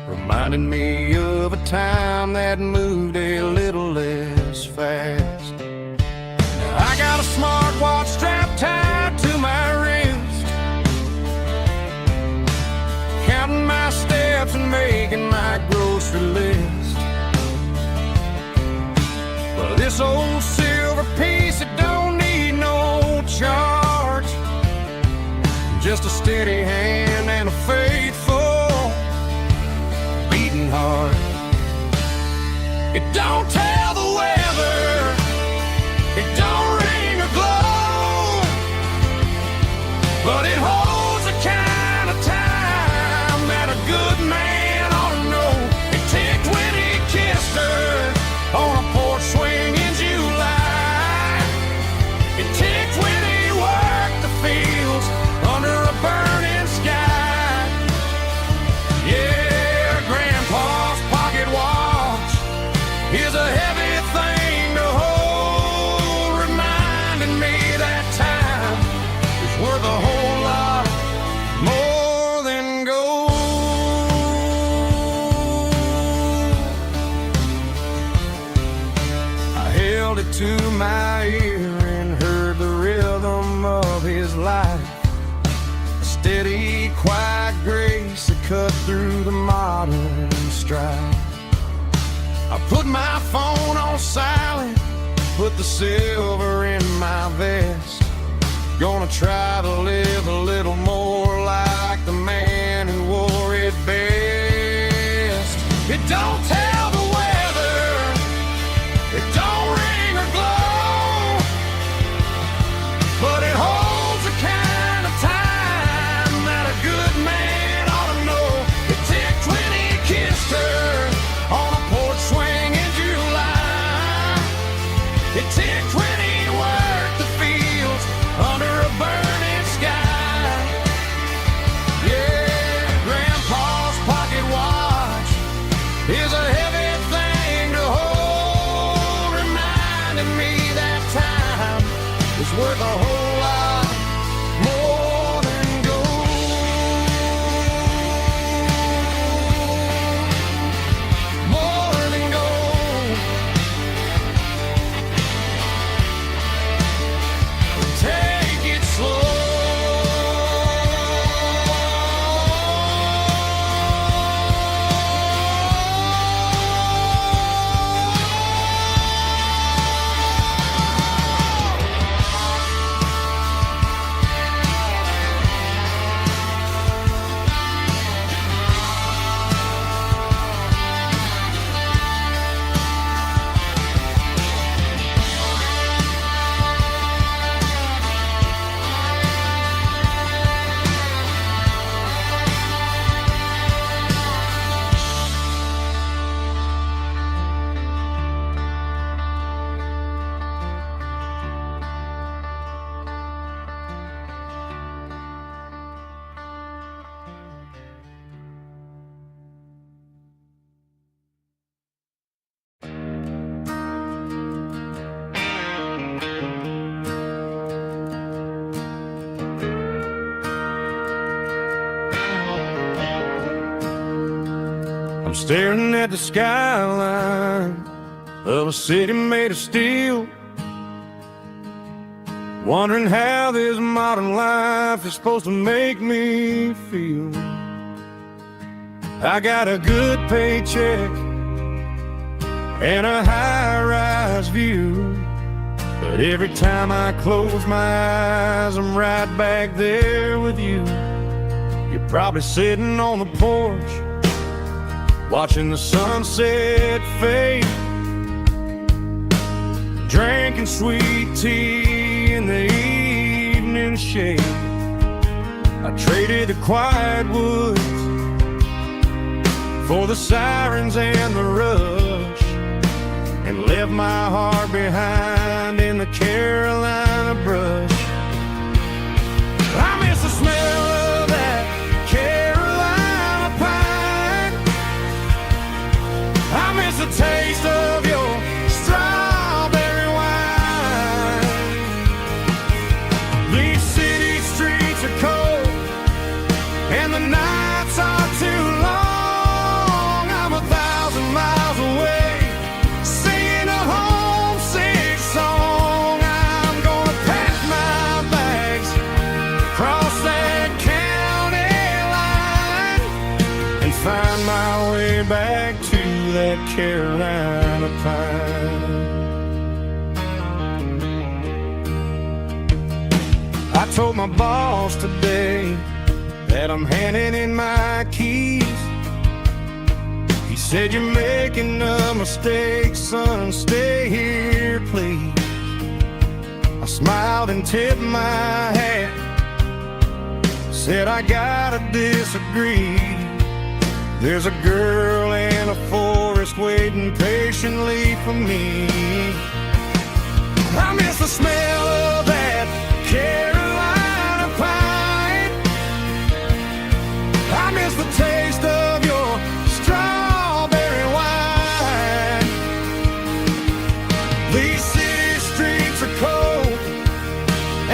reminding me of a time that moved a little less fast. Now I got a smartwatch strapped tied to my wrist, counting my steps and making my grocery list. But this old silver piece, it don't need no charge, just a steady hand and a faithful beating heart. It don't tell the weather, it don't ring or glow, but it holds the kind of time that a good man ought to know. It ticked when he kissed her on a porch swing in July. It ticked when he worked the fields under a burning sky. Yeah, Grandpa's pocket watch is a heavy thing to hold, reminding me that time is worth a whole lot more than gold. I held it to my ear and heard the rhythm of his life, a steady, quiet grace that cut through the modern strife. I put my phone on silent, put the silver in my vest. Gonna try to live a little more like the man who wore it best. It don't tell the weather, it don't ring or glow, but it holds the kind of time that a good man ought to know. It ticked when he kissed her on a porch swing in July. It ticked when he worked the fields under a burning sky. Yeah, Grandpa's pocket watch is a heavy thing to hold, reminding me that time is worth a whole lot more than gold. More than gold. Take it slow. I'm staring at the skyline of a city made of steel, wondering how this modern life is supposed to make me feel. I got a good paycheck and a high-rise view, but every time I close my eyes, I'm right back there with you. You're probably sitting on the porch, watching the sunset fade, drinking sweet tea in the evening shade. I traded the quiet woods for the sirens and the rush, and left my heart behind in the Carolina brush. I miss the smell of that Carolina pine. I miss the taste of your strawberry wine. These city streets are cold and the nights are too long. I'm 1,000 miles away, singing a homesick song. I'm gonna pack my bags, cross that county line, and find my way back to that Carolina pine. I told my boss today that I'm handing in my keys. He Said you're making a mistake, son, stay here, please. I smiled and tipped my hat. Said I gotta disagree. There's a girl in a forest waiting patiently for me. I miss the smell of that Carolina pine. I miss the taste of your strawberry wine. These city streets are cold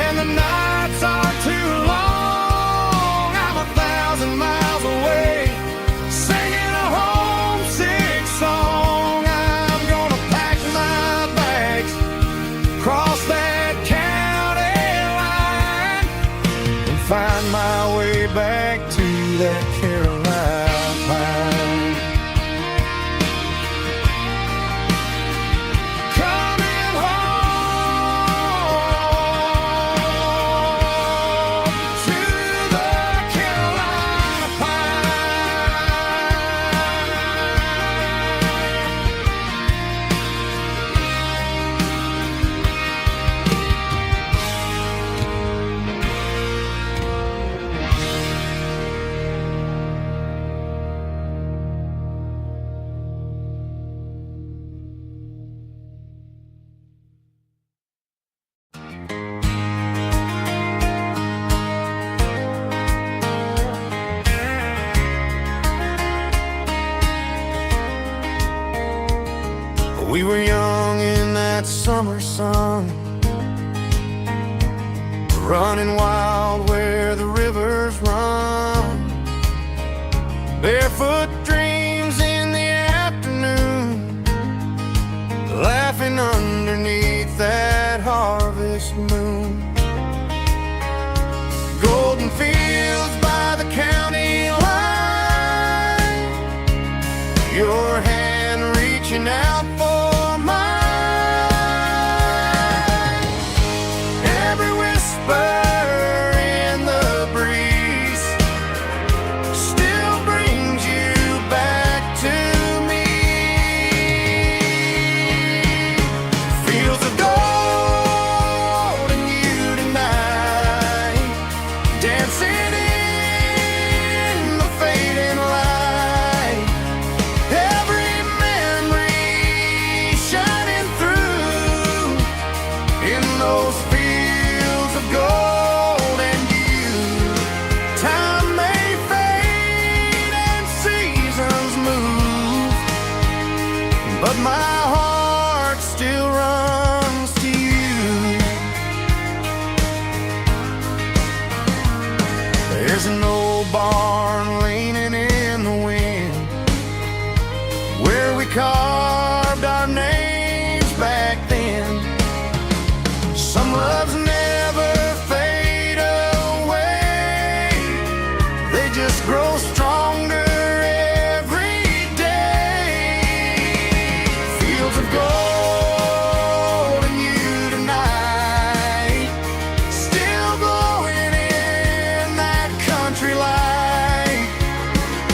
and the nights are too long. I'm 1,000 miles away singing a homesick song. I'm gonna pack my bags, cross that county line, and find my way back to that Carolina pine. Coming home to the Carolina We were young in that summer sun, running wild where the rivers run. Barefoot dreams in the afternoon, laughing underneath that harvest moon. Golden fields by the county line, your hand reaching out for mine. Every whisper in the breeze still brings you back to me. Fields of gold and you tonight, dancing in the fading light. Every memory shining through in those fields of gold and you. Time may fade and seasons move, but my heart still runs to you. There's an old barn leaning in the wind where we carved our names back then. Some loves never fade away, they just grow stronger every day. Fields of gold and you tonight, still glowing in that country light.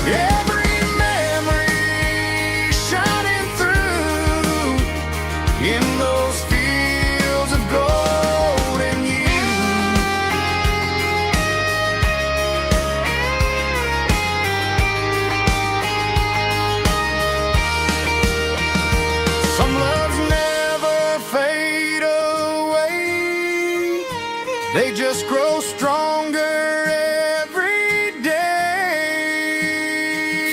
Every memory shining through in those fields of gold and you. Some loves never fade away, they just grow stronger every day.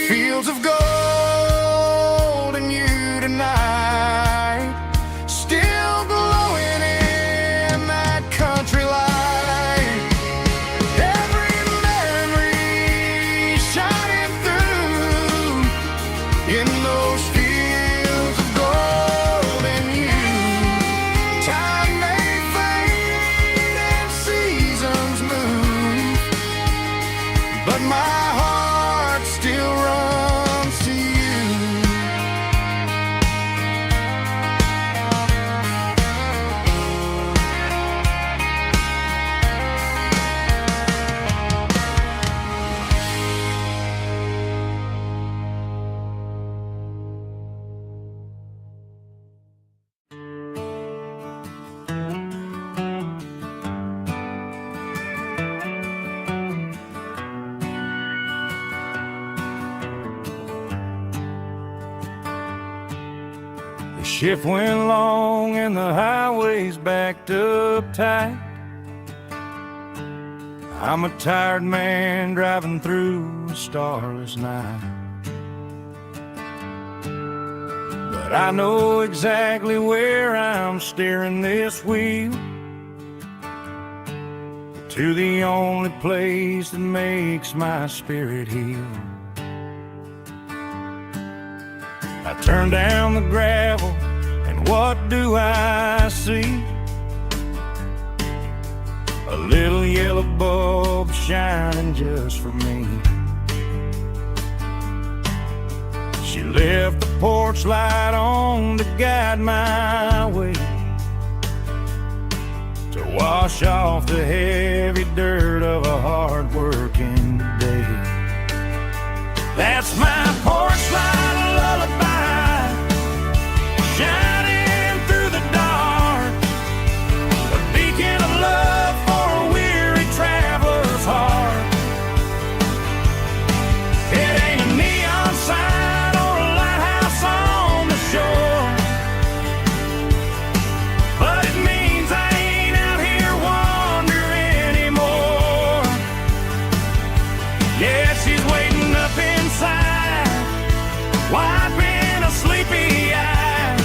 Fields of gold and you tonight, still glowing in that country light. Every memory shining through in those fields of gold and you. Time may fade and seasons move, but my heart still runs to you. Shift went long and the highway's backed up tight. I'm a tired man driving through a starless night. But I know exactly where I'm steering this wheel, to the only place that makes my spirit heal. I turn down the gravel, and what do I see? A little yellow bulb shining just for me. She left the porch light on to guide my way, to wash off the heavy dirt of a hard-working day. That's my porch light lullaby, shining through the dark, a beacon of love for a weary traveler's heart. It ain't a neon sign or a lighthouse on the shore, but it means I ain't out here wandering anymore. Yeah, she's waiting up inside, wiping a sleepy eye,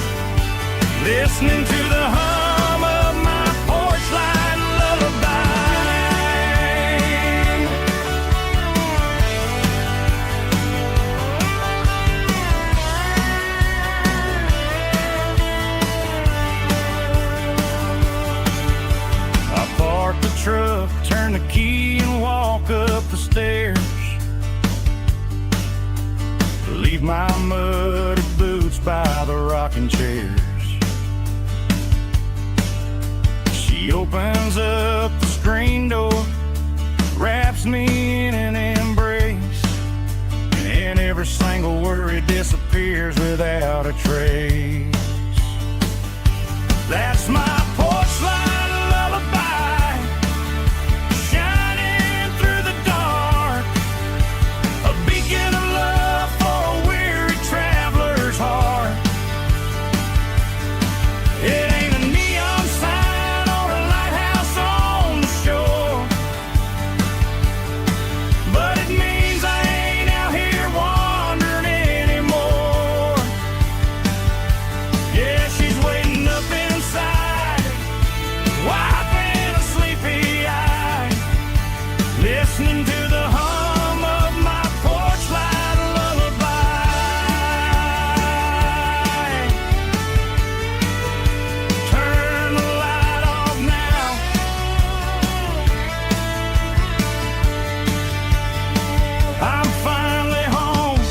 listening to the hum of my porch light lullaby. I park the truck, turn the key and walk up the stairs, leave my muddy boots by the rocking chairs. She opens up the screen door, wraps me in an embrace, and every single worry disappears without a trace. That's my porch light lullaby, shining through the dark, a beacon of love for a weary traveler's heart. It ain't a neon sign or a lighthouse on the shore, but it means I ain't out here wandering anymore. Yeah, she's waiting up inside, wiping a sleepy eye, listening to the hum of my porch light lullaby. Turn the light off now, I'm finally home.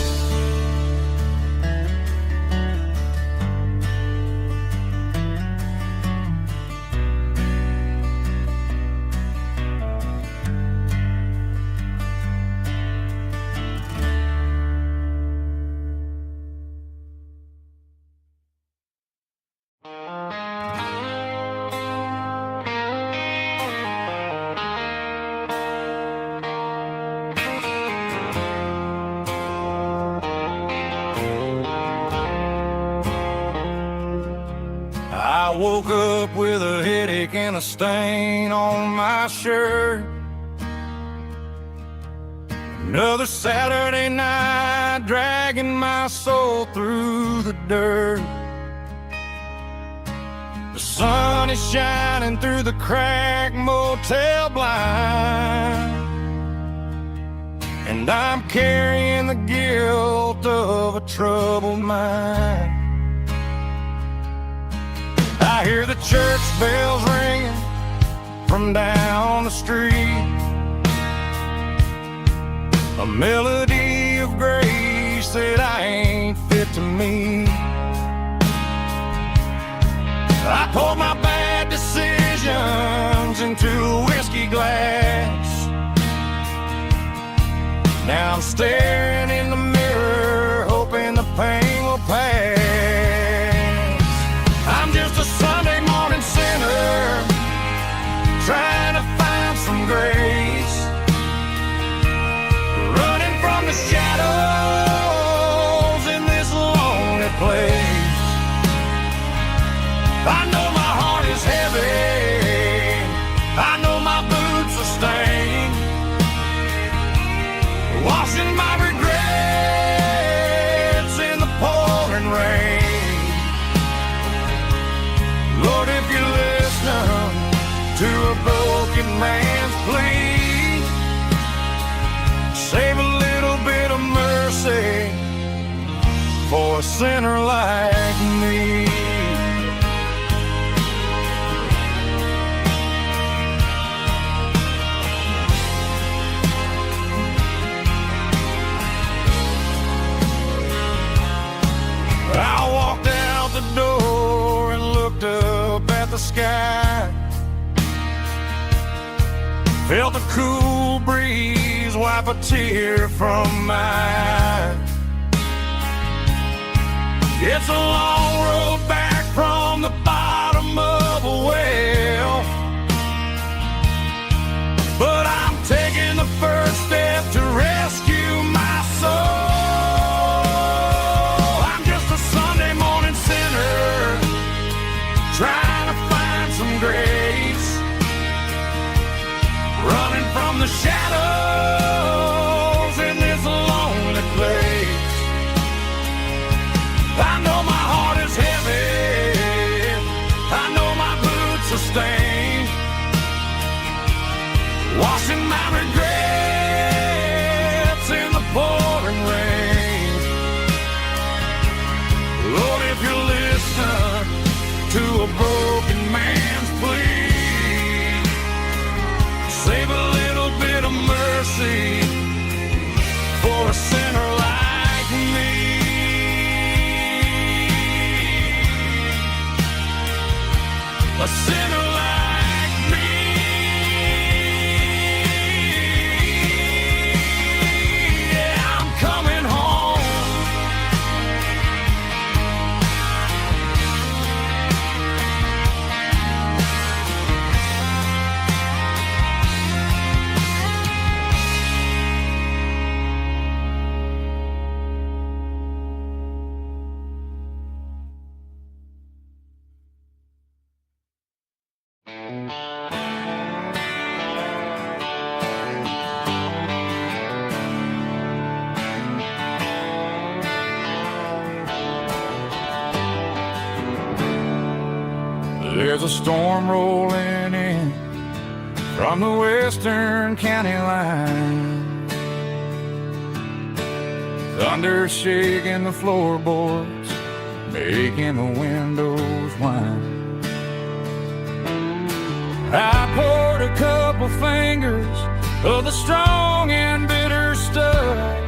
I woke up with a headache and a stain on my shirt. Another Saturday night dragging my soul through the dirt. The sun is shining through the cracked motel blind, and I'm carrying the guilt of a troubled mind. I hear the church bells ringing from down the street, a melody of grace that I ain't fit to meet. I poured my bad decisions into a whiskey glass. Now I'm staring in the mirror, hoping the pain will pass. I'm just a Sunday morning sinner, trying to find some grace, running from the shadows in this lonely place. washing my regrets in the pouring rain. Lord, if you listen to a broken man's plea, save a little bit of mercy for a sinner like me. I walked out the door and looked up at the sky. Felt a cool breeze wipe a tear from my eye. It's a long road back from the bottom of a well, but I'm taking the first step to rescue my soul. I'm just a Sunday morning sinner trying to find some grace, running from the shadows in this lonely place. I know my heart is heavy, I know my boots are stained, washing my regrets in the pouring rain. Lord, if you listen to a broken man's plea, save a little bit of mercy for a sinner like me. A sinner like me. Yeah, I'm coming home. There's a storm rolling in from the western county line. Thunder shaking the floorboards, making the windows whine. I poured a couple fingers of the strong and bitter stuff,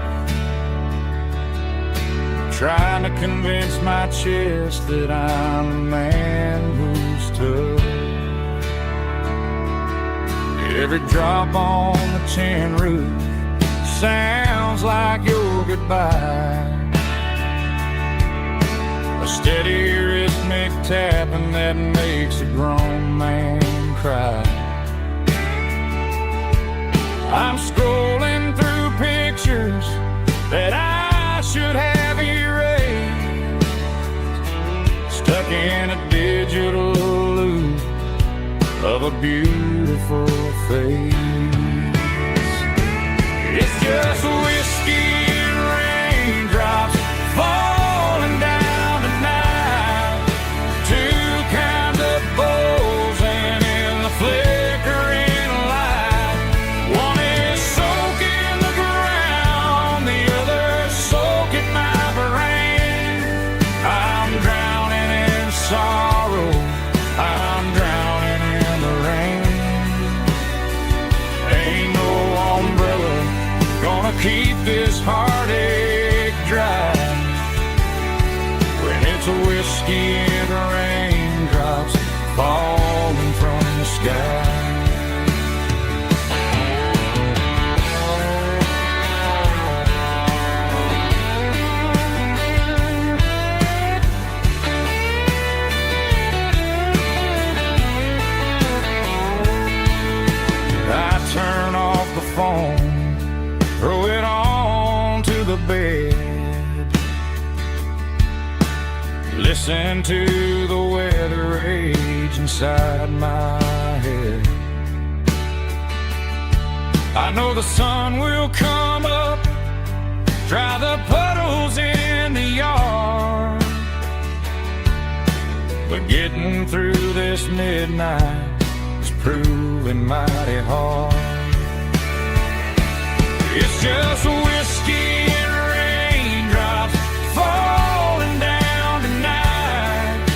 trying to convince my chest that I'm a man who's tough. Every drop on the tin roof sounds like your goodbye, a steady rhythmic tapping that makes a grown man cry. I'm scrolling through pictures that I should have erased, stuck in a digital loop of a beautiful face. It's just whiskey and raindrops falling down tonight, two kinds of bowls and in the flickering light. One is soaking the ground, the other soaking my brain. I'm drowning in sorrow, I'm drowning in the rain. Ain't no umbrella gonna keep this heartache dry when it's a whiskey and raindrops falling from the sky. I turn off the phone, throw it on to the bed, listen to the weather rage inside my head. I know the sun will come up But getting through this midnight is proving mighty hard. It's just whiskey and raindrops falling down tonight.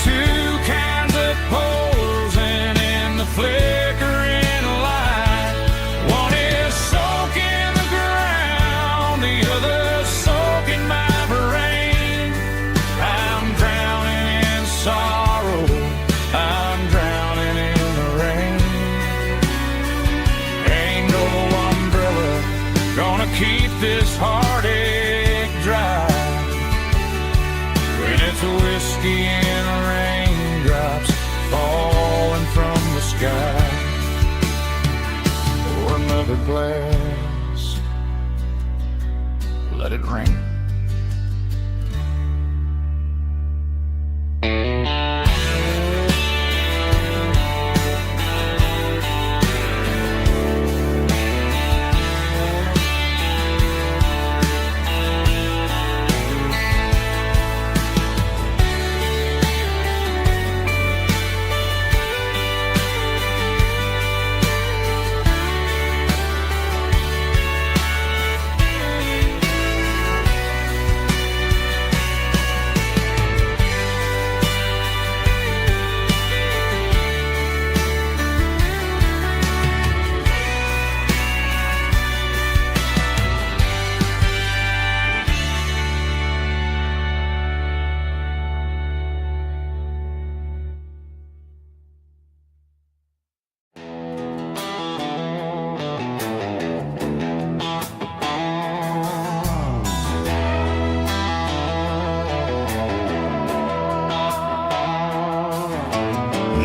Two kinds of posing in the flickering light. One is soaking the ground, the other soaking my brain. I'm drowning in sorrow, I'm drowning in the rain. Ain't no umbrella gonna keep this heartache dry when it's whiskey and raindrops falling from the sky. Pour another glass, let it rain.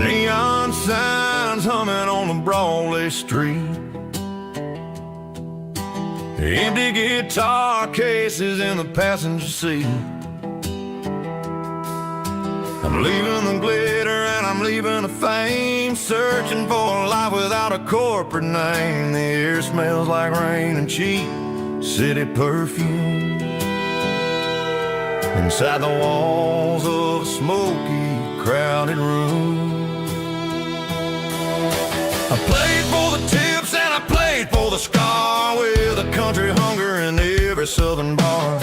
Neon signs humming on the Broadway street. Empty guitar cases in the passenger seat. I'm leaving the glitter and I'm leaving the fame, searching for a life without a corporate name. The air smells like rain and cheap city perfume. Inside the walls of a smoky, crowded room. I played for the tips and I played for the scar, with a country hunger in every southern bar.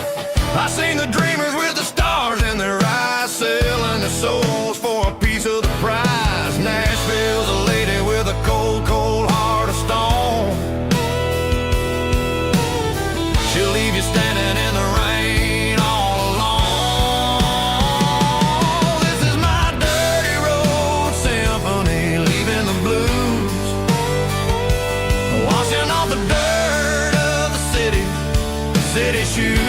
I seen the dreamers with the stars in their eyes, selling their souls for a piece of the prize. Nashville's a lady with a cold, cold heart of stone. She'll leave you standing in the rain all alone. This is my dirty road symphony, leaving the blues, washing off the dirt of the city shoes.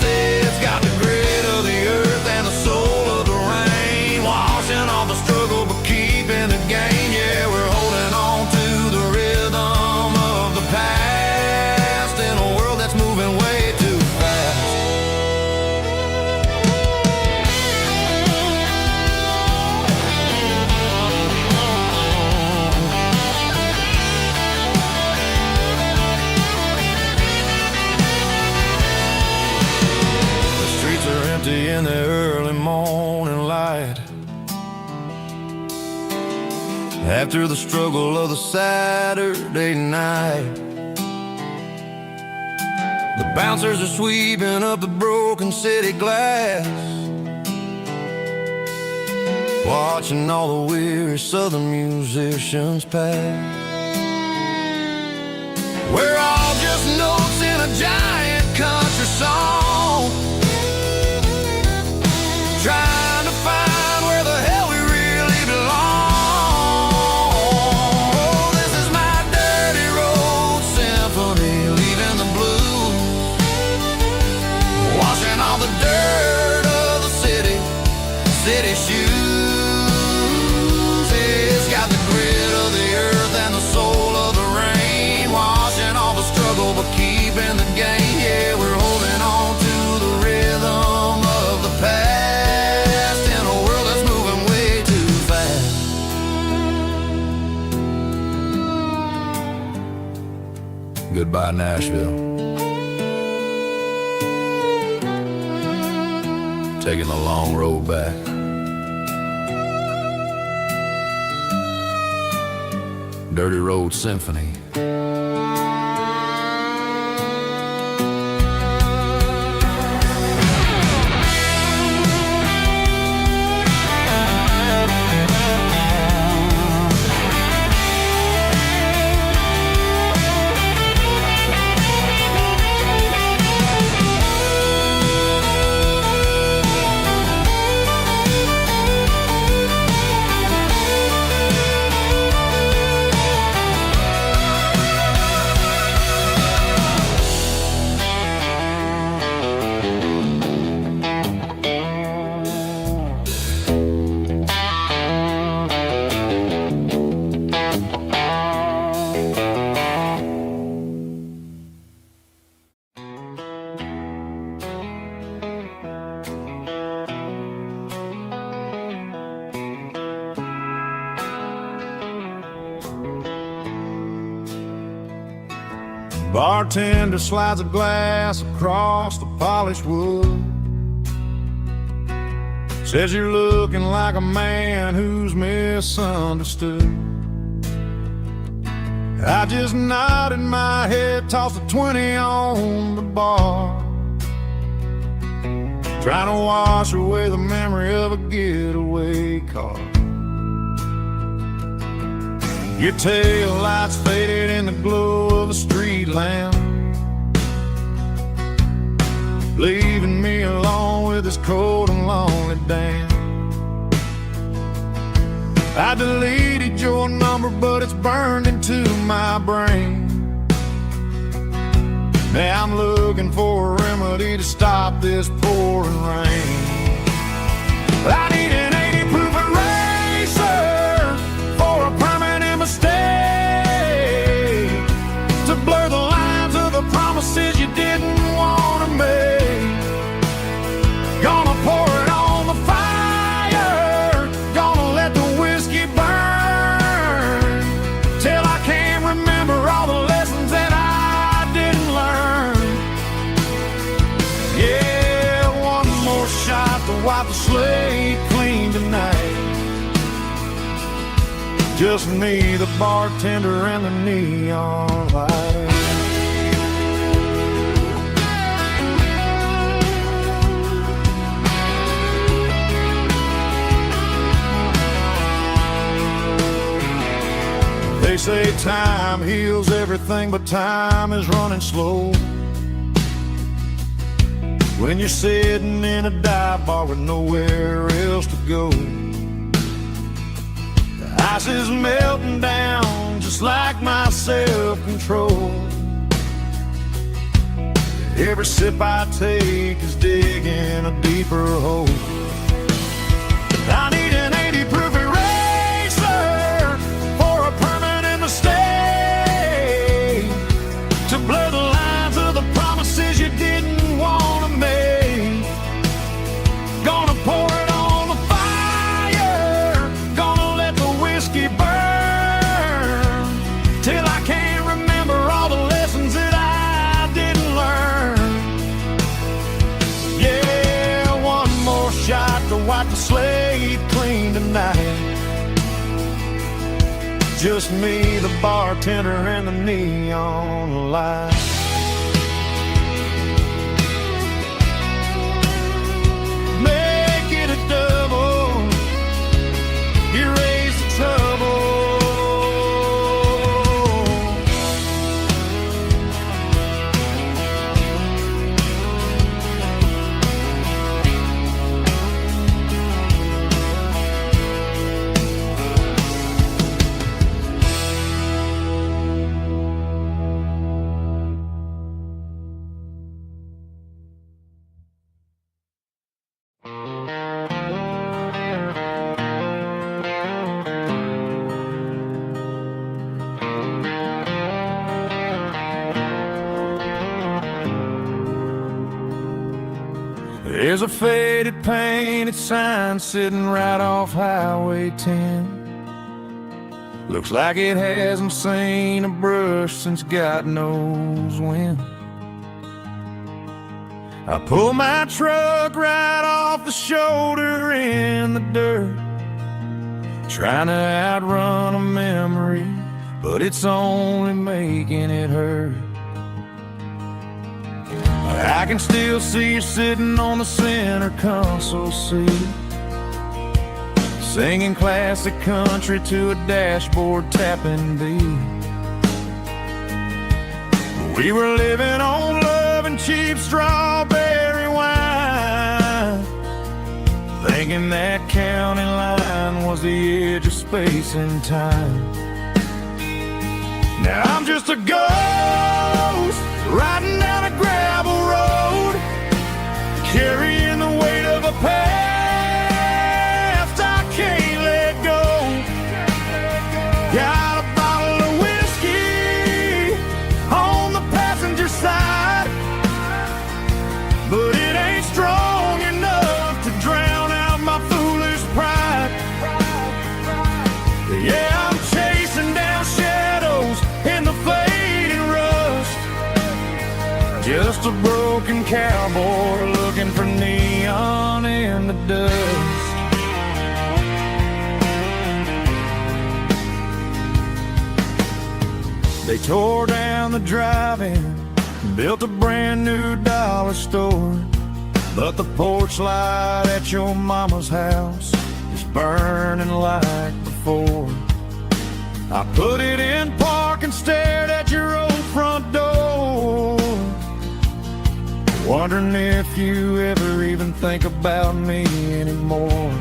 It's got the grit of the earth and the soul of the rain, washing off the struggle but keeping the gain. Yeah, we're holding on to the rhythm of the past in a world that's moving way too fast. The streets are empty in the early morning light, after the struggle of the Saturday night. The bouncers are sweeping up the broken city glass, watching all the weary southern musicians pass. We're all just notes in a giant country song, trying to find where the hell we really belong. Oh, this is my dirty road symphony, leaving the blues, washing all the dirt of the city shoes. It's got the grit of the earth and the soul of the rain, washing all the struggle but keeping the gain. Yeah, we're holding on to the rhythm of the past in a world that's moving way too fast. Goodbye, Nashville. taking the long road back. Dirty Road Symphony. Bartender slides a glass across the polished wood. Says you're looking like a man who's misunderstood. I just nodded my head, tossed a 20 on the bar, trying to wash away the memory of a getaway car. Your tail lights faded in the glow of a street lamp, leaving me alone with this cold and lonely damn. I deleted your number, but it's burned into my brain. Now I'm looking for a remedy to stop this pouring rain. I need an 80 proof eraser for a permanent mistake, to blur the lines of the promises you didn't want to make. Gonna pour it on the fire, gonna let the whiskey burn, till I can't remember all the lessons that I didn't learn. Yeah, one more shot to wipe the slate clean tonight. Just me, the bartender, and the neon light. They say time heals everything, but time is running slow when you're sitting in a dive bar with nowhere else to go. The ice is melting down just like my self-control. Every sip I take is digging a deeper hole. I need an 80 proof eraser for a permanent mistake, to blur the lines of the promises you didn't want to make. Gonna pour it on the fire, gonna let the whiskey burn, till I can't remember all the lessons that I didn't learn. Yeah, one more shot to wipe the slate clean tonight. Just me, the bartender, and the neon light. Make it a double, erase the trouble. There's a faded painted sign sitting right off Highway 10. Looks like it hasn't seen a brush since God knows when. I pull my truck right off the shoulder in the dirt, trying to outrun a memory, but it's only making it hurt. I can still see you sitting on the center console seat, singing classic country to a dashboard tapping beat. We were living on love and cheap strawberry wine, thinking that county line was the edge of space and time. Now I'm just a ghost riding down a gravel road, carrying the weight of a past I can't let go. Got a bottle of whiskey on the passenger side, but it ain't strong enough to drown out my foolish pride. Yeah, I'm chasing down shadows in the fading rust, just a broken cowboy looking for neon in the dust. They tore down the drive-in, built a brand new dollar store, but the porch light at your mama's house is burning like before. I put it in park and stared at your old front door, wondering if you ever even think about me anymore.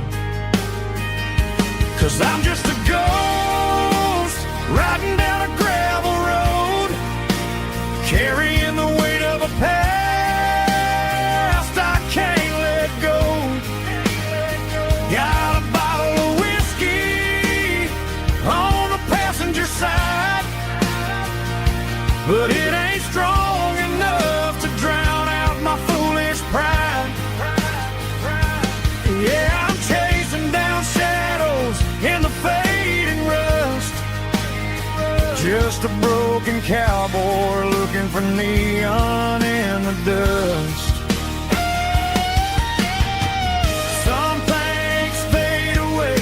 'Cause I'm just a ghost riding down a gravel road, carrying the weight of a past I can't let go. Got a bottle of whiskey on the passenger side, but it ain't strong enough to drown out my foolish pride. Yeah, I'm chasing down shadows in the fading rust, just a broken cowboy looking for neon in the dust. Some things fade away,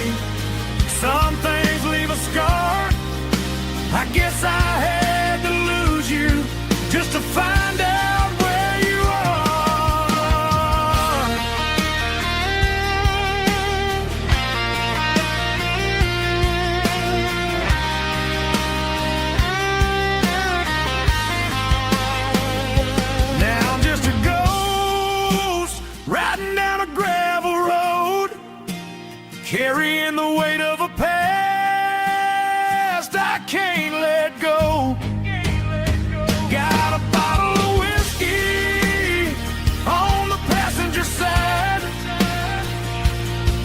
some things leave a scar. I guess I had to lose you just to find out where you are. Now I'm just a ghost riding down a gravel road, carrying the weight of a past I can't let go. Got a bottle of whiskey on the passenger side,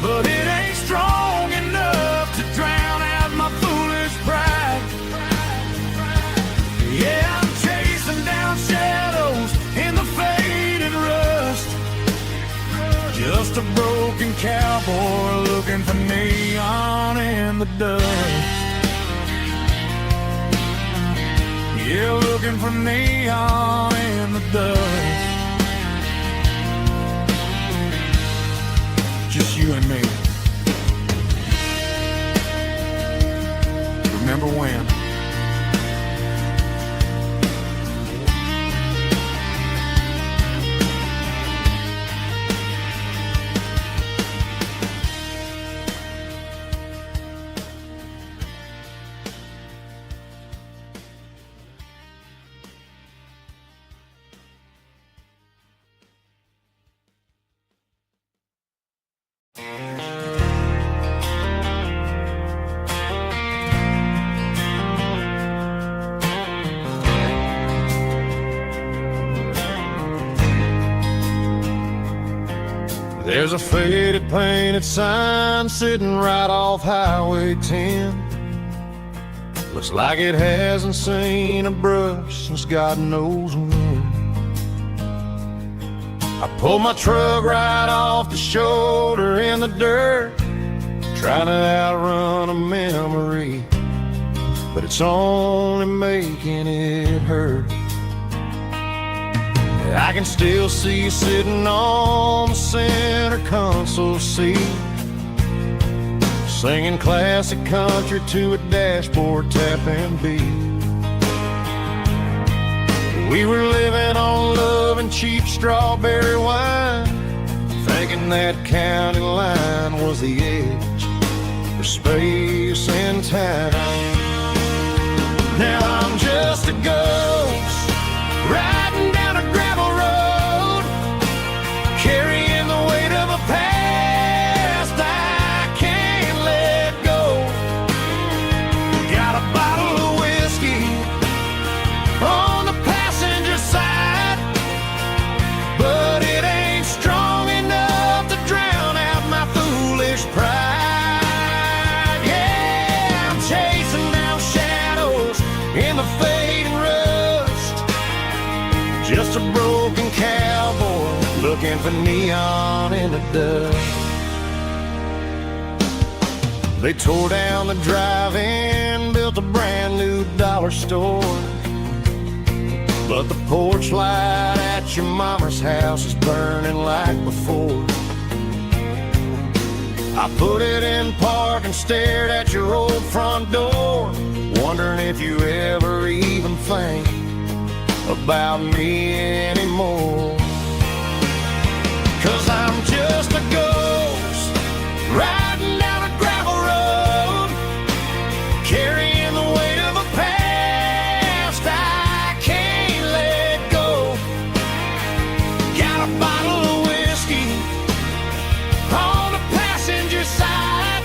but it ain't strong enough to drown out my foolish pride. Yeah, I'm chasing down shadows in the faded rust, just a broken cowboy looking for neon in the dust. Yeah, looking for neon in the dust. Just you and me. Remember when? There's a faded painted sign sitting right off Highway 10. Looks like it hasn't seen a brush since God knows when. I pulled my truck right off the shoulder in the dirt, trying to outrun a memory, but it's only making it hurt. I can still see you sitting on the center console seat, singing classic country to a dashboard tapping beat. We were living on love and cheap strawberry wine, thinking that county line was the edge for space and time. Now I'm just a ghost riding down a gravel road, carrying the weight of a past I can't let go. Got a bottle of whiskey on the passenger side, but it ain't strong enough to drown out my foolish pride. Yeah, I'm chasing down shadows in the fading rust, just a broken cowboy looking for neon in the dust. They tore down the drive-in, built a brand new dollar store, but the porch light at your mama's house is burning like before. I put it in park and stared at your old front door, wondering if you ever even think about me anymore. 'Cause I'm just a ghost riding down a gravel road, carrying the weight of a past I can't let go. Got a bottle of whiskey on the passenger side,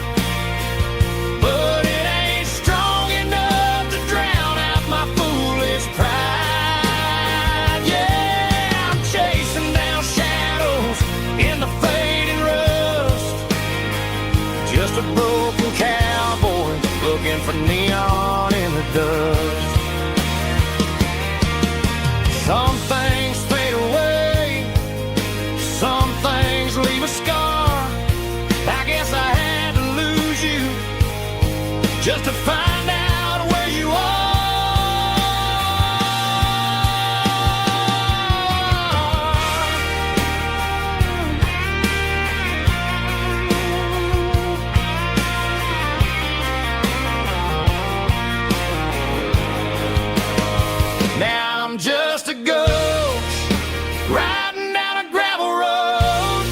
but it ain't strong enough to drown out my foolish pride. Yeah, I'm chasing down shadows in the fading rust, just a broken cowboy looking for neon in the dust. Some things fade away, some things leave a scar. I guess I had to lose you just to find out where you are. Now I'm just a ghost riding down a gravel road,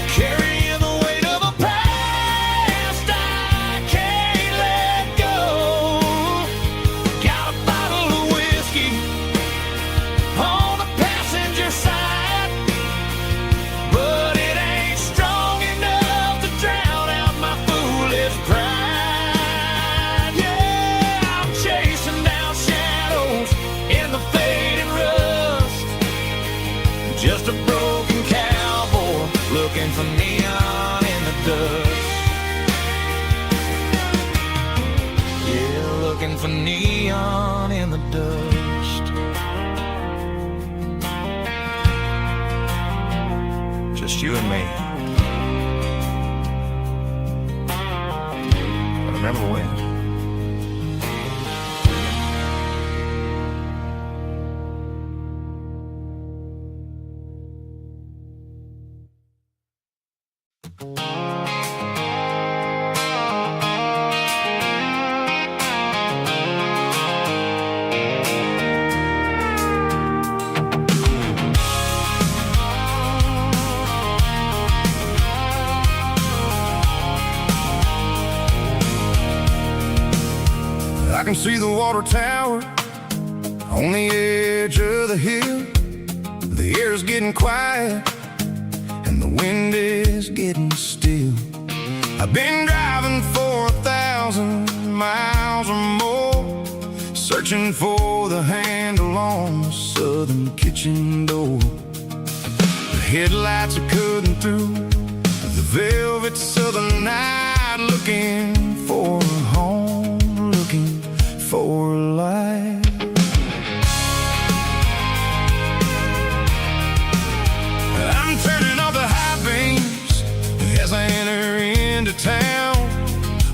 carrying the weight of a past I can't let go. Got a bottle of whiskey on the passenger side, but it ain't strong enough to drown out my foolish pride. Yeah, I'm chasing down shadows in the fading rust, just a broken cowboy looking for neon in the dust. Yeah, looking for neon in the dust. Just you and me. But remember when? I can see the water tower on the edge of the hill. The air's getting quiet and the wind is getting still. I've been driving for 1,000 miles or more, searching for the handle on the southern kitchen door. The headlights are cutting through the velvet southern night, looking for a home, looking for life. I'm turning off the high beams as I enter into town,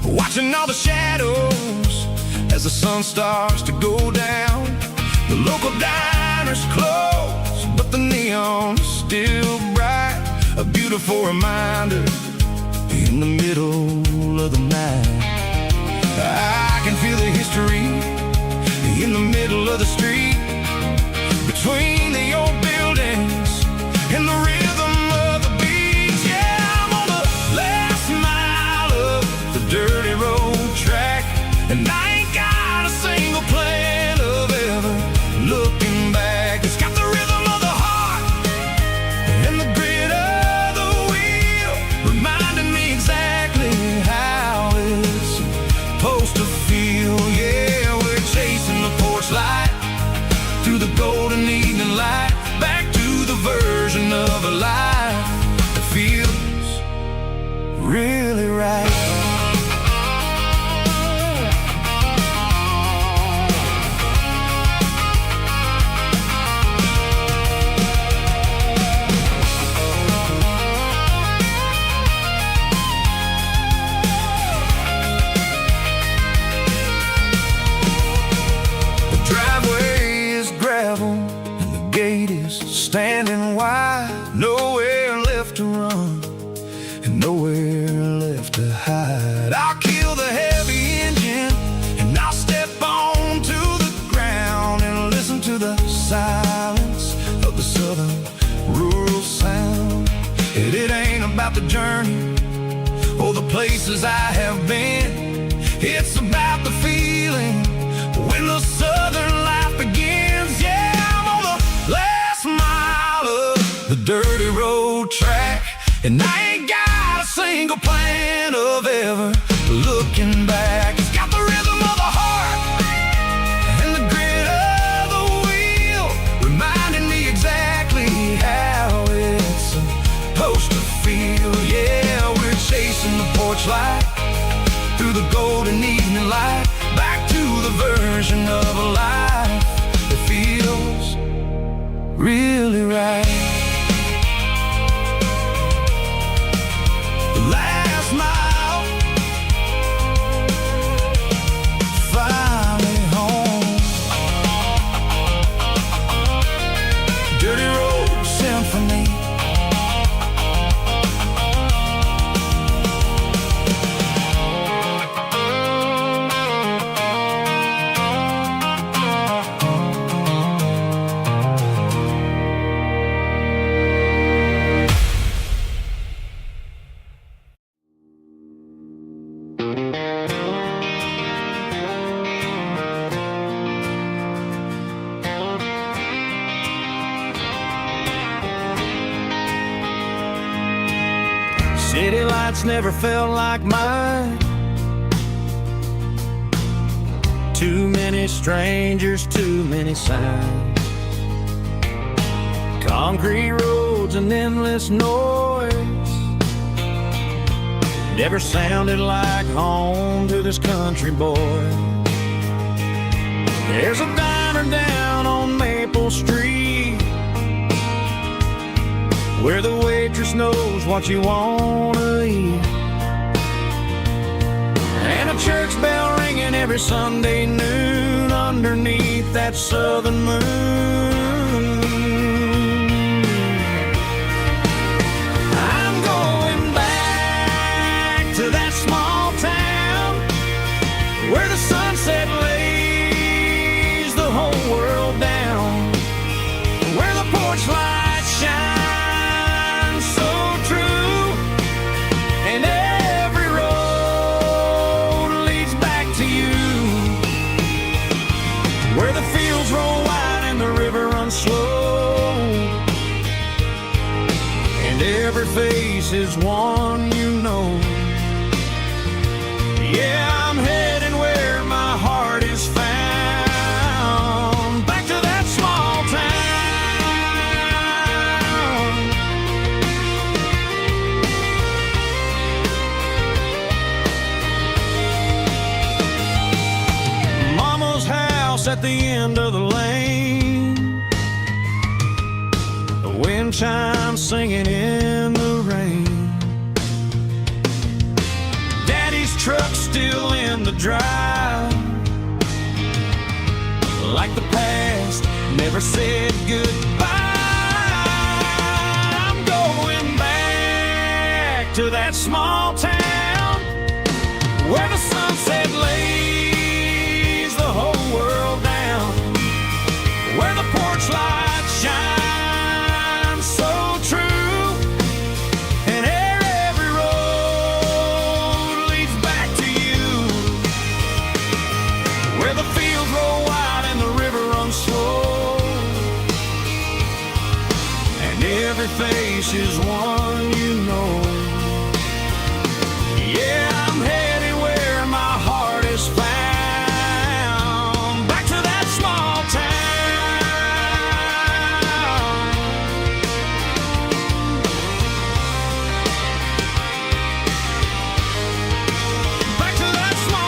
watching all the shadows as the sun starts to go down. The local diners close, beautiful reminder in the middle of the night. I can feel the history in the middle of the street, between the old buildings and the rhythm of the beats. Yeah, I'm on the last mile of the dirty road track, and I ain't got a single plan of ever looking back. It's got the rhythm of the heart and the grit of the wheel, reminding me exactly how it's supposed to feel. Yeah, we're chasing the porch light through the golden evening light, back to the version of a life that feels really right. Standing wide, nowhere left to run and nowhere left to hide. I'll kill the heavy engine and I'll step onto the ground and listen to the silence of the southern rural sound. And it ain't about the journey or the places I have been, it's about the feeling when the southern life begins. Yeah, I'm on the last mile of the dirty road track, and I ain't got a single plan of ever looking back. It's got the rhythm of the heart and the grit of the wheel, reminding me exactly how it's supposed to feel. Yeah, we're chasing the porch light through the golden evening light, back to the version of a life that feels really right. The last mile, finally home. Dirty Road Symphony. City lights never felt like mine. Too many strangers, too many signs. Concrete roads and endless noise never sounded like home to this country boy. There's a diner down on Maple Street where the waitress knows what you wanna eat, and a church bell ringing every Sunday noon underneath that southern moon. I'm going back to that small town where the sunset lays the whole world down, where the porch lights shine slow, and every face is one you know. Yeah, I'm heading where my heart is found, back to that small town. Mama's house at the end of the lane, wind chimes singing in the rain. Daddy's truck still in the drive, like the past never said goodbye. I'm going back that small town where the sunset lays the whole world down, where the porch lights shine so true, and every road leads back to you, where the fields roll wide and the river runs slow, and every face is one you know. Yeah, I'm headed where my heart is found, back to that small town, back to that small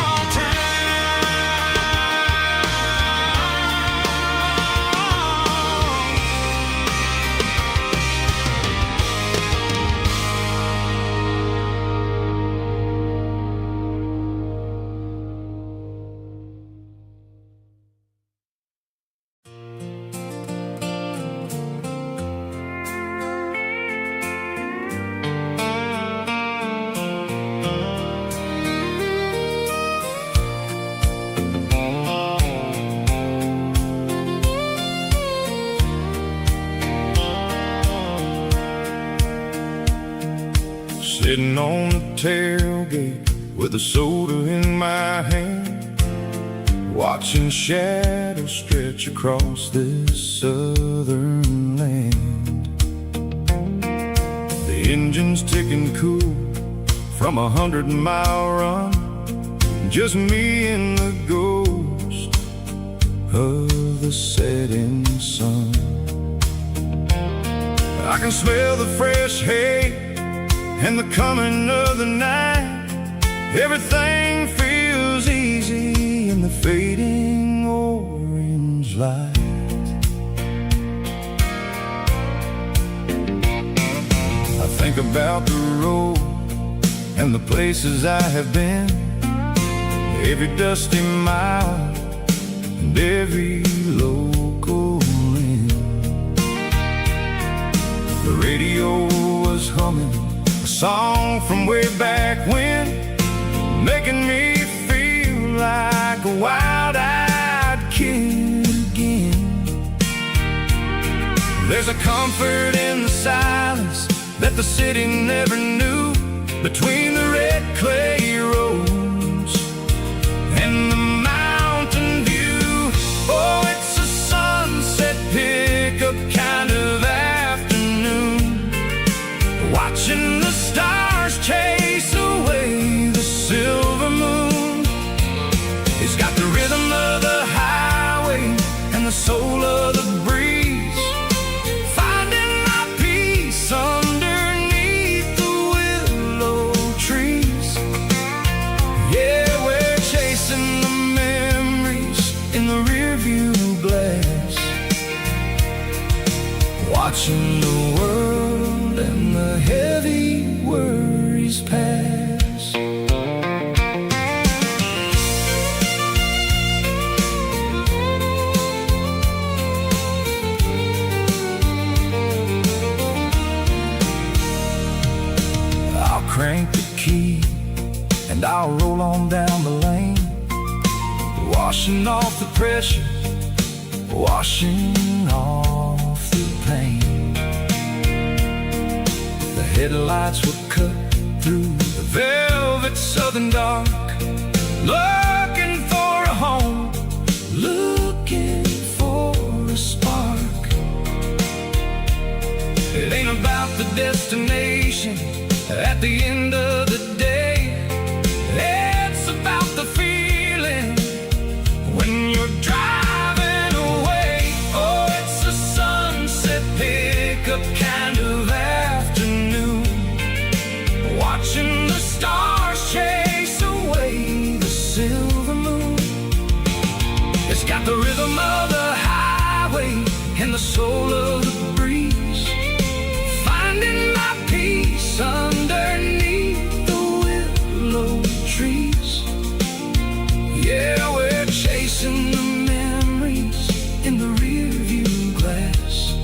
Sitting on the tailgate with a soda in my hand, watching shadows stretch across this southern land. The engine's ticking cool from 100-mile run, just me and the ghost of the setting sun. I can smell the fresh hay and the coming of the night. Everything feels easy in the fading orange light. I think about the road and the places I have been, every dusty mile and every local inn. The radio was humming a song from way back when, making me feel like a wild-eyed kid again. There's a comfort in the silence that the city never knew, between the red clay roads and the mountain view. Oh, it's a sunset pickup kind of afternoon, watching the stars chase away the silver moon. It's got the rhythm of the highway and the soul of the breeze, finding my peace underneath the willow trees. Yeah, we're chasing the memories in the rearview glass, watching the world and the heavy worries pass. I'll crank the key and I'll roll on down the lane, washing off the pressure, washing off the pain. The headlights will cut through the velvet southern dark, looking for a home, looking for a spark. It ain't about the destination at the end of the day, it's about the feeling when you're driving away. Oh, it's a sunset pickup kind of afternoon, watching the stars chase away the silver moon. It's got the rhythm of the highway and the soul of the breeze, finding my peace underneath the willow trees. Yeah, we're chasing the memories in the rearview glass,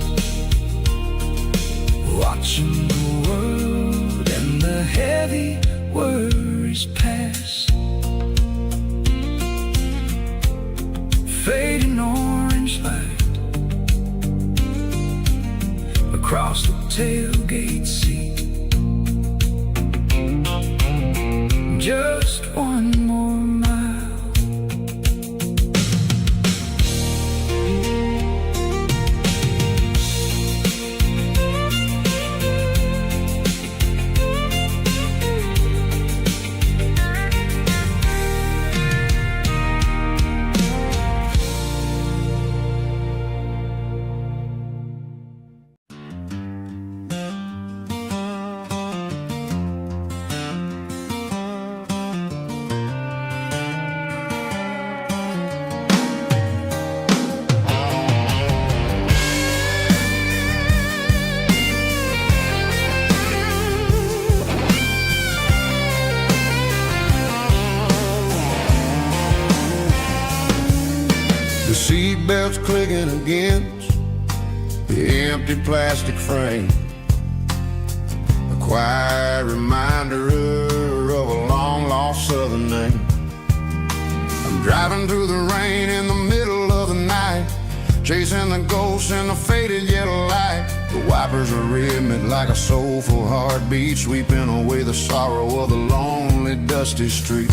watching the world and the heavy across the tailgate seat. Just one more mile. Seatbelts clicking against the empty plastic frame, a quiet reminder of a long-lost southern name. I'm driving through the rain in the middle of the night, chasing the ghosts in the faded yellow light. The wipers are rhythmic like a soulful heartbeat, sweeping away the sorrow of the lonely, dusty street.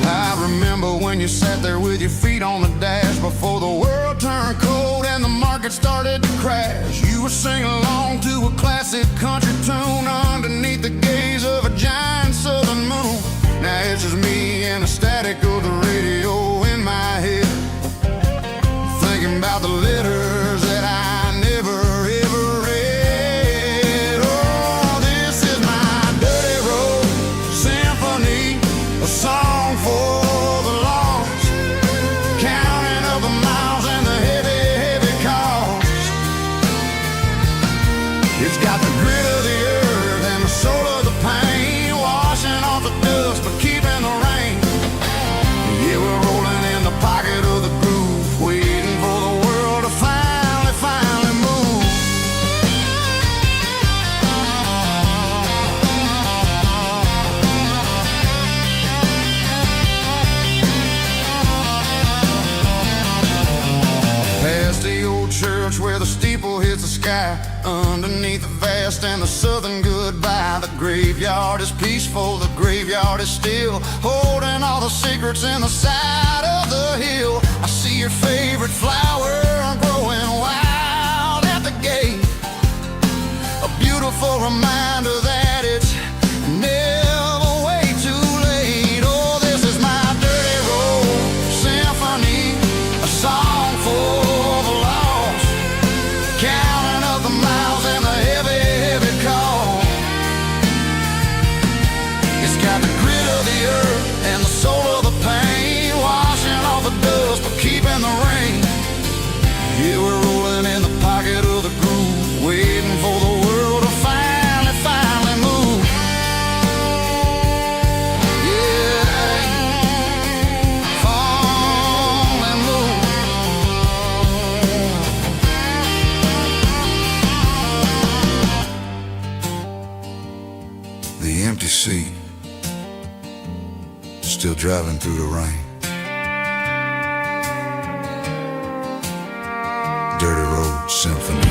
I remember when you sat there with your feet on the dash before the world turned cold and the market started to crash. You were singing along to a classic country tune underneath the gaze of a giant southern moon. Now it's just me and the static of the radio in my head, thinking about the letters that I never ever read. Oh, this is my dirty road symphony, a song for the lost, counting up the miles and the heavy, heavy cost. It's got the grit of the earth and the soul of the pain, washing off the dust but keeping the rain. Yeah, we're rolling in the pocket of the groove, waiting for the world to finally move. Past the old church where the steeple hits the sky, underneath the vast and the southern goodbye. The graveyard is peaceful, the graveyard is still, holding all the secrets in the side of the hill. I see your favorite flower growing wild at the gate, a beautiful reminder that it's never way too late. Oh, this is my dirty road symphony, a song for the lost, counting up the miles and the heavy, heavy call. It's got the grit of the earth and the soul of the pain, washing off the dust but keeping the rain. Yeah, we're rolling in the pocket of the groove, waiting for the world to finally move. Yeah, finally move. The empty seat, still driving through the rain. Dirty road symphony.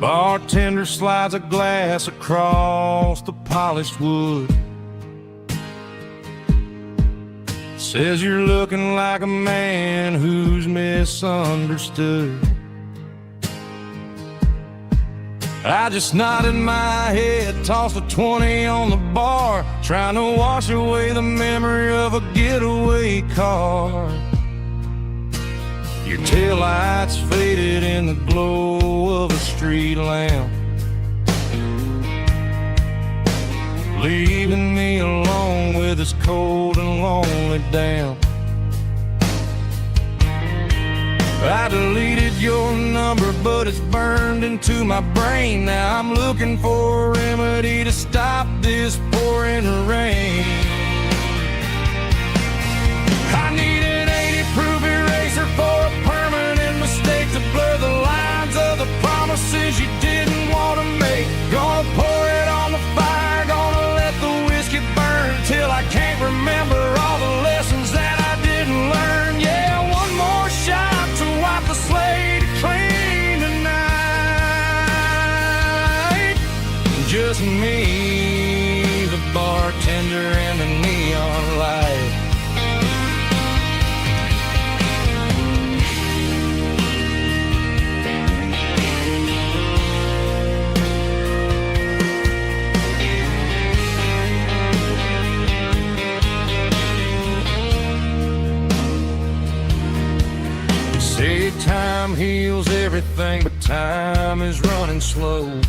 Bartender slides a glass across the polished wood. Says you're looking like a man who's misunderstood. I just nodded my head, tossed a 20 on the bar, trying to wash away the memory of a getaway car. Your taillights faded in the glow of a street lamp, leaving me alone with this cold and lonely damp. I deleted your number, but it's burned into my brain. Now I'm looking for a remedy to stop this pouring rain. I need an 80-proof eraser for a permanent mistake, to blur the lines of the promises you didn't want to make. Gonna pour it on the fire, gonna let the whiskey burn till I can't remember all the lessons that I didn't learn. Yeah, one more shot to wipe the slate clean tonight. Just me, the bartender, and the neon light. Say time heals everything, but time is running slow.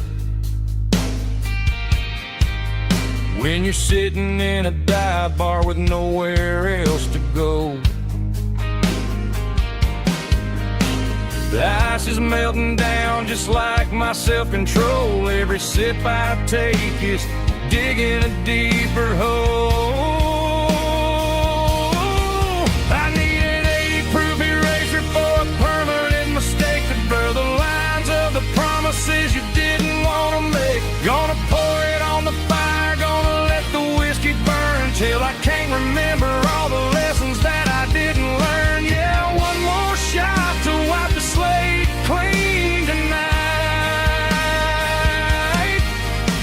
When you're sitting in a dive bar with nowhere else to go, the ice is melting down just like my self-control. Every sip I take is digging a deeper hole. I need an 80-proof eraser for a permanent mistake, to blur the lines of the promises you didn't want to make. Gonna pour it on the fire, gonna let the whiskey burn till I can't remember all the lessons that I didn't learn. Yeah, one more shot to wipe the slate clean tonight.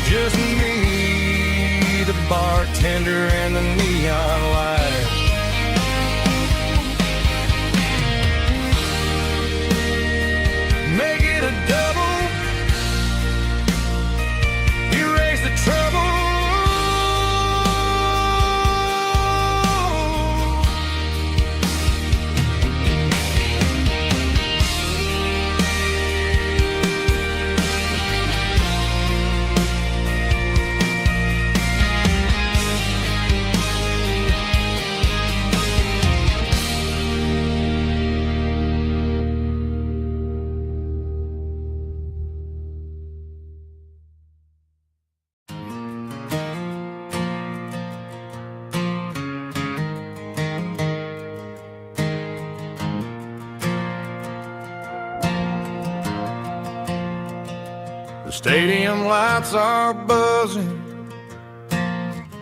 Just me, the bartender, and the neon light. Make it a double, erase the trouble. The stadium lights are buzzing,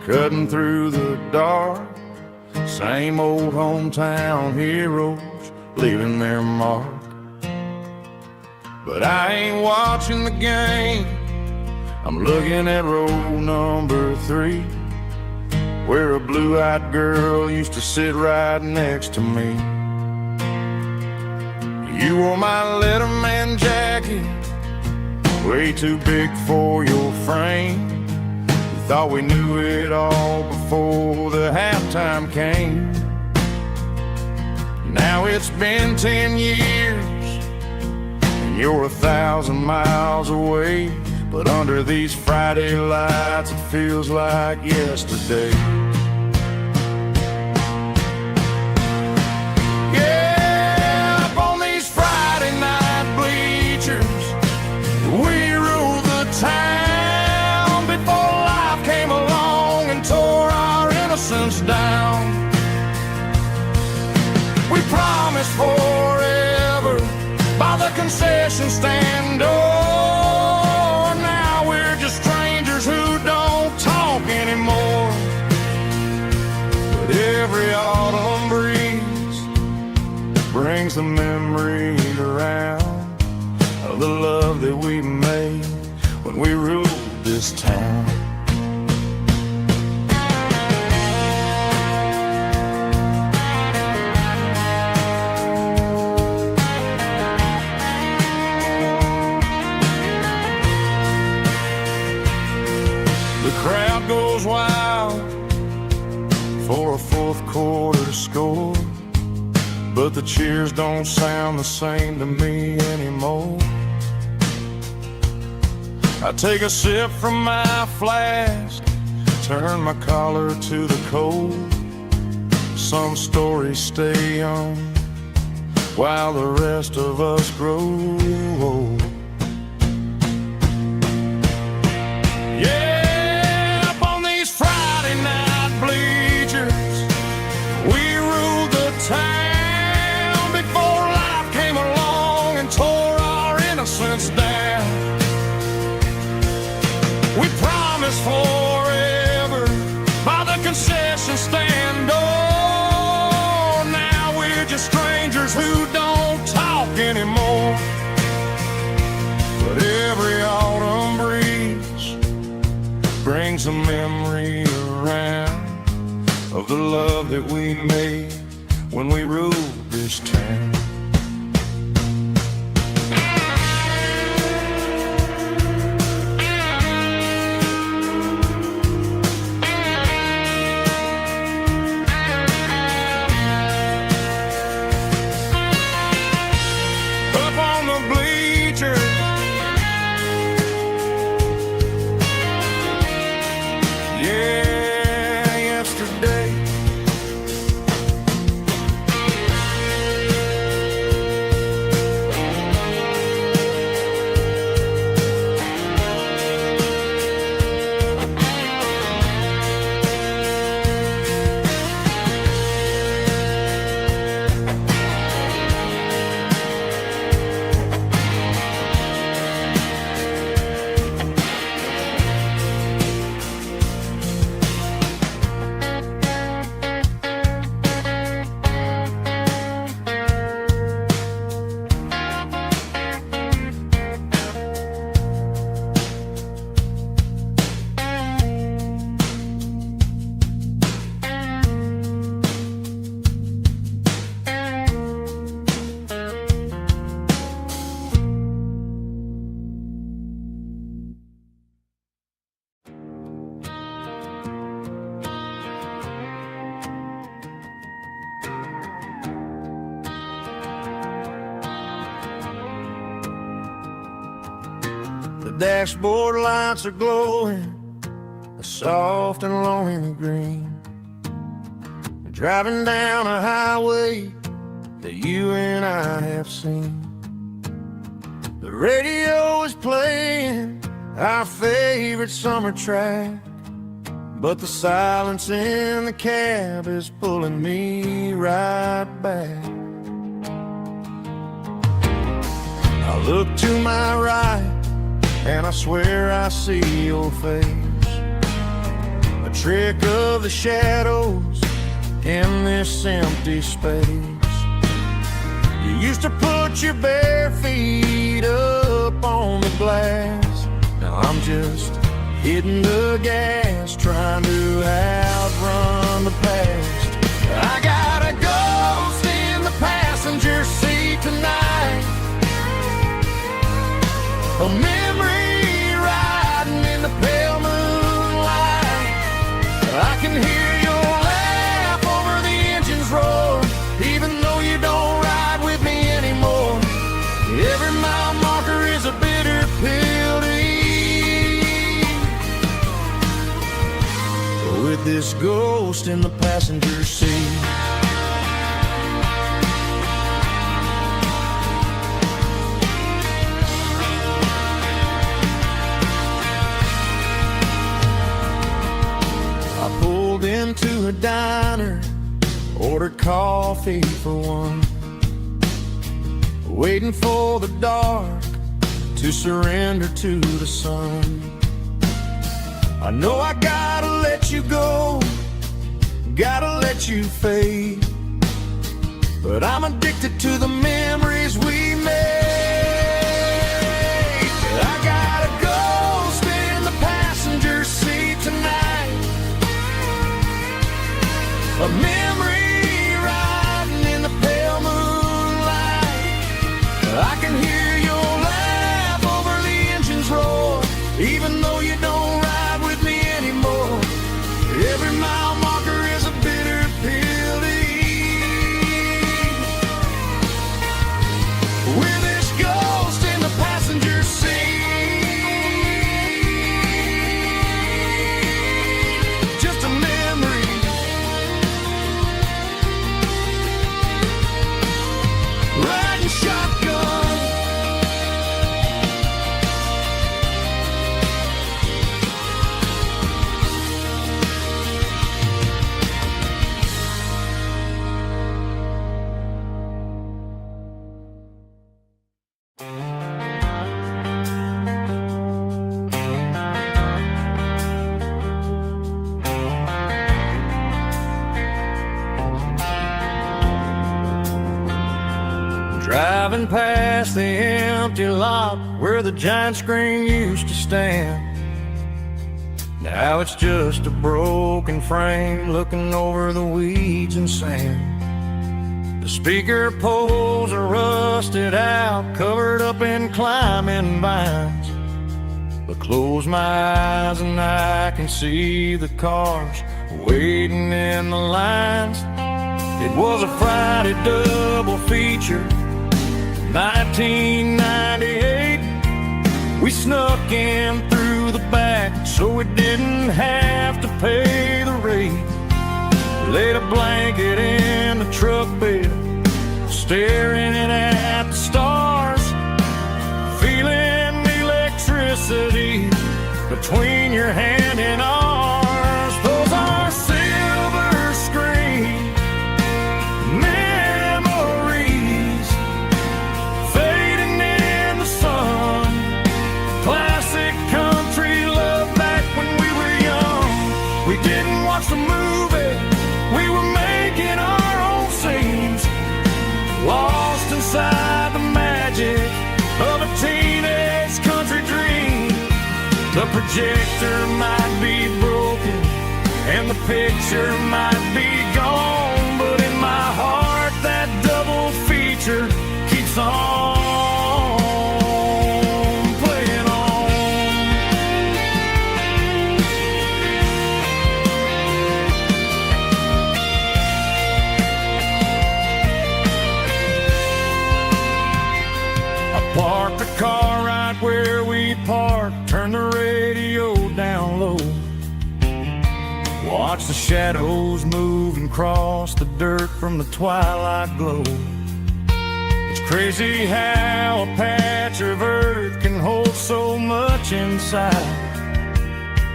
cutting through the dark. Same old hometown heroes leaving their mark. But I ain't watching the game, I'm looking at row number 3, where a blue-eyed girl used to sit right next to me. You wore my Letterman jacket, way too big for your frame. We thought we knew it all before the halftime came. Now it's been 10 years, and you're 1,000 miles away. But under these Friday lights, it feels like yesterday. Yeah, up on these Friday night bleachers, we rule the town before life came along and tore our innocence down. We promised forever by the concession stand door. Now we're just strangers who don't talk anymore. But every autumn breeze brings the memories around of the love that we made for a fourth quarter to score. But the cheers don't sound the same to me anymore. I take a sip from my flask, turn my collar to the cold. Some stories stay young while the rest of us grow old. Yeah, up on these Friday night bleachers, we ruled the town before life came along and tore our innocence down. We promised forever by the concession stand door. Now we're just strangers who don't talk anymore. But every autumn breeze brings a memory around of the love that we made when we ruled this town. Dashboard lights are glowing, a soft and lonely green. Driving down a highway that you and I have seen. The radio is playing our favorite summer track, but the silence in the cab is pulling me right back. I look to my right and I swear I see your face, a trick of the shadows in this empty space. You used to put your bare feet up on the glass. Now I'm just hitting the gas, trying to outrun the past. I got a ghost in the passenger seat tonight, a memory riding in the pale moonlight. I can hear your laugh over the engine's roar, even though you don't ride with me anymore. Every mile marker is a bitter pill to eat, with this ghost in the passenger seat. Into a diner, ordered coffee for one, waiting for the dark to surrender to the sun. I know I gotta let you go, gotta let you fade, but I'm addicted to the memories we made. I got a ghost in the passenger seat tonight, a memory riding in the pale moonlight. I can hear your laugh over the engine's roar, even though you don't ride with me anymore. Every mile marker is a bit Driving past the empty lot where the giant screen used to stand. Now it's just a broken frame looking over the weeds and sand. The speaker poles are rusted out, covered up in climbing vines. But close my eyes and I can see the cars waiting in the lines. It was a Friday double feature, 1998. We snuck in through the back so we didn't have to pay the rate. Laid a blanket in the truck bed, staring at the stars, feeling the electricity between your hand and ours. Those are silver screen memories fading in the sun. Classic country love back when we were young. We didn't watch the movie, we were making our own scenes, lost inside the magic of a teenage country dream. The projector might be broken and the picture might be gone, but in my heart that double feature keeps on playing on. I parked the car right where we parked, turned the radio down low, watch the shadows move and cross the dirt from the twilight glow. It's crazy how a patch of earth can hold so much inside.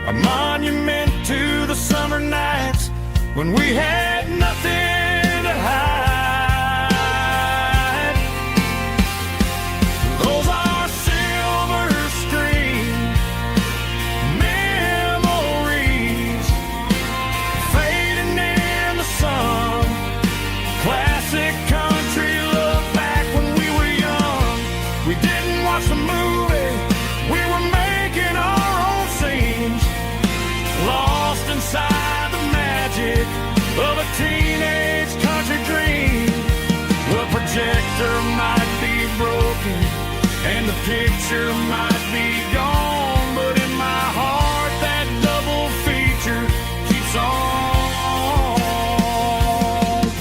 A monument to the summer nights when we had nothing to hide. Those are silver screen memories fading in the sun. Classic country love back when we were young. We didn't watch the movie, we were making our own scenes, lost inside the magic of a teenage country dream. The projector might be broken and the picture might be gone, but in my heart that double feature keeps on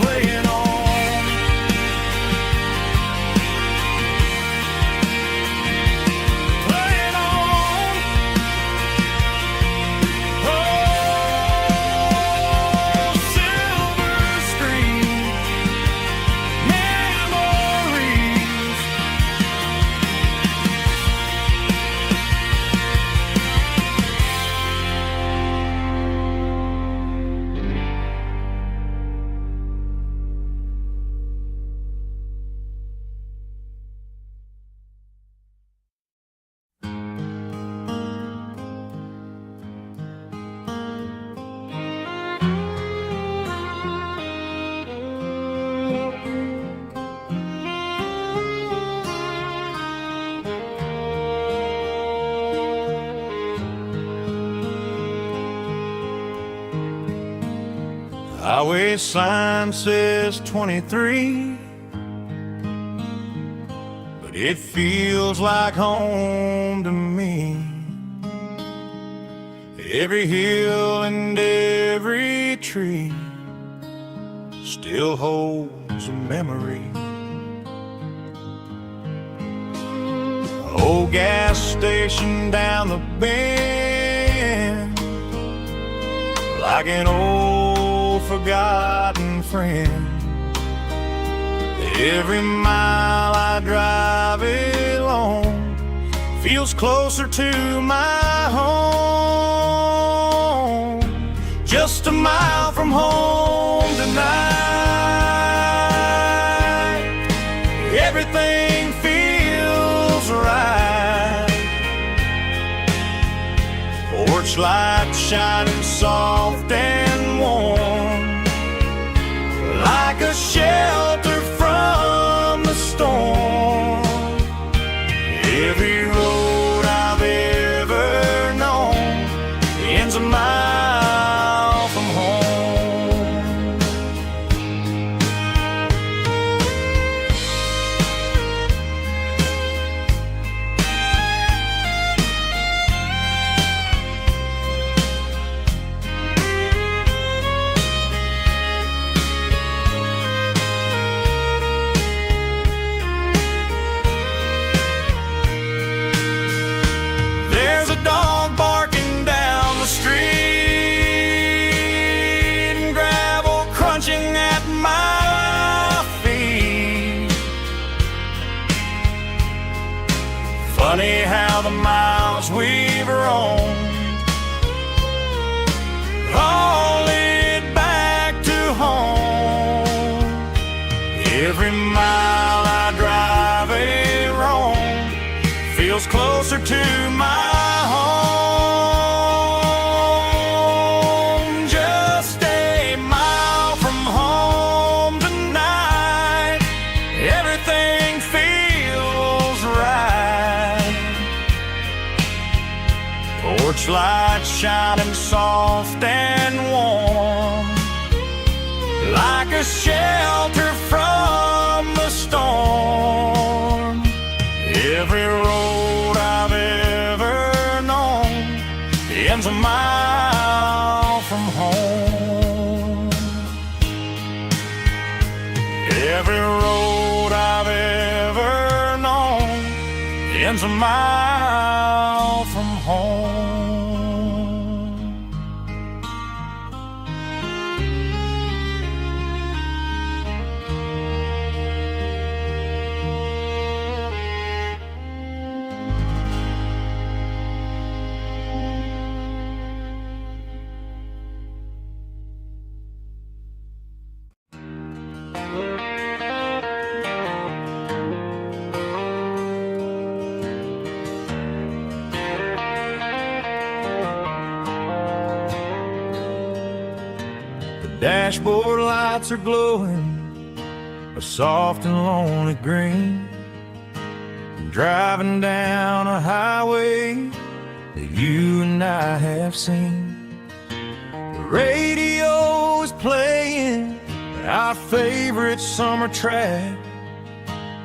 playing on. Playing on. Oh, silver screen memories. Highway sign says 23, but it feels like home to me. Every hill and every tree still holds a memory. Old gas station down the bend, like an old forgotten friend. Every mile I drive it along feels closer to my home. Just a mile from home tonight, everything feels right. Porch light shining soft and warm, like a shelter from the storm. Every road I've ever known ends a mile from home. There's a dog barking down the street and gravel crunching at my feet. Funny how the miles we've roamed all lead back to home. Every mile I drive a roam feels closer to my home. Just a mile from home tonight, everything feels right. Porch lights shining soft and warm, like a shelter from the storm. Every road I've ever known ends a mile from home. Every road I've ever known ends a mile from home. Dashboard lights are glowing a soft and lonely green. Driving down a highway that you and I have seen. The radio is playing our favorite summer track,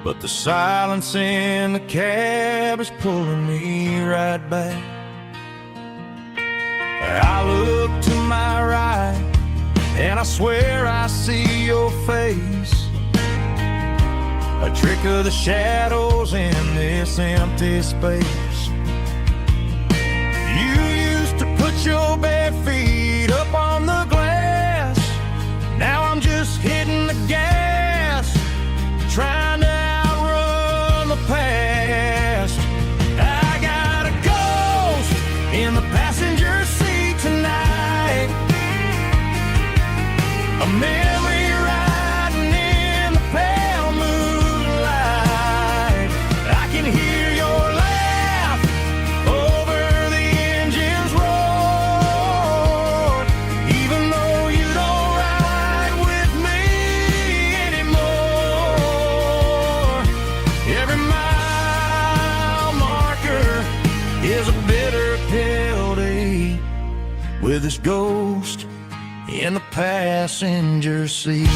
but the silence in the cab is pulling me right back. I look to my right and I swear I see your face, a trick of the shadows in this empty space. You used to put your bare feet up on the glass. Now I'm just hitting the gas, trying to outrun the past. I got a ghost in the passenger seat tonight, a memory riding in the pale moonlight. I can hear your laugh over the engine's roar, even though you don't ride with me anymore. Every mile marker is a bitter pill to eat with this ghost in the passenger seat.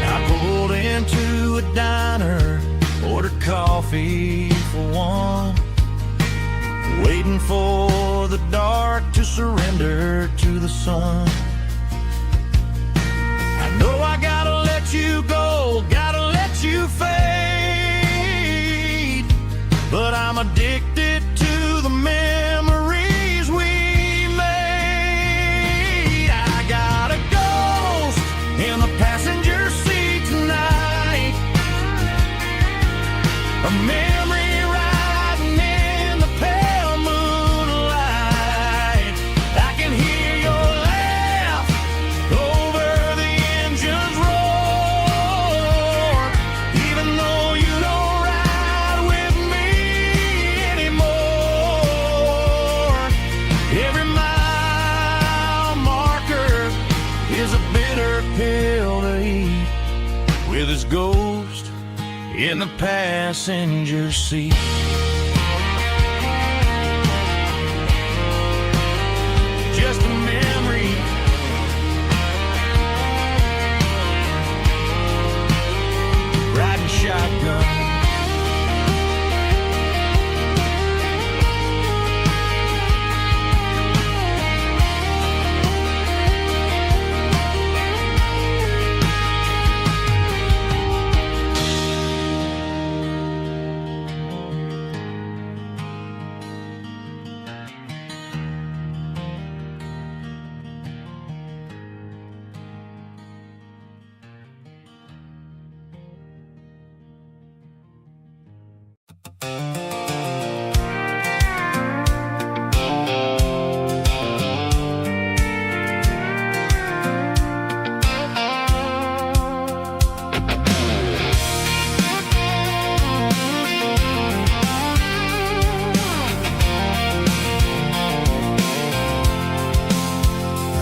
I pulled into a diner, ordered coffee for one, waiting for the dark to surrender to the sun. I know I gotta let you go, gotta let you fade, but I'm addicted to the memories we made. I got a ghost in the passenger seat tonight, a memory riding in the pale moonlight. I can hear your laugh over the engine's roar, even though you don't ride with me anymore. Every mile marker is a bitter pill to eat, with his ghost in the passenger seat. Just a memory, riding shotgun.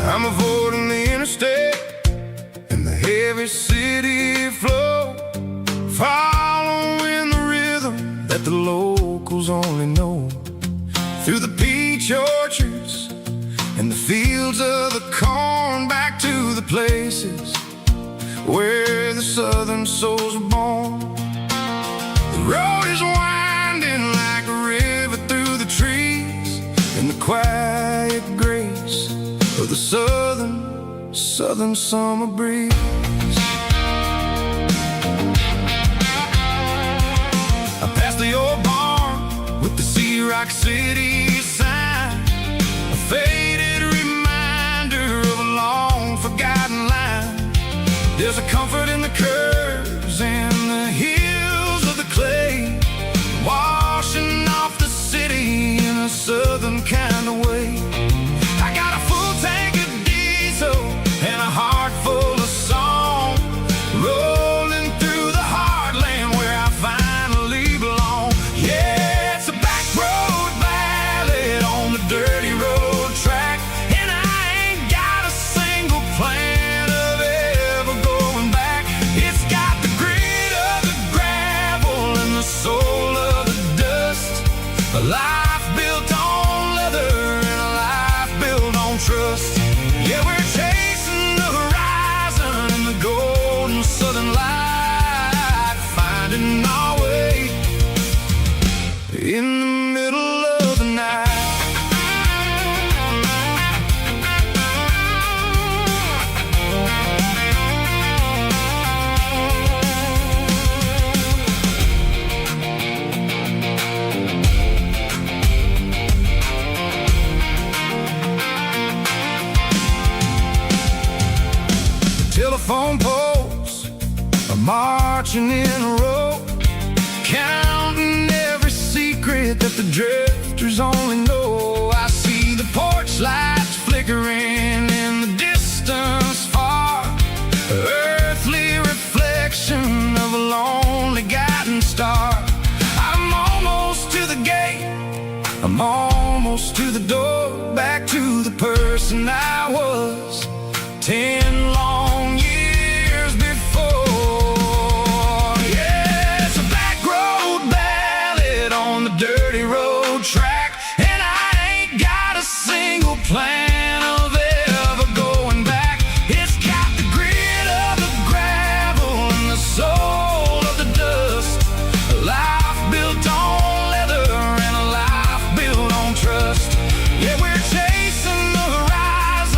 I'm avoiding the interstate and the heavy city flow, following the rhythm that the locals only know. Through the peach orchards and the fields of the corn, back to the places where the southern souls were born. The road is winding like a river through the trees, in the quiet grace of the southern summer breeze. I passed the old barn with the Sea Rock City sign, a faded reminder of a long forgotten line. There's a comfort in the curves and the hills of the clay, washing off the city in a southern kind of way. I got a full tank of diesel and a heart full of song, rolling through the heartland where I finally belong. Yeah, it's a back road ballad on the dirty road track, and I ain't got a single plan of ever going back. It's got the grit of the gravel and the soul of the dust, a life built on leather and a life built on trust. Yeah, we're chasing the horizon in the golden southern light, finding our way in the middle of the night. Telephone poles are marching in a row, counting every secret that the drifters only know. I see the porch lights flickering in the distance far, earthly reflection of a lonely guiding star. I'm almost to the gate, I'm almost to the door, back to the person I was 10 long years before. Yeah, it's a back road ballad on the dirty road track, and I ain't got a single plan of ever going back. It's got the grit of the gravel and the soul of the dust, a life built on leather and a life built on trust. Yeah, we're chasing the horizon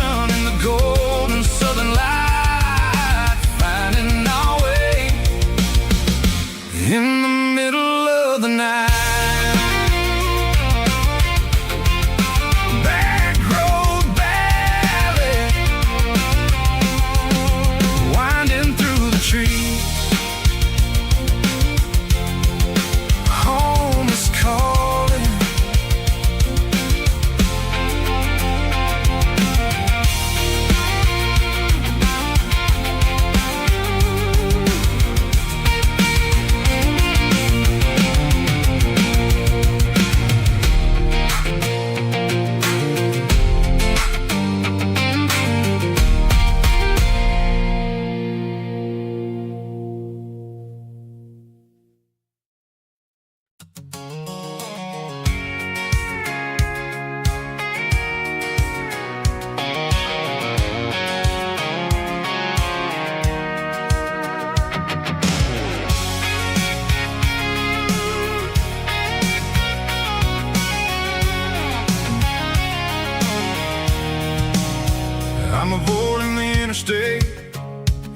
avoiding the interstate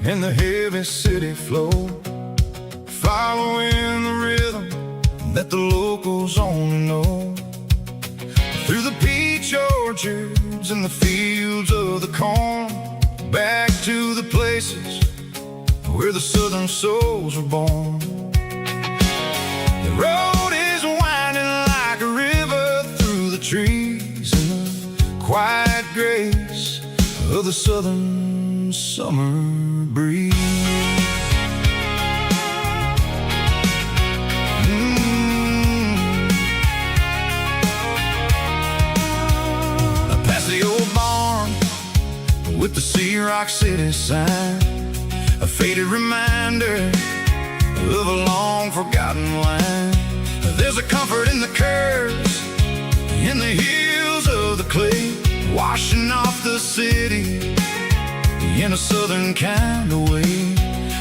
and the heavy city flow, following the rhythm that the locals only know. Through the peach orchards and the fields of the corn, back to the places where the southern souls were born. The road is winding like a river through the trees in the quiet grace of the southern summer breeze. Past the old barn with the Sea Rock City sign, a faded reminder of a long forgotten line. There's a comfort in the curves, in the hills of the clay, washing off the city in a southern kind of way.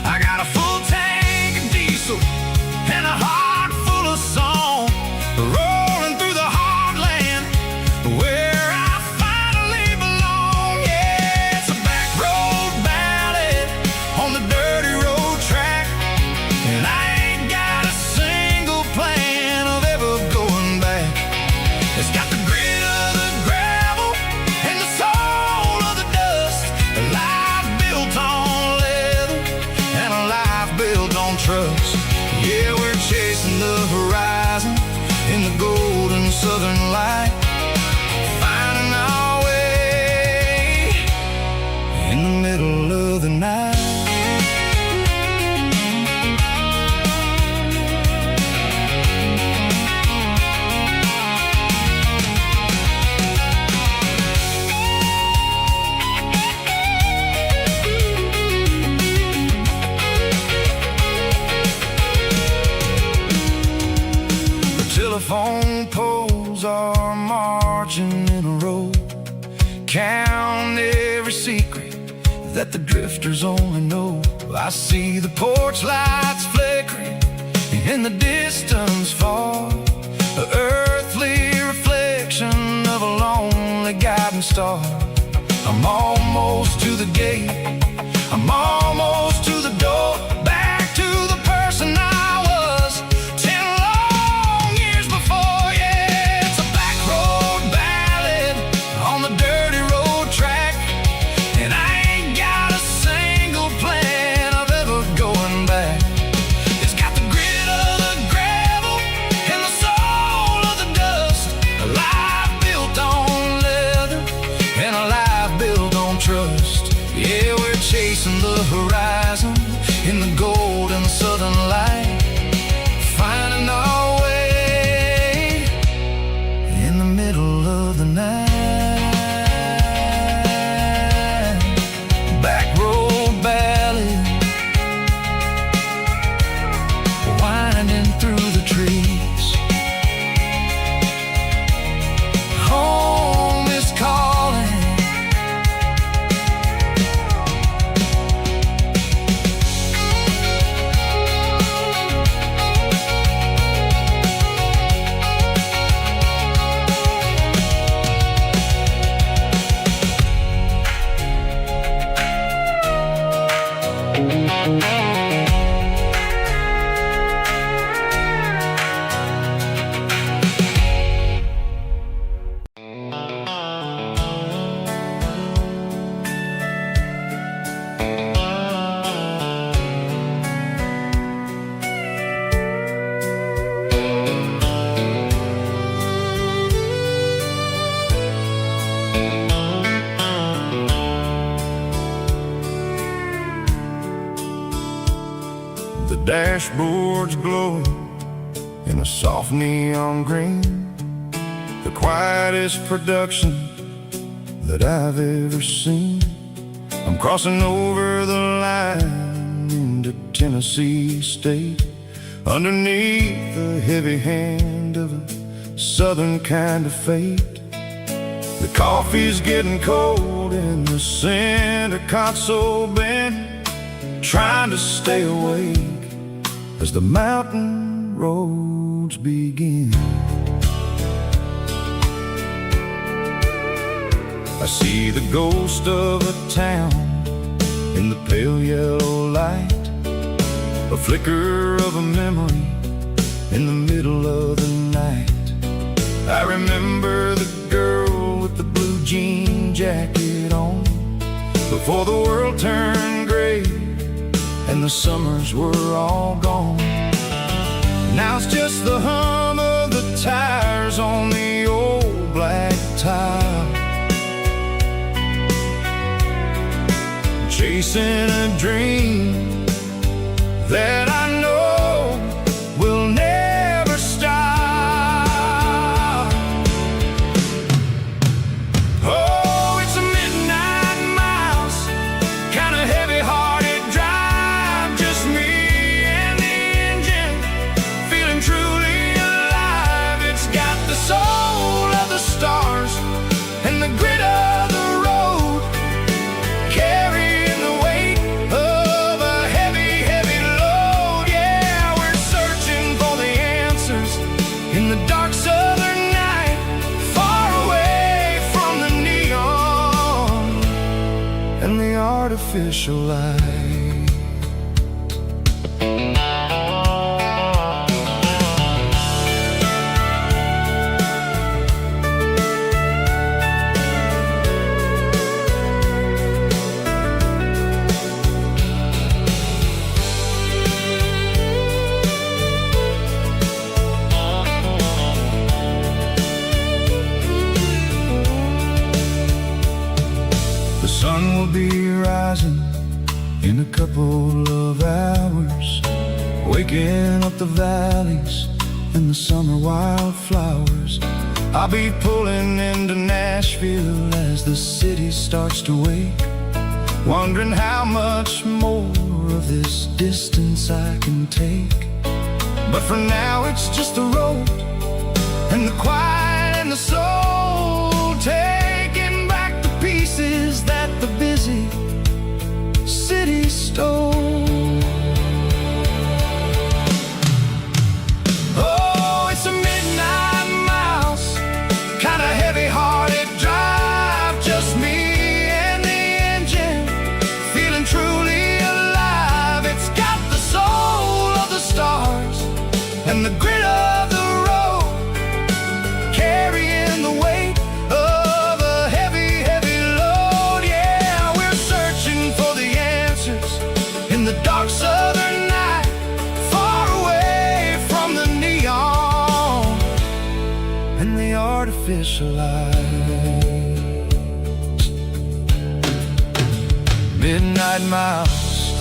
I got a full tank of diesel and a heart full of song, rolling through the heartland where I finally belong. Yeah, it's a back road ballad on the dirty road track, and I ain't got a single plan of ever going back. It's got the grit of the gravel and the soul of the dust, a life built on leather and a life built on trust. Yeah, we're chasing the horizon in the golden southern light, finding our way in the middle of the night. Telephone poles are marching in a row, count every secret that the drifters only know. I see the porch lights flickering in the distance far, an earthly reflection of a lonely guiding star. I'm almost to the gate, I'm almost to the door, back to the person I was 10 long years before. Yeah, it's a back road ballad on the dirty road track, and I ain't got a single plan of ever going back. It's got the grit of the gravel and the soul of the dust, a life built on leather and a life built on trust. Yeah, we're chasing the horizon in the golden southern light, finding our way in the middle of the night. Back road ballad, winding through the trees. Home is calling. The dashboards glow in a soft neon green, the quietest production that I've ever seen. I'm crossing over the line into Tennessee State, underneath the heavy hand of a southern kind of fate. The coffee's getting cold in the center console bin, trying to stay awake as the mountain roads begin. I see the ghost of a town in the pale yellow light, a flicker of a memory in the middle of the night. I remember the girl with the blue jean jacket on, before the world turned gray and the summers were all gone. Now it's just the hum of the tires on the old black tile, chasing a dream that I know will never stop. Oh, it's a midnight mouse, kind of heavy-hearted drive, just me and the engine, feeling truly alive. It's got the soul of the stars and the grit of the road, carrying the weight of a heavy, heavy load. Yeah, we're searching for the answers in the dark southern night, far away from the neon and the artificial light. The sun will be rising in a couple of hours, waking up the valleys and the summer wildflowers. I'll be pulling into Nashville as the city starts to wake, wondering how much more of this distance I can take. But for now it's just the road and the quiet and the soul, taking back the pieces that the busy city stole. Oh, it's a midnight mouse, kind of heavy-hearted drive, just me and the engine, feeling truly alive. It's got the soul of the stars and the grit of the road, carrying the weight of a heavy, heavy load. Yeah, we're searching for the answers in the dark southern night, far away from the neon and the artificial light. Midnight mouse,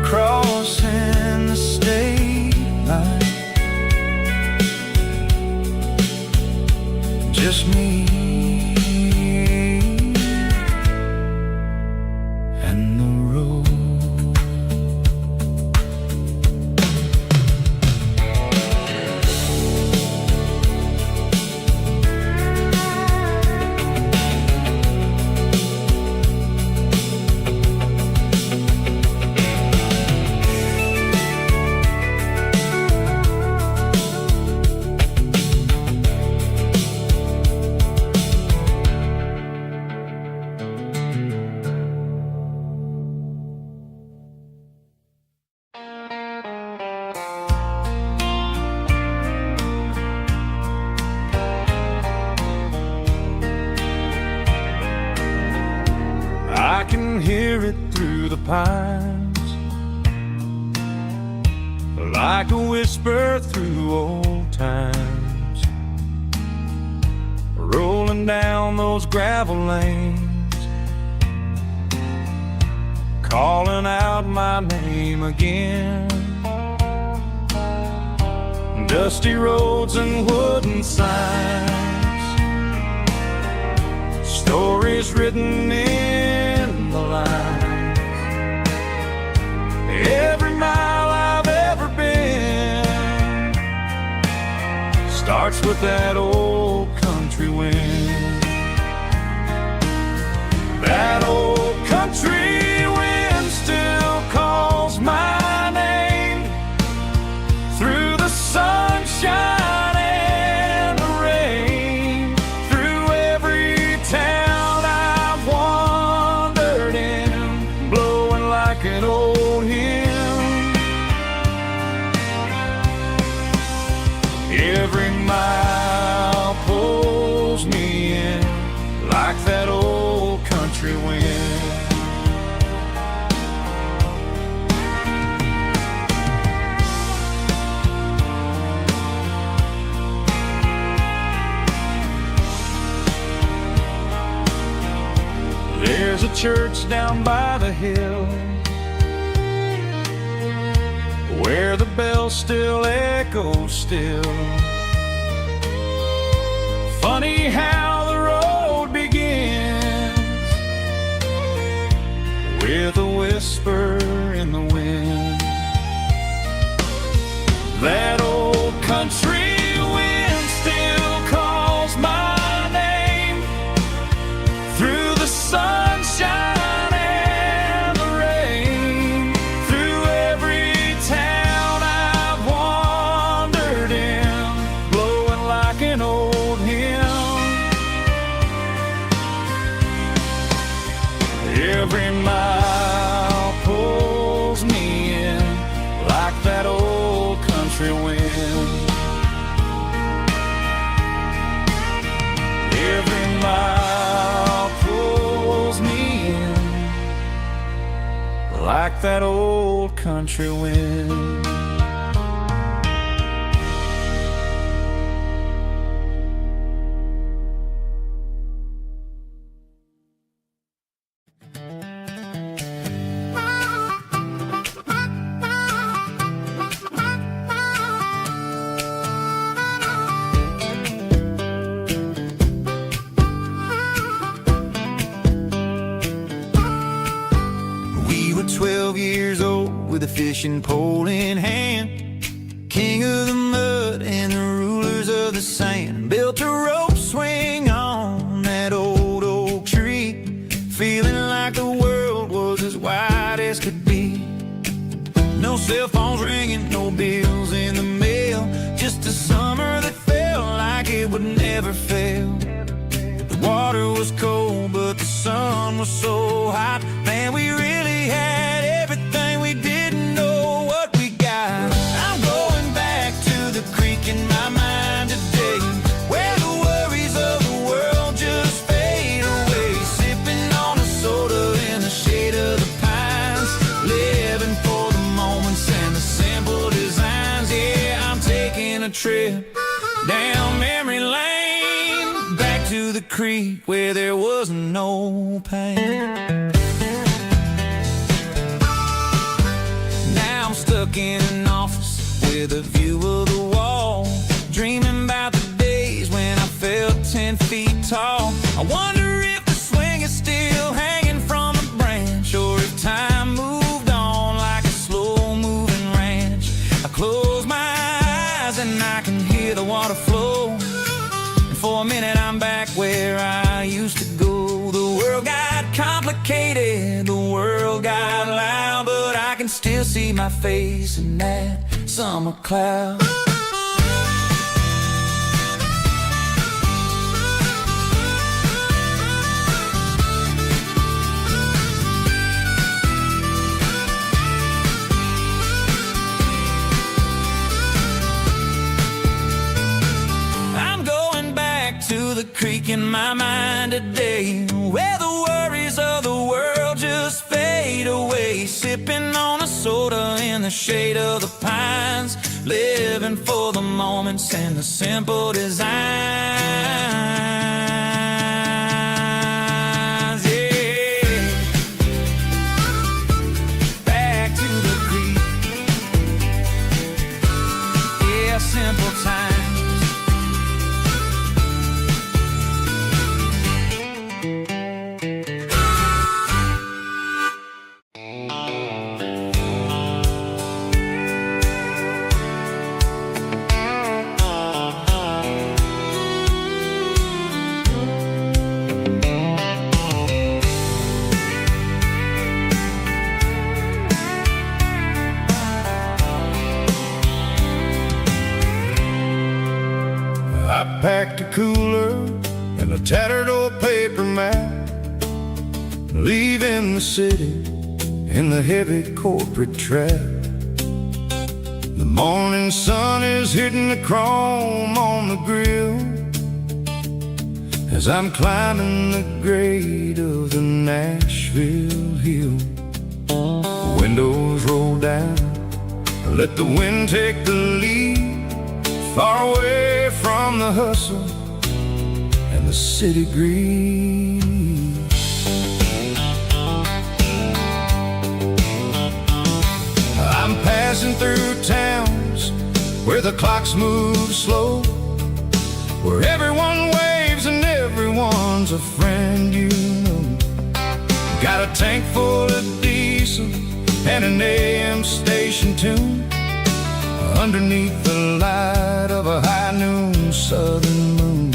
crossing the state line, just me and the road. I can hear it through the pines, like a whisper through old times, rolling down those gravel lanes, calling out my name again. Dusty roads and wooden signs, stories written in the lines. Every mile I've ever been starts with that old country wind. That old country wind still calls my name through the sunshine and the rain, through There's a church down by the hill where the bell still echoes still. Funny how the road begins with a whisper in the wind. That old country wind still calls my name through the sunshine and the rain, through every town I've wandered in, blowing like an old hymn. Every mile pulls me in like that old country wind. Every mile pulls me in like that old country wind. We were 12 years old with a fishing pole in hand, king of the mud and the rulers of the sand. Built a rope swing on that old oak tree, feeling like the world was as wide as could be. No cell phones ringing, no bills in the mail, just a summer that felt like it would never fail. The water was cold, but the sun was so hot. Man, we really had everything, we didn't know what we got. I'm going back to the creek in my mind today, where the worries of the world just fade away. Sipping on a soda in the shade of the pines, living for the moments and the simple designs. Yeah, I'm taking a trip down memory lane, back to the creek where there was no pain. Now I'm stuck in an office with a view of the wall, dreaming about the days when I felt 10 feet tall. I wonder if the swing is still hanging from a branch, or if time moved on like a slow-moving ranch. I close my eyes and I can hear the water flow, and for a minute I'm back where I used to go. The world got complicated, the world got loud, but I can still see my face in that summer cloud. I'm going back to the creek in my mind today, where the worries of the world just fade away. Sipping on a soda in the shade of the pines, living for the moments and the simple designs. Yeah, back to the creek. Yeah, simple times. I packed a cooler and a tattered old paper map, leaving the city in the heavy corporate trap. The morning sun is hitting the chrome on the grill as I'm climbing the grade of the Nashville hill. Windows roll down, let the wind take the lead, far away from the hustle and the city greed. driving through towns where the clocks move slow, where everyone waves and everyone's a friend you know. Got a tank full of diesel and an AM station tune underneath the light of a high noon southern moon.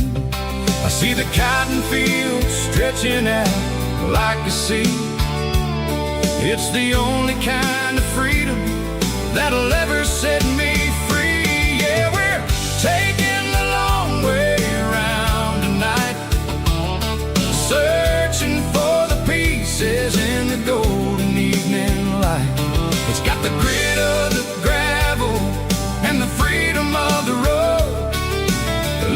I see the cotton fields stretching out like a sea. It's the only kind of freedom that'll ever set me free. Yeah, we're taking the long way around tonight, searching for the pieces in the golden evening light. It's got the grit of the gravel and the freedom of the road,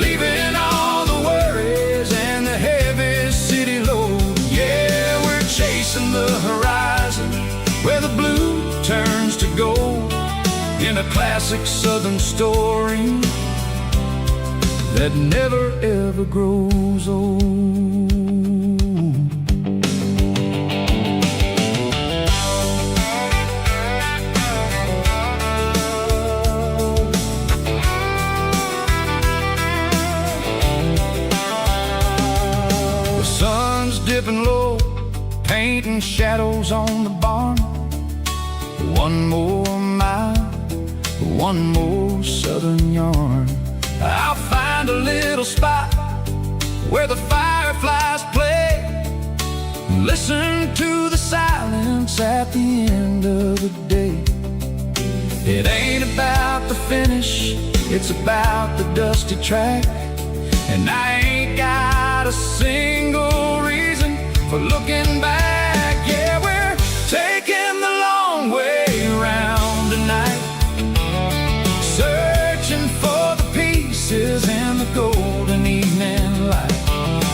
leaving all the worries and the heavy city load. Yeah, we're chasing the horizon where the blue turns to gold, in a classic southern story that never ever grows old. The sun's dipping low, painting shadows on the barn. One more mile, one more southern yarn. I'll find a little spot where the fireflies play, listen to the silence at the end of the day. It ain't about the finish, it's about the dusty track. And I ain't got a single reason for looking back. Yeah, we're taking the long way around tonight, searching for the pieces in the golden evening light.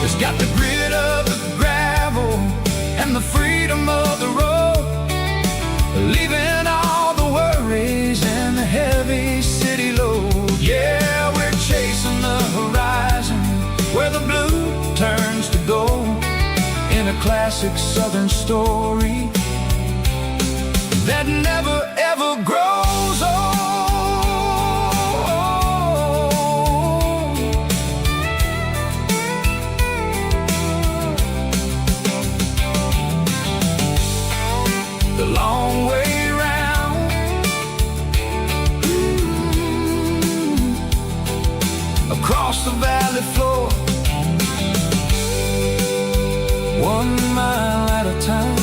It's got the grit of the gravel and the freedom of the road, leaving all the worries and the heavy city load. Yeah, we're chasing the horizon where the blue turns to gold, in a classic southern story that never ever grows old. The long way round, across the valley floor, 1 mile at a time.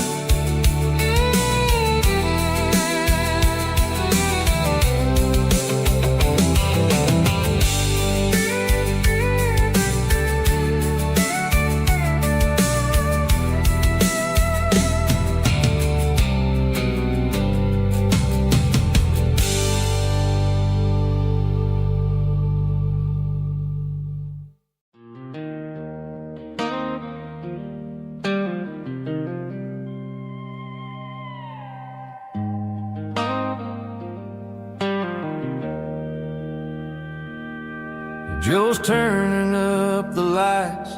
Joe's turning up the lights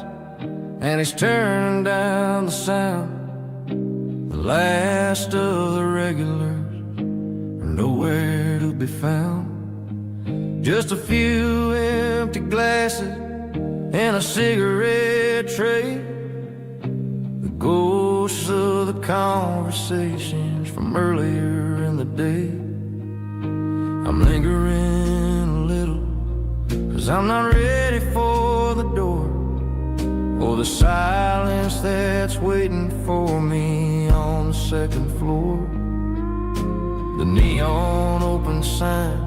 and he's turning down the sound. The last of the regulars are nowhere to be found. Just a few empty glasses and a cigarette tray, the ghosts of the conversations from earlier in the day. I'm lingering a little, 'cause I'm not ready for the door, or the silence that's waiting for me on the second floor. The neon open sign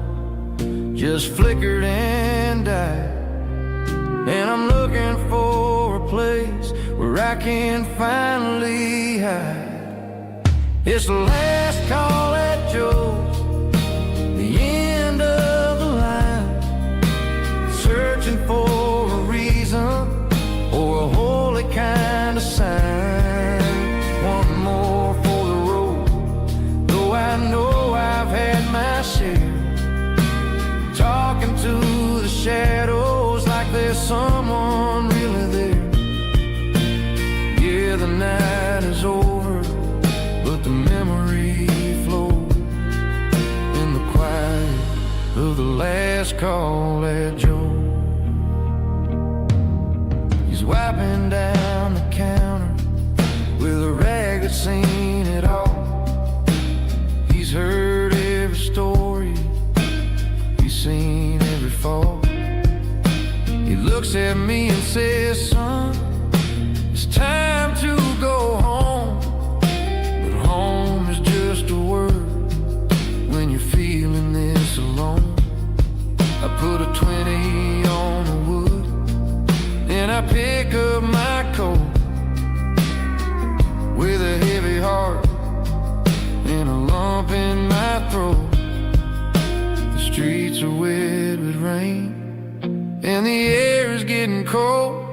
just flickered and died, and I'm looking for a place where I can finally hide. It's the last call at Joe's, the end of the line, searching for a reason or a holy kind of sign. One more for the road, though I know I've had my share, talking to the shadows like there's someone really there. Yeah, the night is over, but the memory flows, wiping down the counter with a rag that's seen it all. He's heard every story, he's seen every fall. He looks at me and says, son, it's time to go home. But home is just a word when you're feeling this alone. I put a 20 on the wood and I pick up my coat with a heavy heart and a lump in my throat. The streets are wet with rain and the air is getting cold.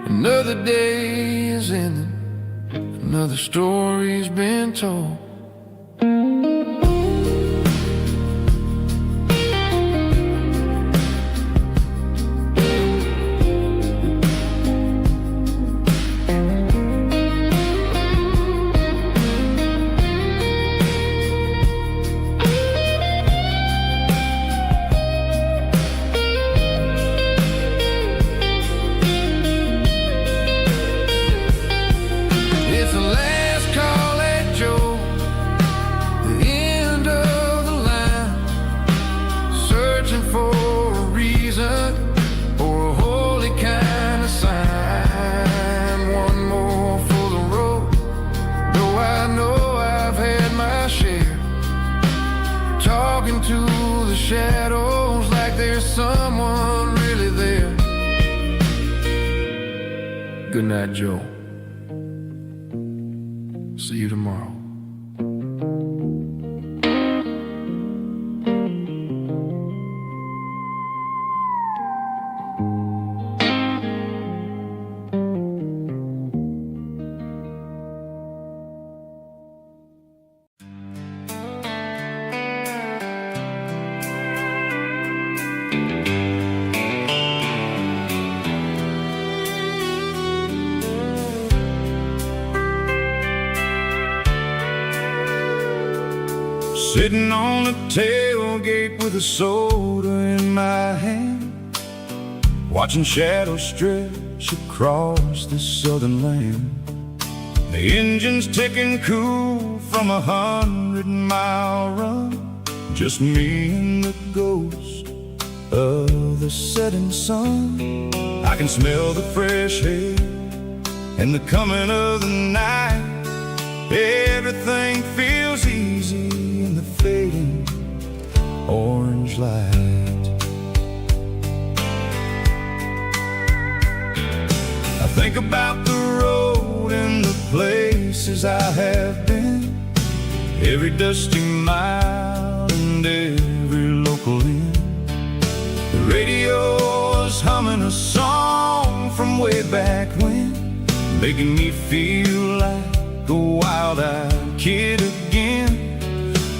Another day is ending, another story's been told. Shadows like there's someone really there. Good night, Joe. See you tomorrow. Sitting on the tailgate with a soda in my hand, watching shadows stretch across this southern land. The engine's ticking cool from 100-mile run, just me and the ghost of the setting sun. I can smell the fresh air and the coming of the night. Everything feels easy in the fading orange light. I think about the road and the places I have been, every dusty mile and every local inn. The radio is humming a song from way back when, making me feel like a wild-eyed kid again.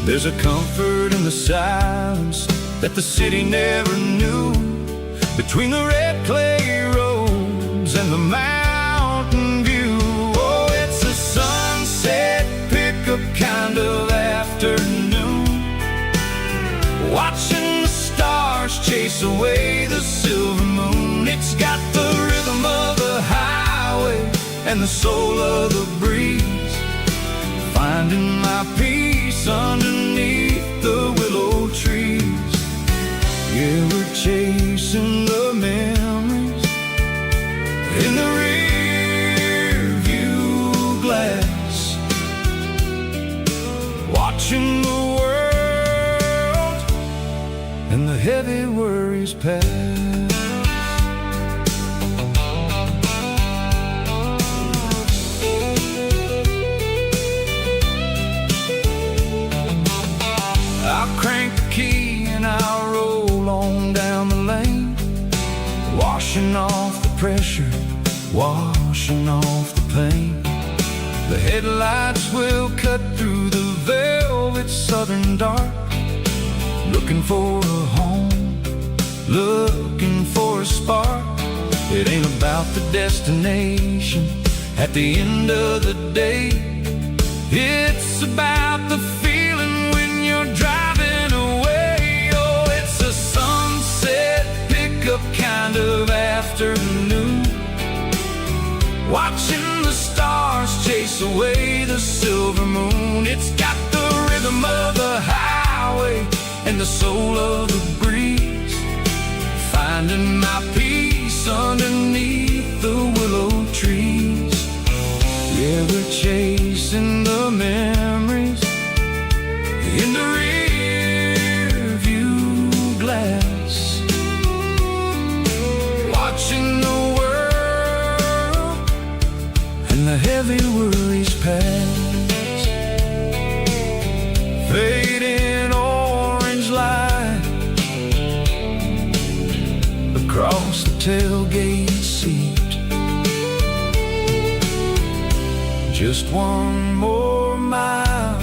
There's a comfort in the silence that the city never knew, between the red clay roads and the mountain view. Oh, it's a sunset pickup kind of afternoon, watching the stars chase away the silver moon. It's got the rhythm of the highway and the soul of the breeze, finding my peace underneath the willow trees. Yeah, we're chasing the memories in the rear view glass, watching the world and the heavy worries pass. I'll crank the key and I'll roll on down the lane, washing off the pressure, washing off the pain. The headlights will cut through the velvet southern dark, looking for a home, looking for a spark. It ain't about the destination at the end of the day, it's about the feeling when you're driving away. Oh, it's a sunset pickup kind of afternoon, chase away the silver moon. It's got the rhythm of the highway and the soul of the breeze, finding my peace underneath the willow trees. River chasing the memories in the rear view glass, watching the world and the heavy worries pass. Fading orange light across the tailgate seat. Just one more mile.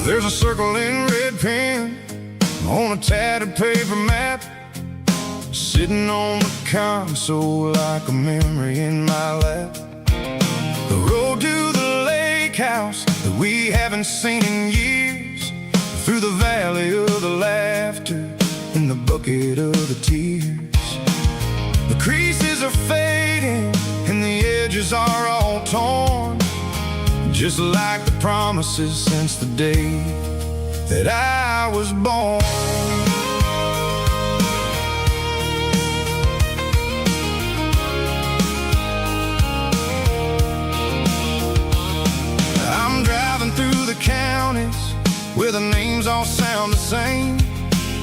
There's a circle in red pen on a tattered paper map, sitting on the console like a memory in my lap. The road to the lake house that we haven't seen in years, through the valley of the laughter and the bucket of the tears. The creases are fading and the edges are all torn, just like the promises since the day that I was born. I'm driving through the counties where the names all sound the same,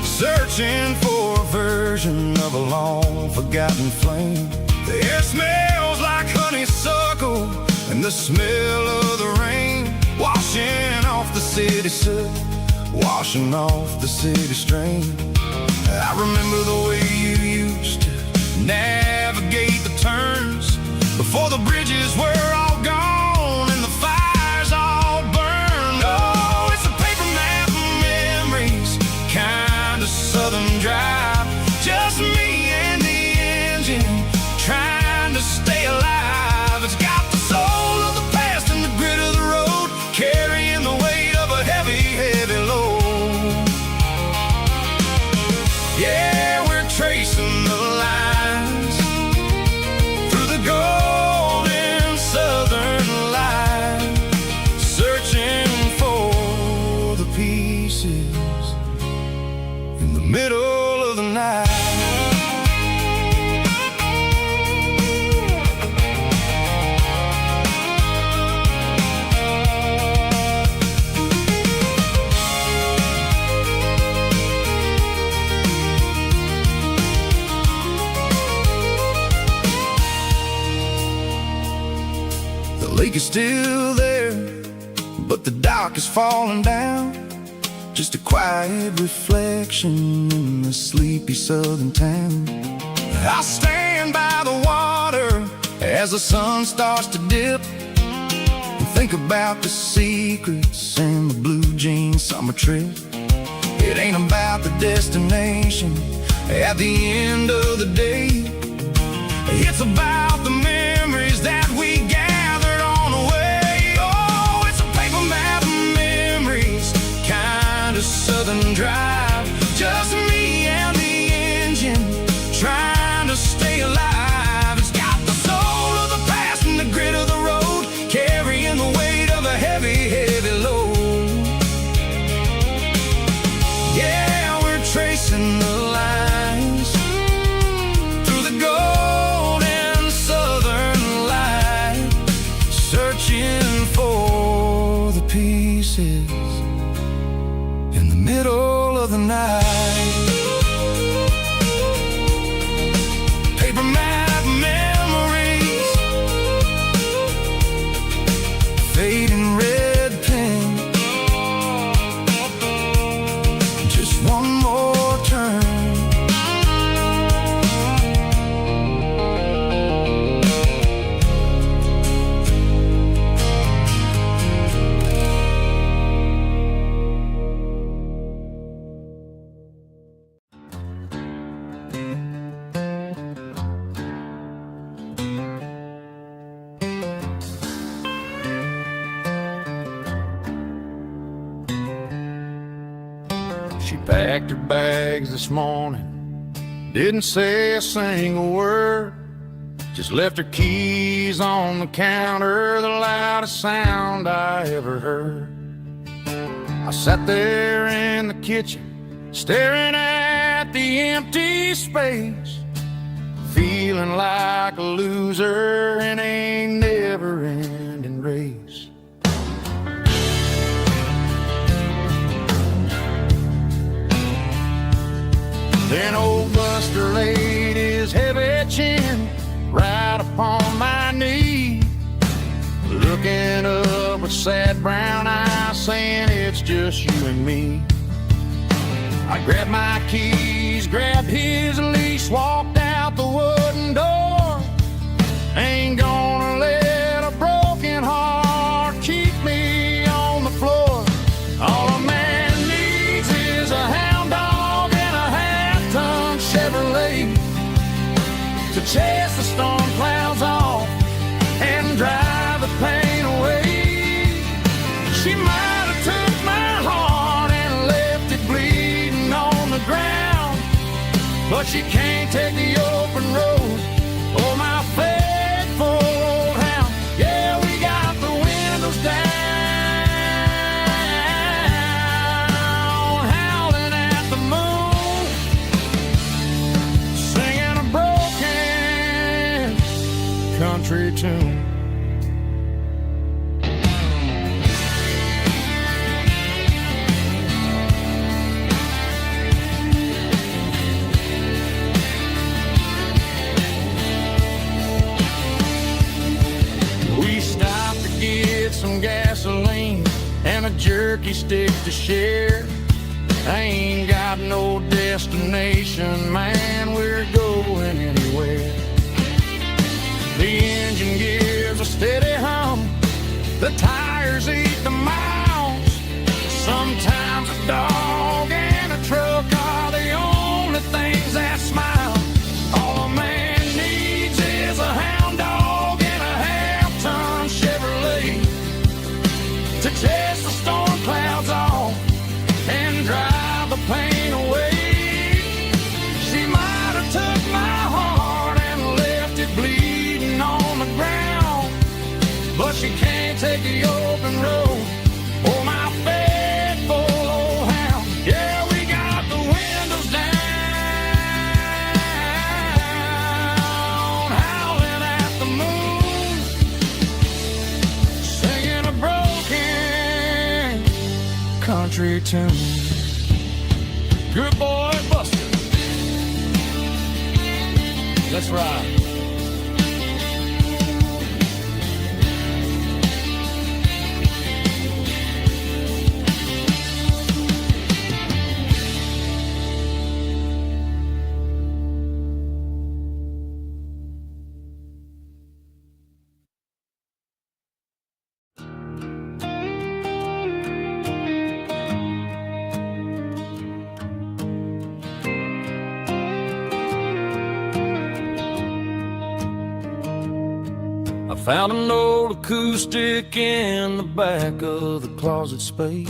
searching for a version of a long forgotten flame. The air smells like honeysuckle and the smell of the rain, washing off the city soot, washing off the city strain. I remember the way you used to navigate the turns before the bridges were all gone and the fires all burned. Oh, it's a paper map of memories, kind of southern drive, just me and the engine trying to stay alive. It's got the soul of the past and the grit of the road, carrying the weight of a heavy, heavy load. Yeah, we're tracing the lines through the golden southern light, searching for the pieces in the middle of the night. The lake is still there, but the dock is falling down, just a quiet reflection in the sleepy southern town. I stand by the water as the sun starts to dip, and think about the secrets and the blue jean summer trip. It ain't about the destination at the end of the day, it's about the memories that we gathered on the way. Oh, it's a paper map of memories, kind of southern drive, just me and the engine trying to stay alive. It's got the soul of the past and the grit of the road, carrying the weight of a heavy, heavy load. Yeah, we're tracing the lines through the golden southern light, searching for the pieces in the middle of the night. Paper map memories, fading red pen, She packed her bags this morning, didn't say a single word, just left her keys on the counter, the loudest sound I ever heard. I sat there in the kitchen, staring at the empty space, feeling like a loser in a never-ending race. Then old Buster laid his heavy chin right upon my knee, looking up with sad brown eyes, saying it's just you and me. I grabbed my keys, grabbed his leash, walked out the wooden door. Ain't gonna let a broken heart keep me on the floor. All a man needs is a hound dog and a half-ton Chevrolet to chase the storm clouds off and drive the pain away. She might have took my heart and left it bleeding on the ground, but she can't take the open road. Oh, my faithful old hound. Yeah, we got the windows down, howling at the moon, singing a broken country tune. Some gasoline and a jerky stick to share. I ain't got no destination, man, we're going anywhere. The engine gives a steady hum, the tires eat the miles. Sometimes a dog and a truck are the only things that smile. All a man needs is a hound dog and a half-ton Chevrolet to chase the storm clouds off and drive the pain away. She might have took my heart and left it bleeding on the ground, but she can't take the open road. Oh, my faithful old hound. Yeah, we got the windows down, howling at the moon, singing a broken country tune. Good boy, Buster. Let's ride. Found an old acoustic in the back of the closet space.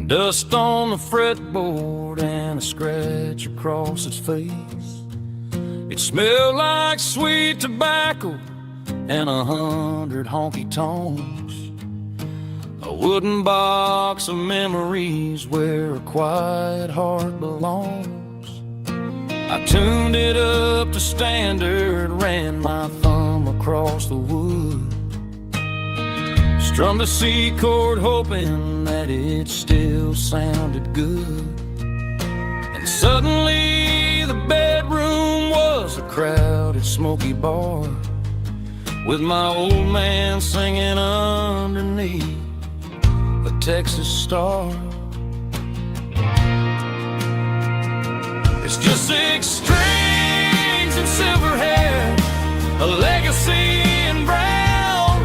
Dust on the fretboard and a scratch across its face. It smelled like sweet tobacco and 100 honky-tonks. A wooden box of memories where a quiet heart belongs. I tuned it up to standard, ran my thumb across the wood, strummed a C chord hoping that it still sounded good. And suddenly the bedroom was a crowded smoky bar, with my old man singing underneath the Texas star. It's just 6 strings and silver hair, a legacy in brown,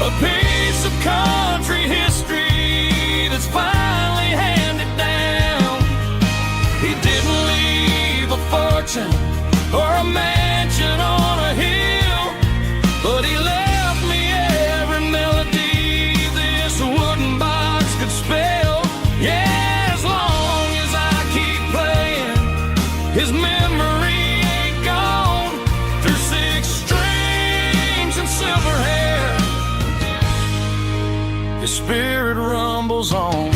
a piece of country history that's finally handed down. He didn't leave a fortune or a mansion on a hill, but he left me every melody this wooden box could spell. spirit rumbles on.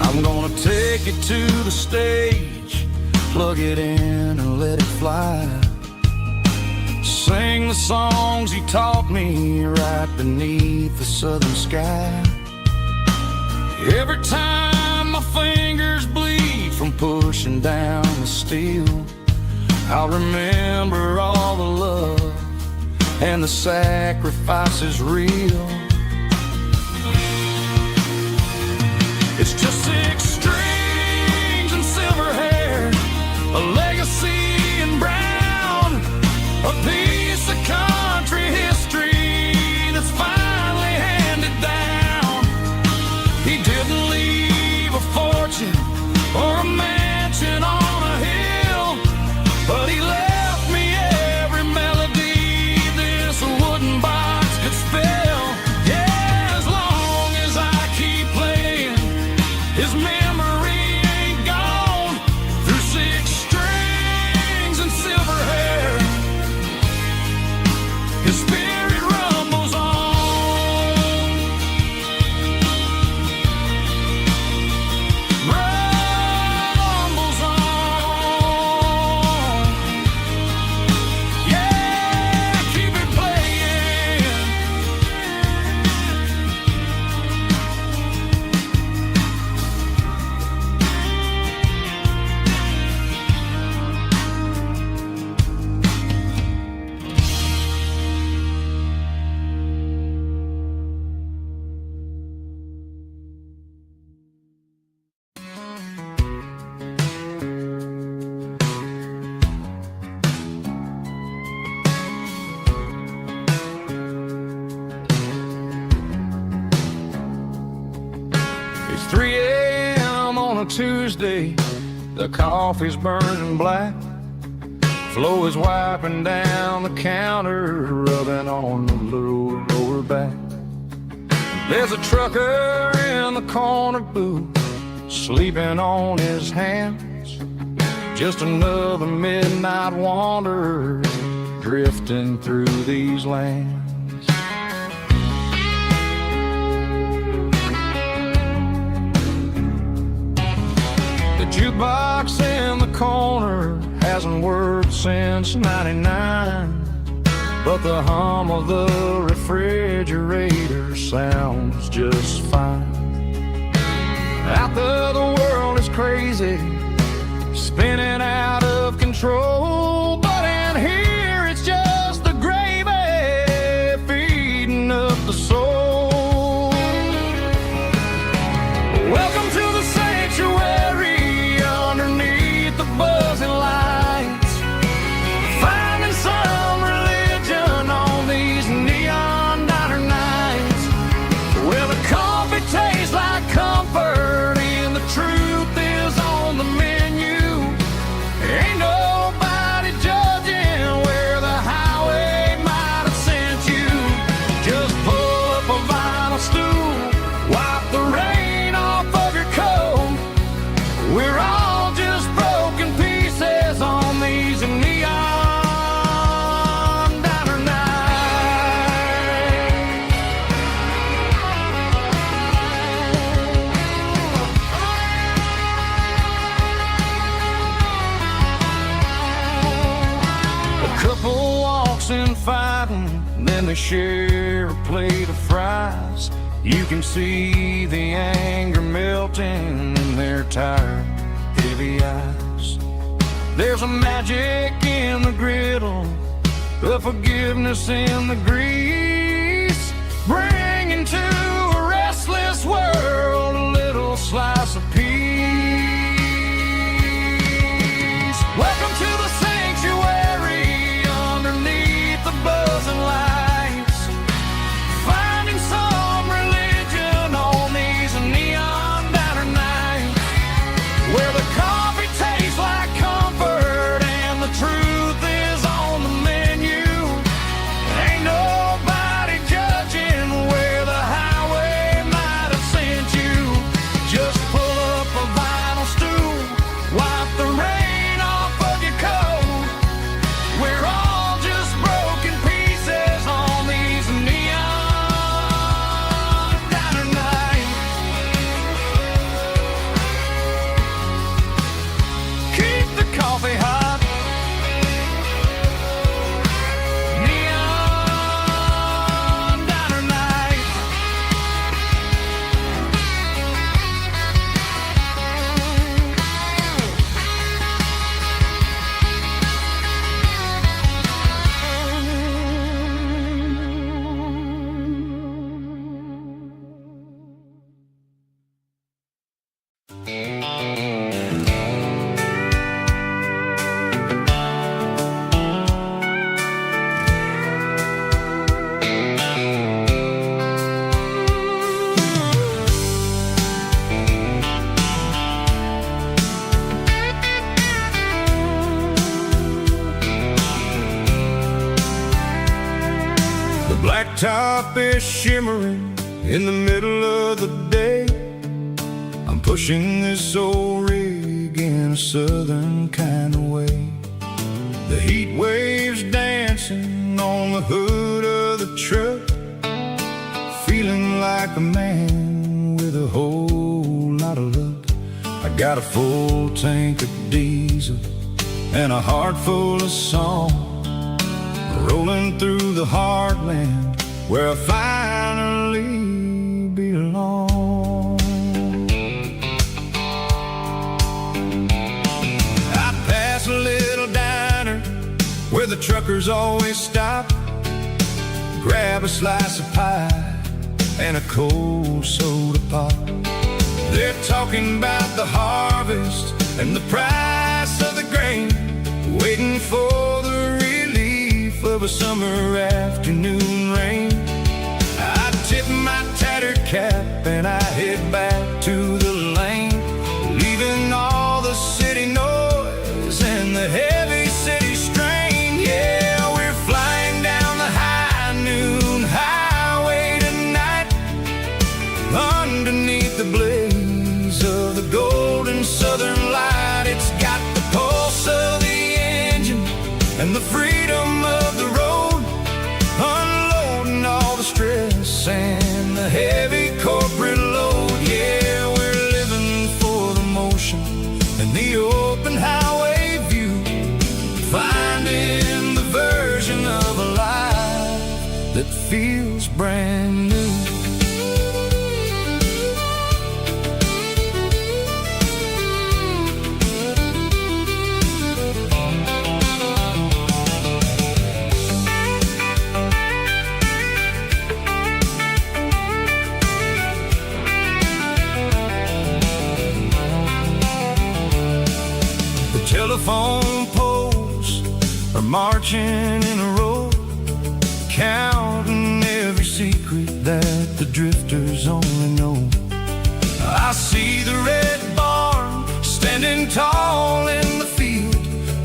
I'm gonna take it to the stage, plug it in and let it fly. Sing the songs he taught me right beneath the southern sky. Every time my fingers bleed from pushing down the steel, I'll remember all the love and the sacrifices real. It's just 6 strings and silver hair, a legacy in brown, a piece of country history that's finally handed down. He didn't leave a fortune or a mansion on a hill, but he left me every melody this wooden box could spell. Yeah, as long as I keep playing, his memory ain't gone. Through 6 strings and silver hair, his spirit rumbles on. Rumbles on. Yeah, keep it playing. It's 3 a.m. on a Tuesday, the coffee's burning black. Flo is wiping down the counter, rubbing on the lower back. There's a trucker in the corner booth, sleeping on his hands. Just another midnight wanderer, drifting through these lands. The jukebox in the corner hasn't worked since '99, but the hum of the refrigerator sounds just fine. Out there the world is crazy, spinning out of control, but in here it's just the gravy feeding up the soul. Welcome to the sanctuary underneath the buzzing lights, finding some religion on these neon diner nights, where the coffee tastes like comfort and the truth is on the menu. Ain't nobody judging where the highway might have sent you. Just pull up a vinyl stool, wipe the rain off of your coat. We're all just broken pieces on these neon diner nights. A couple walks in fighting, then they share a plate of fries. You can see the anger melting in their tired, heavy eyes. There's a magic in the griddle, a forgiveness in the grease, bringing to a restless world a little slice of peace. Welcome to the sanctuary underneath the buzzing lights, finding some religion on these neon diner nights, where the coffee tastes like comfort and the truth is on the menu. Ain't nobody judging where the highway might have sent you. Just pull Blacktop is shimmering in the middle of the day. I'm pushing this old rig in a southern kind of way. The heat waves dancing on the hood of the truck, feeling like a man with a whole lot of luck. I got a full tank of diesel and a heart full of song, rolling through the heartland where I finally belong. I pass a little diner where the truckers always stop, grab a slice of pie and a cold soda pop. They're talking about the harvest and the price of the grain, waiting for the of a summer afternoon rain. I tip my tattered cap and I head back to the lane, leaving all the city noise and the heavy city strain. Yeah, we're flying down the high noon highway tonight, underneath the blaze of the golden southern light. It's got the pulse of the engine and the freedom of the road, unloading all the stress and the heavy corporate load. Yeah, we're living for the motion and the open highway view, finding the version of a life that feels brand new. Telephone poles are marching in a row, counting every secret that the drifters only know. I see the red barn standing tall in the field,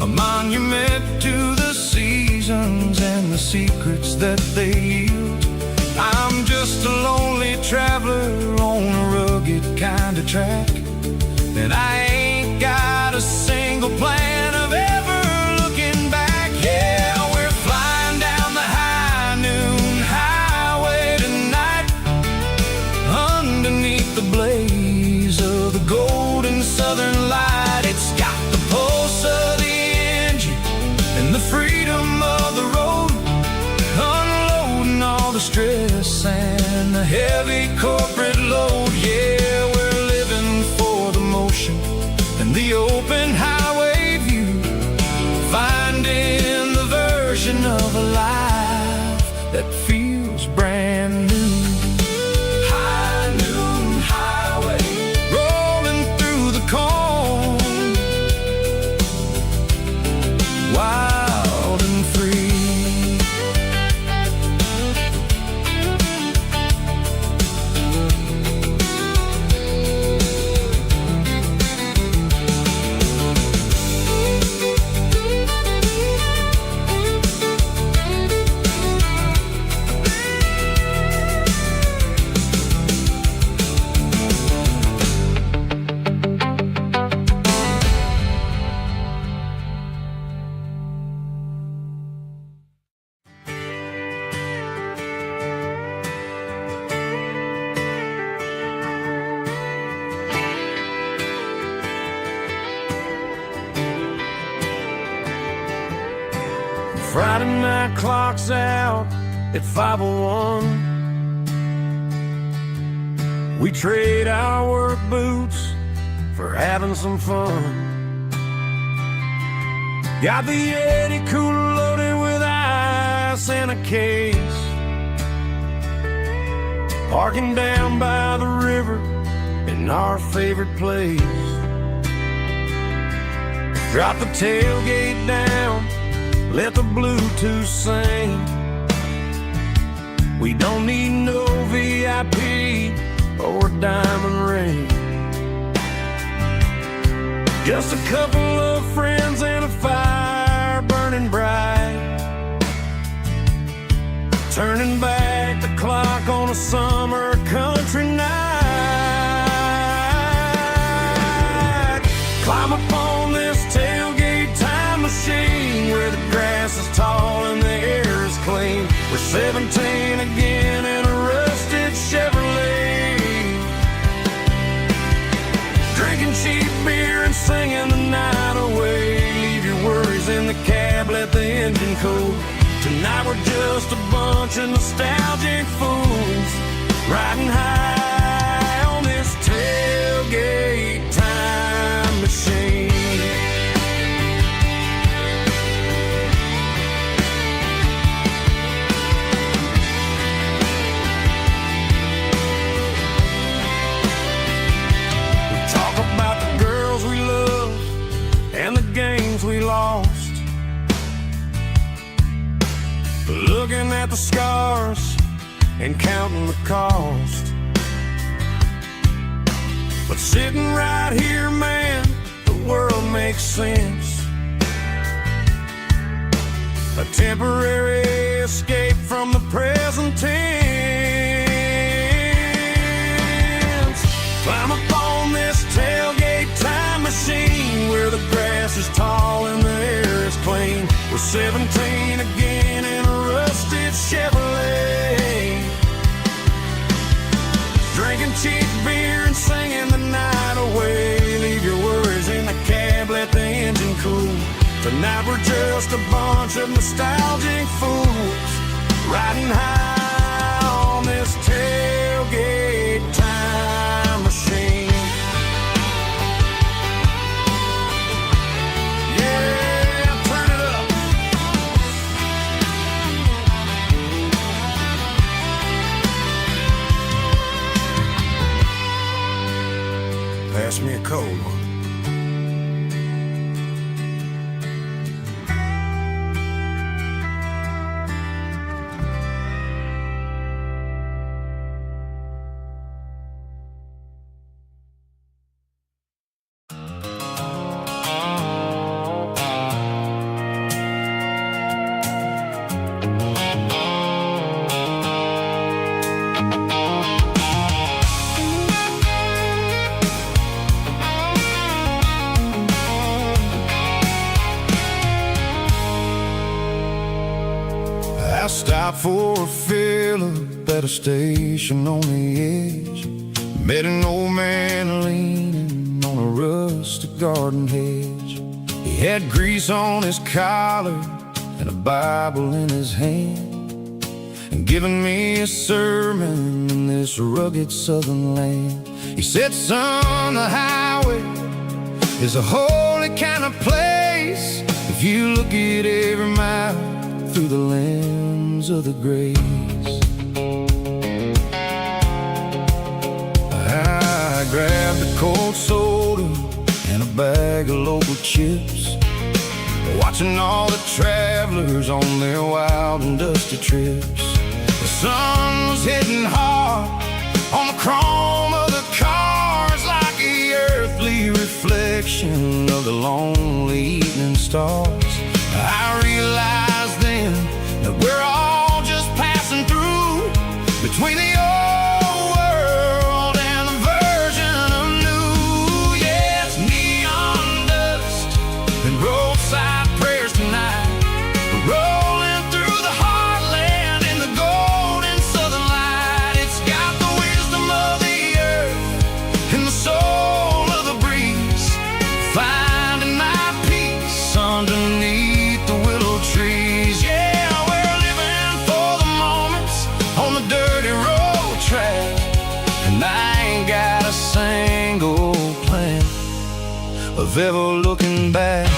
a monument to the seasons and the secrets that they yield. I'm just a lonely traveler on a rugged kind of track, and I ain't got a single plan of ever looking back. Yeah, we're flying down the high noon highway tonight, underneath the blaze of the golden southern light. It's got the pulse of the engine and the freedom of the road, unloading all the stress and the heavy corporate load. Yeah, we're living for the motion and the open highway view, finding the version of a life that feels brand new. High noon highway, rolling through the corn, wild and free. Friday night clock's out at 5:01. We trade our work boots for having some fun. Got the Yeti cooler loaded with ice and a case, parking down by the river in our favorite place. Drop the tailgate down, let the Bluetooth sing. We don't need no VIP or a diamond ring. Just a couple of friends and a fire burning bright, turning back the clock on a summer country night. Climb up on this tailgate time machine where the grass is tall and the air is clean. We're 17 again in a rusted Chevrolet, drinking cheap beer and singing the night away. Leave your worries in the cab, let the engine cool. Tonight we're just a bunch of nostalgic fools riding high on this tailgate time machine. We talk about the girls we love and the games we lost, looking at the scars and counting the cost. But sitting right here, man, the world makes sense. A temporary escape from the present tense. Climb up on this tailgate time machine where the grass is tall and the air is clean. We're 17 again in a rusted Chevrolet, drinking cheap beer and singing the night away. Leave your worries in the cab, let the engine cool. Tonight we're just a bunch of nostalgic fools riding high on this tailgate time machine. Yeah, turn it up. Pass me a cold one. I stopped for a fill-up at a station on the edge. Met an old man leaning on a rustic garden hedge. He had grease on his collar and a Bible in his hand, and giving me a sermon in this rugged southern land. He said, son, the highway is a holy kind of place if you look at every mile through the lens of the grace. I grabbed a cold soda and a bag of local chips, watching all the travelers on their wild and dusty trips. The sun was hitting hard on the chrome of the cars, like the earthly reflection of the lonely evening stars. I realized then that we're all just passing through between the old world and the version of new. Yeah, it's neon dust and roadside prayers tonight, rolling through the heartland in the golden southern light. It's got the wisdom of the earth and the soul of the breeze, finding my peace underneath the willow trees. Yeah, we're living for the moments on the dirty road track, and I ain't got a single plan of ever looking back.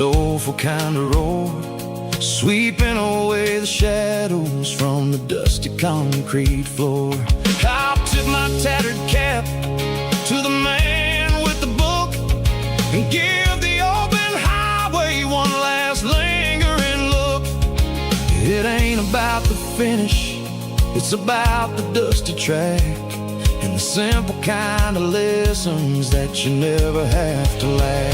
soulful kind of roar, sweeping away the shadows from the dusty concrete floor. I'll tip my tattered cap to the man with the book and give the open highway one last lingering look. It ain't about the finish, it's about the dusty track and the simple kind of lessons that you never have to laugh.